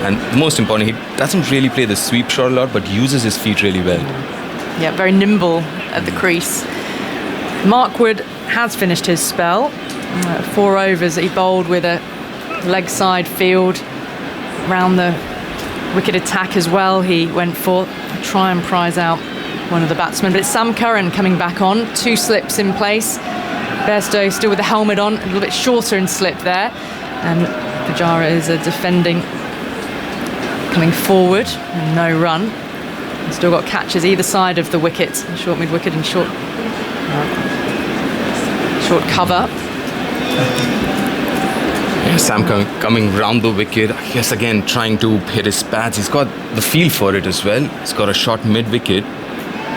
[SPEAKER 10] And most importantly, he doesn't really play the sweep shot a lot, but uses his feet really well.
[SPEAKER 1] Yeah, very nimble at the crease. Mark Wood has finished his spell. 4 overs that he bowled with a leg side field round the wicket attack as well. He went for to try and prize out one of the batsmen, but it's Sam Curran coming back on. 2 slips in place. Bairstow still with the helmet on, a little bit shorter in slip there, and Pujara is defending, coming forward, and no run. Still got catches either side of the wicket, short mid wicket and short cover.
[SPEAKER 10] Yeah, Sam coming round the wicket. Yes, again trying to hit his pads. He's got the feel for it as well. He's got a shot mid wicket.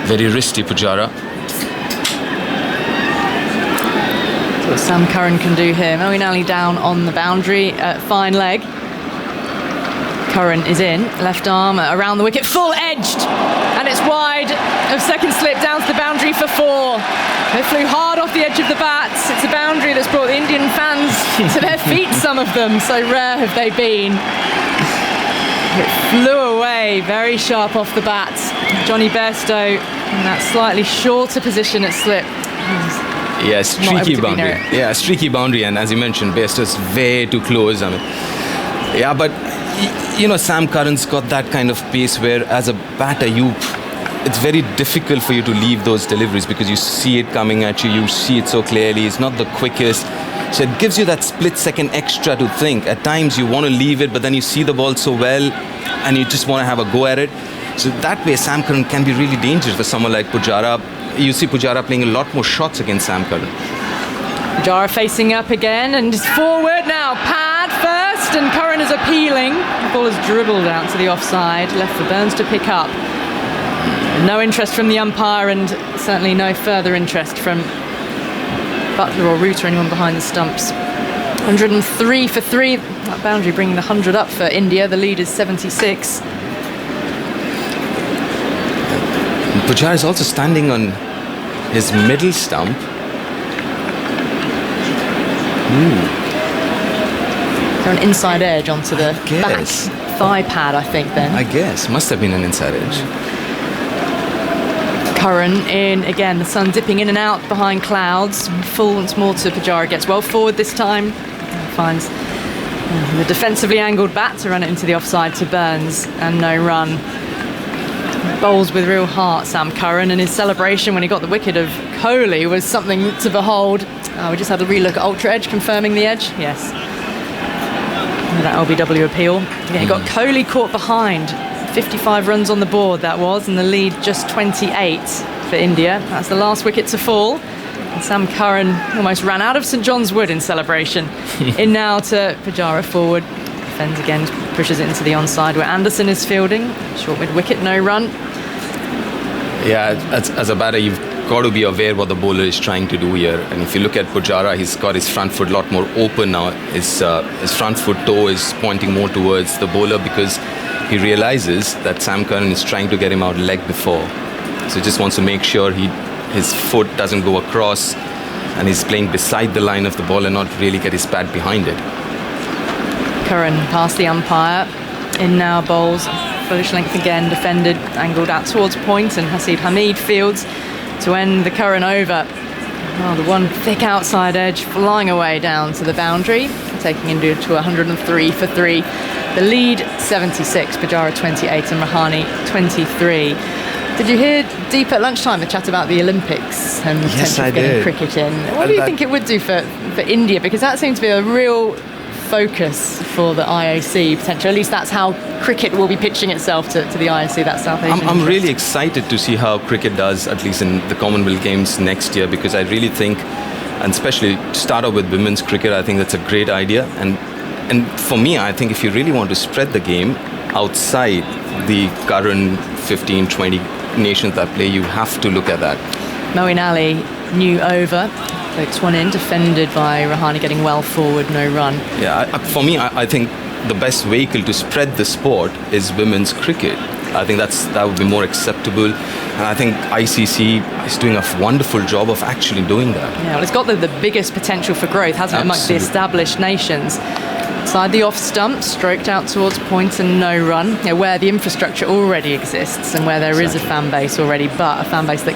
[SPEAKER 10] Very risky, Pujara.
[SPEAKER 1] That's what Sam Curran can do here. Moeen Ali down on the boundary, fine leg. Curran is in, left arm around the wicket, full edged, and it's wide of second slip down to the boundary for 4. They flew hard off the edge of the bats. It's a boundary that's brought the Indian fans to their feet, some of them, so rare have they been. It flew away, very sharp off the bats. Johnny Bairstow in that slightly shorter position at slip.
[SPEAKER 10] Yeah, streaky boundary. Yeah, streaky boundary, and as you mentioned, Bairstow's way too close. I mean, yeah, but you know, Sam Curran's got that kind of pace where, as a batter, it's very difficult for you to leave those deliveries because you see it coming at you. You see it so clearly. It's not the quickest, so it gives you that split second extra to think. At times, you want to leave it, but then you see the ball so well, and you just want to have a go at it. So that way, Sam Curran can be really dangerous for someone like Pujara. You see Pujara playing a lot more shots against Sam Curran.
[SPEAKER 1] Pujara facing up again and is forward now. Pad first, and Curran is appealing. The ball is dribbled out to the offside, left for Burns to pick up. No interest from the umpire, and certainly no further interest from Butler or Root or anyone behind the stumps. 103 for 3. That boundary bringing the 100 up for India. The lead is 76.
[SPEAKER 10] Pujara is also standing on his middle stump.
[SPEAKER 1] So an inside edge onto the back thigh pad, I think, then.
[SPEAKER 10] I guess. Must have been an inside edge.
[SPEAKER 1] Curran in again, the sun dipping in and out behind clouds. Full once more to Pujara, gets well forward this time. Finds the defensively angled bat to run it into the offside to Burns, and no run. Bowls with real heart, Sam Curran, and his celebration when he got the wicket of Kohli was something to behold. We just had a relook at Ultra Edge, confirming the edge. Yes. That LBW appeal. Again, he got Kohli caught behind. 55 runs on the board, that was, and the lead just 28 for India. That's the last wicket to fall. And Sam Curran almost ran out of St John's Wood in celebration. In now to Pujara forward. Defends again, pushes it into the onside where Anderson is fielding. Short mid wicket, no run.
[SPEAKER 10] Yeah, as a batter, you've got to be aware what the bowler is trying to do here. And if you look at Pujara, he's got his front foot a lot more open now. His front foot toe is pointing more towards the bowler because he realizes that Sam Curran is trying to get him out leg before. So he just wants to make sure his foot doesn't go across and he's playing beside the line of the ball and not really get his pad behind it.
[SPEAKER 1] Curran past the umpire. In now bowls. Fullish length again, defended, angled out towards point, and Haseeb Hameed fields to end the Curran over. Oh, the one thick outside edge flying away down to the boundary, taking India to 103 for 3. The lead 76, Pujara 28 and Rahane 23. Did you hear deep at lunchtime the chat about the Olympics and potentially getting cricket in? What do you think it would do for India? Because that seems to be a real focus for the IOC potentially. At least that's how cricket will be pitching itself to the IOC, that South Asian
[SPEAKER 10] I'm really excited to see how cricket does, at least in the Commonwealth Games next year, because I really think, and especially to start off with women's cricket, I think that's a great idea. And for me, I think if you really want to spread the game outside the current 15, 20 nations that play, you have to look at that.
[SPEAKER 1] Moeen Ali, new over. Floats one in, defended by Rahane, getting well forward, no run.
[SPEAKER 10] Yeah, for me, I think the best vehicle to spread the sport is women's cricket. I think that would be more acceptable, and I think ICC is doing a wonderful job of actually doing that.
[SPEAKER 1] Yeah, well, it's got the biggest potential for growth, hasn't it, amongst the established nations. Side the off stump, stroked out towards point and no run, where the infrastructure already exists and where there is a fan base already, but a fan base that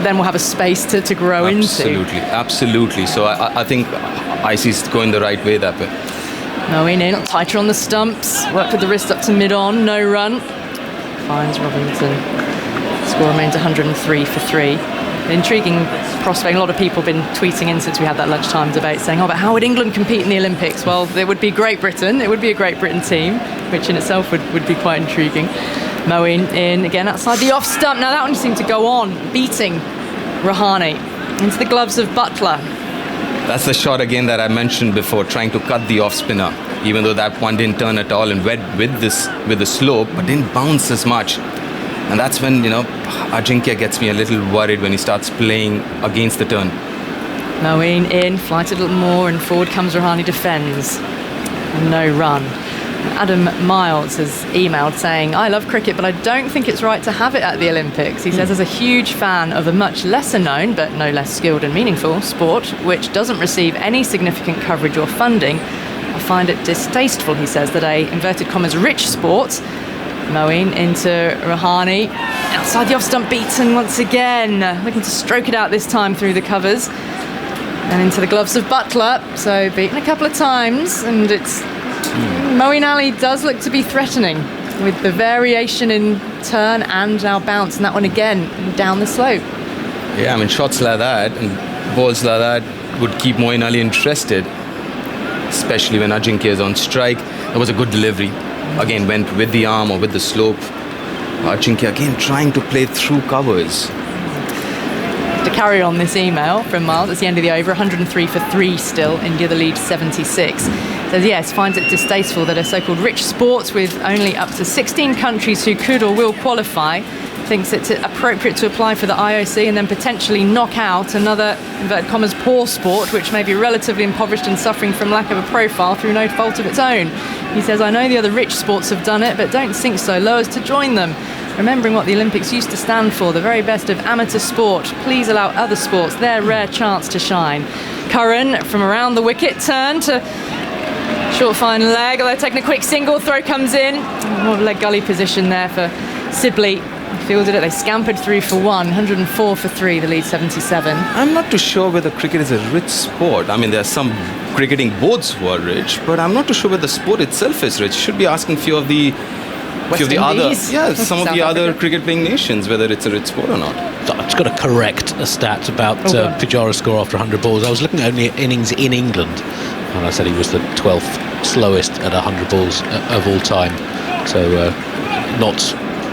[SPEAKER 1] then will have a space to grow into.
[SPEAKER 10] Absolutely. So I think ICC is going the right way that way.
[SPEAKER 1] Moeen in, tighter on the stumps, worked with the wrist up to mid-on, no run. Finds Robinson. Score remains 103 for 3. Intriguing prospect. A lot of people have been tweeting in since we had that lunchtime debate saying, but how would England compete in the Olympics? Well, it would be Great Britain. It would be a Great Britain team, which in itself would be quite intriguing. Moeen in again outside the off stump. Now that one seemed to go on, beating Rahane into the gloves of Butler.
[SPEAKER 10] That's the shot again that I mentioned before, trying to cut the off spinner, even though that one didn't turn at all and went with the slope, but didn't bounce as much. And that's when, Ajinkya gets me a little worried when he starts playing against the turn.
[SPEAKER 1] Moeen in, flights a little more, and forward comes Rahane, defends. No run. Adam Miles has emailed saying, I love cricket, but I don't think it's right to have it at the Olympics. He says, as a huge fan of a much lesser known, but no less skilled and meaningful sport, which doesn't receive any significant coverage or funding, I find it distasteful, he says, that a, inverted commas, rich sport. Moeen into Rahane, outside the off-stump, beaten once again, looking to stroke it out this time through the covers, and into the gloves of Butler, so beaten a couple of times, and it's Moeen Ali does look to be threatening with the variation in turn and now bounce, and that one again down the slope.
[SPEAKER 10] Yeah, shots like that and balls like that would keep Moeen Ali interested, especially when Ajinkya is on strike. That was a good delivery. Again, went with the arm or with the slope. Ajinkya again trying to play through covers.
[SPEAKER 1] To carry on this email from Miles, it's the end of the over, 103 for 3 still, India the lead 76. Says yes, finds it distasteful that a so-called rich sport with only up to 16 countries who could or will qualify thinks it's appropriate to apply for the IOC and then potentially knock out another, inverted commas, poor sport, which may be relatively impoverished and suffering from lack of a profile through no fault of its own. He says, I know the other rich sports have done it, but don't sink so low as to join them. Remembering what the Olympics used to stand for, the very best of amateur sport, please allow other sports their rare chance to shine. Curran from around the wicket, turn to short fine leg, although taking a quick single, throw comes in. More of a leg gully position there for Sibley. Fielded it, they scampered through for 104 for 3, the lead 77.
[SPEAKER 10] I'm not too sure whether cricket is a rich sport. There are some cricketing boards who are rich, but I'm not too sure whether the sport itself is rich. Should be asking some of the other cricket playing nations whether it's a rich sport or not.
[SPEAKER 4] So I've just got to correct a stat about Pujara's score after 100 balls. I was looking at only at innings in England, and I said he was the 12th slowest at 100 balls of all time. So not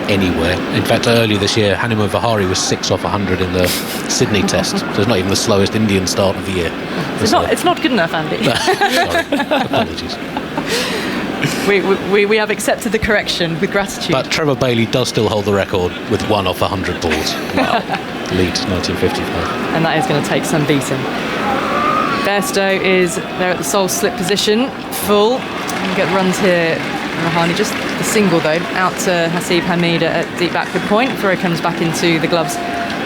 [SPEAKER 4] anywhere. In fact, earlier this year, Hanuman Vihari was 6 off 100 in the Sydney Test. So it's not even the slowest Indian start of the year.
[SPEAKER 1] It's not good enough, Andy.
[SPEAKER 4] Sorry, apologies.
[SPEAKER 1] We have accepted the correction with gratitude.
[SPEAKER 4] But Trevor Bailey does still hold the record with 1 off 100 balls. Wow. Leeds 1955.
[SPEAKER 1] And that is going to take some beating. Bairstow is there at the sole slip position, full. You get runs here. Rahane, just the single though, out to Hasib Hamid at deep backward point. Throw comes back into the gloves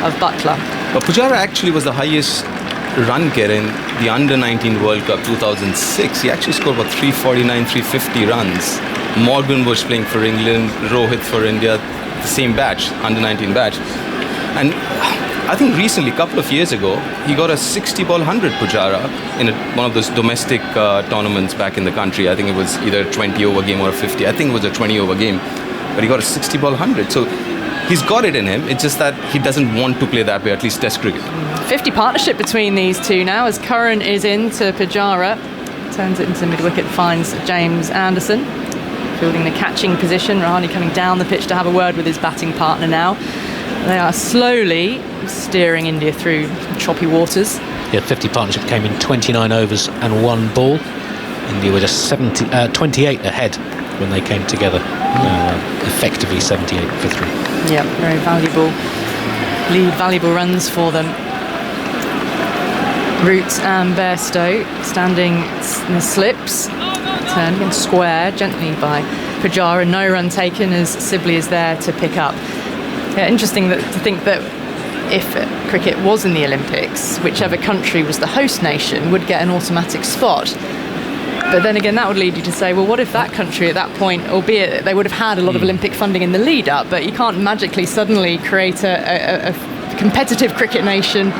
[SPEAKER 1] of Butler.
[SPEAKER 10] But Pujara actually was the highest run getter in the Under-19 World Cup 2006. He actually scored about 349, 350 runs. Morgan was playing for England, Rohit for India, the same batch, Under-19 batch. And I think recently, a couple of years ago, he got a 60-ball 100 Pujara in one of those domestic tournaments back in the country. I think it was either a 20-over game or a 50. I think it was a 20-over game. But he got a 60-ball 100. So he's got it in him. It's just that he doesn't want to play that way, at least Test cricket.
[SPEAKER 1] 50 partnership between these two now as Curran is into Pujara. Turns it into mid-wicket, finds James Anderson. Fielding the catching position. Rahane coming down the pitch to have a word with his batting partner now. They are slowly steering India through choppy waters.
[SPEAKER 4] Yeah, 50 partnership came in 29 overs and 1 ball. India were just 28 ahead when they came together. Effectively 78 for 3.
[SPEAKER 1] Yeah, very valuable runs for them. Root and Bairstow standing in the slips. Turned again square gently by Pujara. No run taken as Sibley is there to pick up. Yeah, interesting to think that if cricket was in the Olympics, whichever country was the host nation would get an automatic spot. But then again, that would lead you to say, well, what if that country at that point, albeit they would have had a lot of Olympic funding in the lead up, but you can't magically suddenly create a competitive cricket nation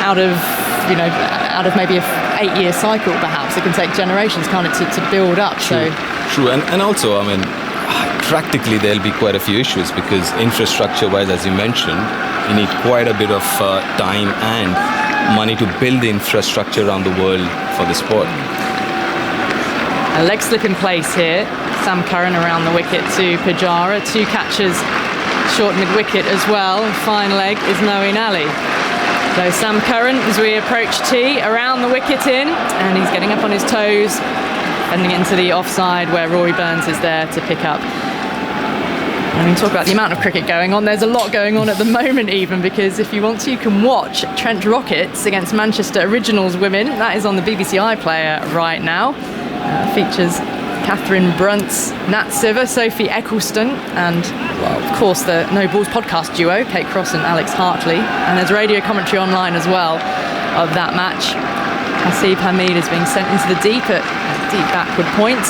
[SPEAKER 1] out of maybe an 8-year cycle, perhaps. It can take generations, can't it, to build up.
[SPEAKER 10] True. And also, practically there'll be quite a few issues because infrastructure-wise, as you mentioned, You need quite a bit of time and money to build the infrastructure around the world for the sport.
[SPEAKER 1] A leg slip in place here. Sam Curran around the wicket to Pujara. 2 catches short mid-wicket as well. Fine leg is Moeen Ali. So Sam Curran, as we approach tee, around the wicket in, and he's getting up on his toes, heading into the offside where Rory Burns is there to pick up. I mean, talk about the amount of cricket going on. There's a lot going on at the moment even, because if you want to, you can watch Trent Rockets against Manchester Originals women. That is on the BBC iPlayer right now. Features Catherine Bruntz, Nat Siver, Sophie Eccleston, and, well, of course, the No Balls podcast duo, Kate Cross and Alex Hartley. And there's radio commentary online as well of that match. Hasib Hamid is being sent into the deep at deep backward point.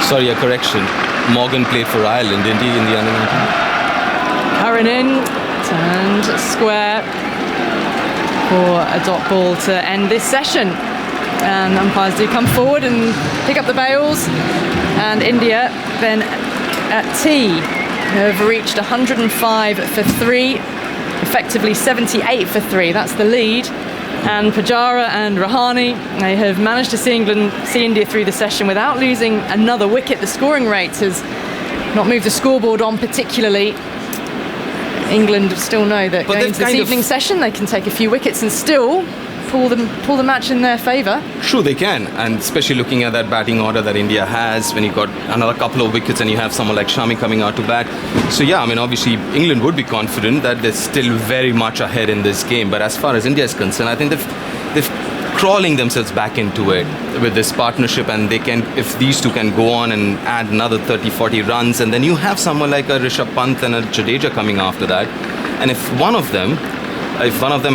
[SPEAKER 10] Sorry, a correction. Morgan played for Ireland, didn't he, in the under-19?
[SPEAKER 1] Curran in, turned square for a dot ball to end this session. And umpires do come forward and pick up the bails. And India then at tee have reached 105 for 3, effectively 78 for 3. That's the lead. And Pujara and Rahane, they have managed to see India through the session without losing another wicket. The scoring rate has not moved the scoreboard on particularly. England still know that going into this evening session they can take a few wickets and still pull the match in their favour.
[SPEAKER 10] Sure, they can, and especially looking at that batting order that India has, when you've got another couple of wickets and you have someone like Shami coming out to bat. So yeah, I mean, obviously England would be confident that they're still very much ahead in this game. But as far as India is concerned, I think they've crawling themselves back into it with this partnership, and they can, if these two can go on and add another 30-40 runs, and then you have someone like a Rishabh Pant and a Jadeja coming after that, and if one of them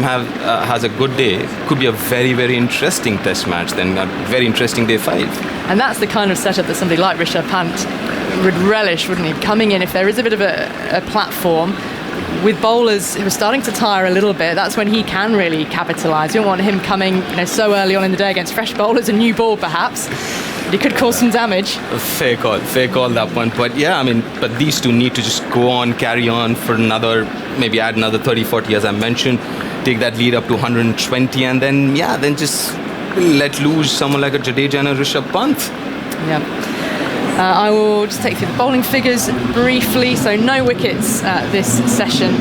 [SPEAKER 10] has a good day, could be a very, very interesting test match, then a very interesting day 5.
[SPEAKER 1] And that's the kind of setup that somebody like Rishabh Pant would relish, wouldn't he? Coming in, if there is a bit of a platform, with bowlers who are starting to tire a little bit, that's when he can really capitalise. You don't want him coming so early on in the day against fresh bowlers, a new ball perhaps. But he could cause some damage.
[SPEAKER 10] Fair call that one. But yeah, I mean, but these two need to just go on, carry on for another, maybe add another 30-40 as I mentioned, take that lead up to 120, and then just let loose someone like a Jadeja and a Rishabh Pant.
[SPEAKER 1] Yeah. I will just take you through the bowling figures briefly. So no wickets this session.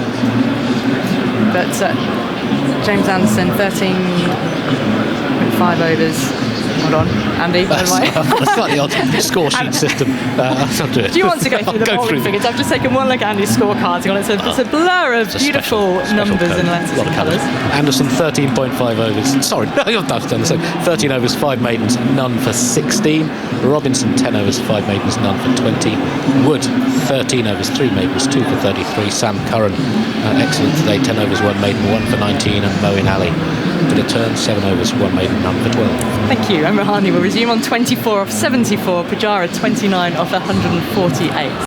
[SPEAKER 1] But James Anderson, 13.5 overs. Hold on, Andy.
[SPEAKER 4] Slightly odd score sheet system.
[SPEAKER 1] Do you want to go through the bowling figures? I've just taken one look at Andy's scorecards. It's a blur of beautiful numbers and letters and colours.
[SPEAKER 4] Anderson, 13.5 overs. Sorry, no, I've done the same. 13 overs, 5 maidens, none for 16. Robinson, 10 overs, 5 maidens, none for 20. Wood, 13 overs, 3 maidens, 2 for 33. Sam Curran, excellent today, 10 overs, 1 maiden, 1 for 19. And Moeen Ali, for the turn, 7 overs, 1 maiden, none for 12.
[SPEAKER 1] Thank you. And Rahane will resume on 24 off 74. Pujara 29 off 148.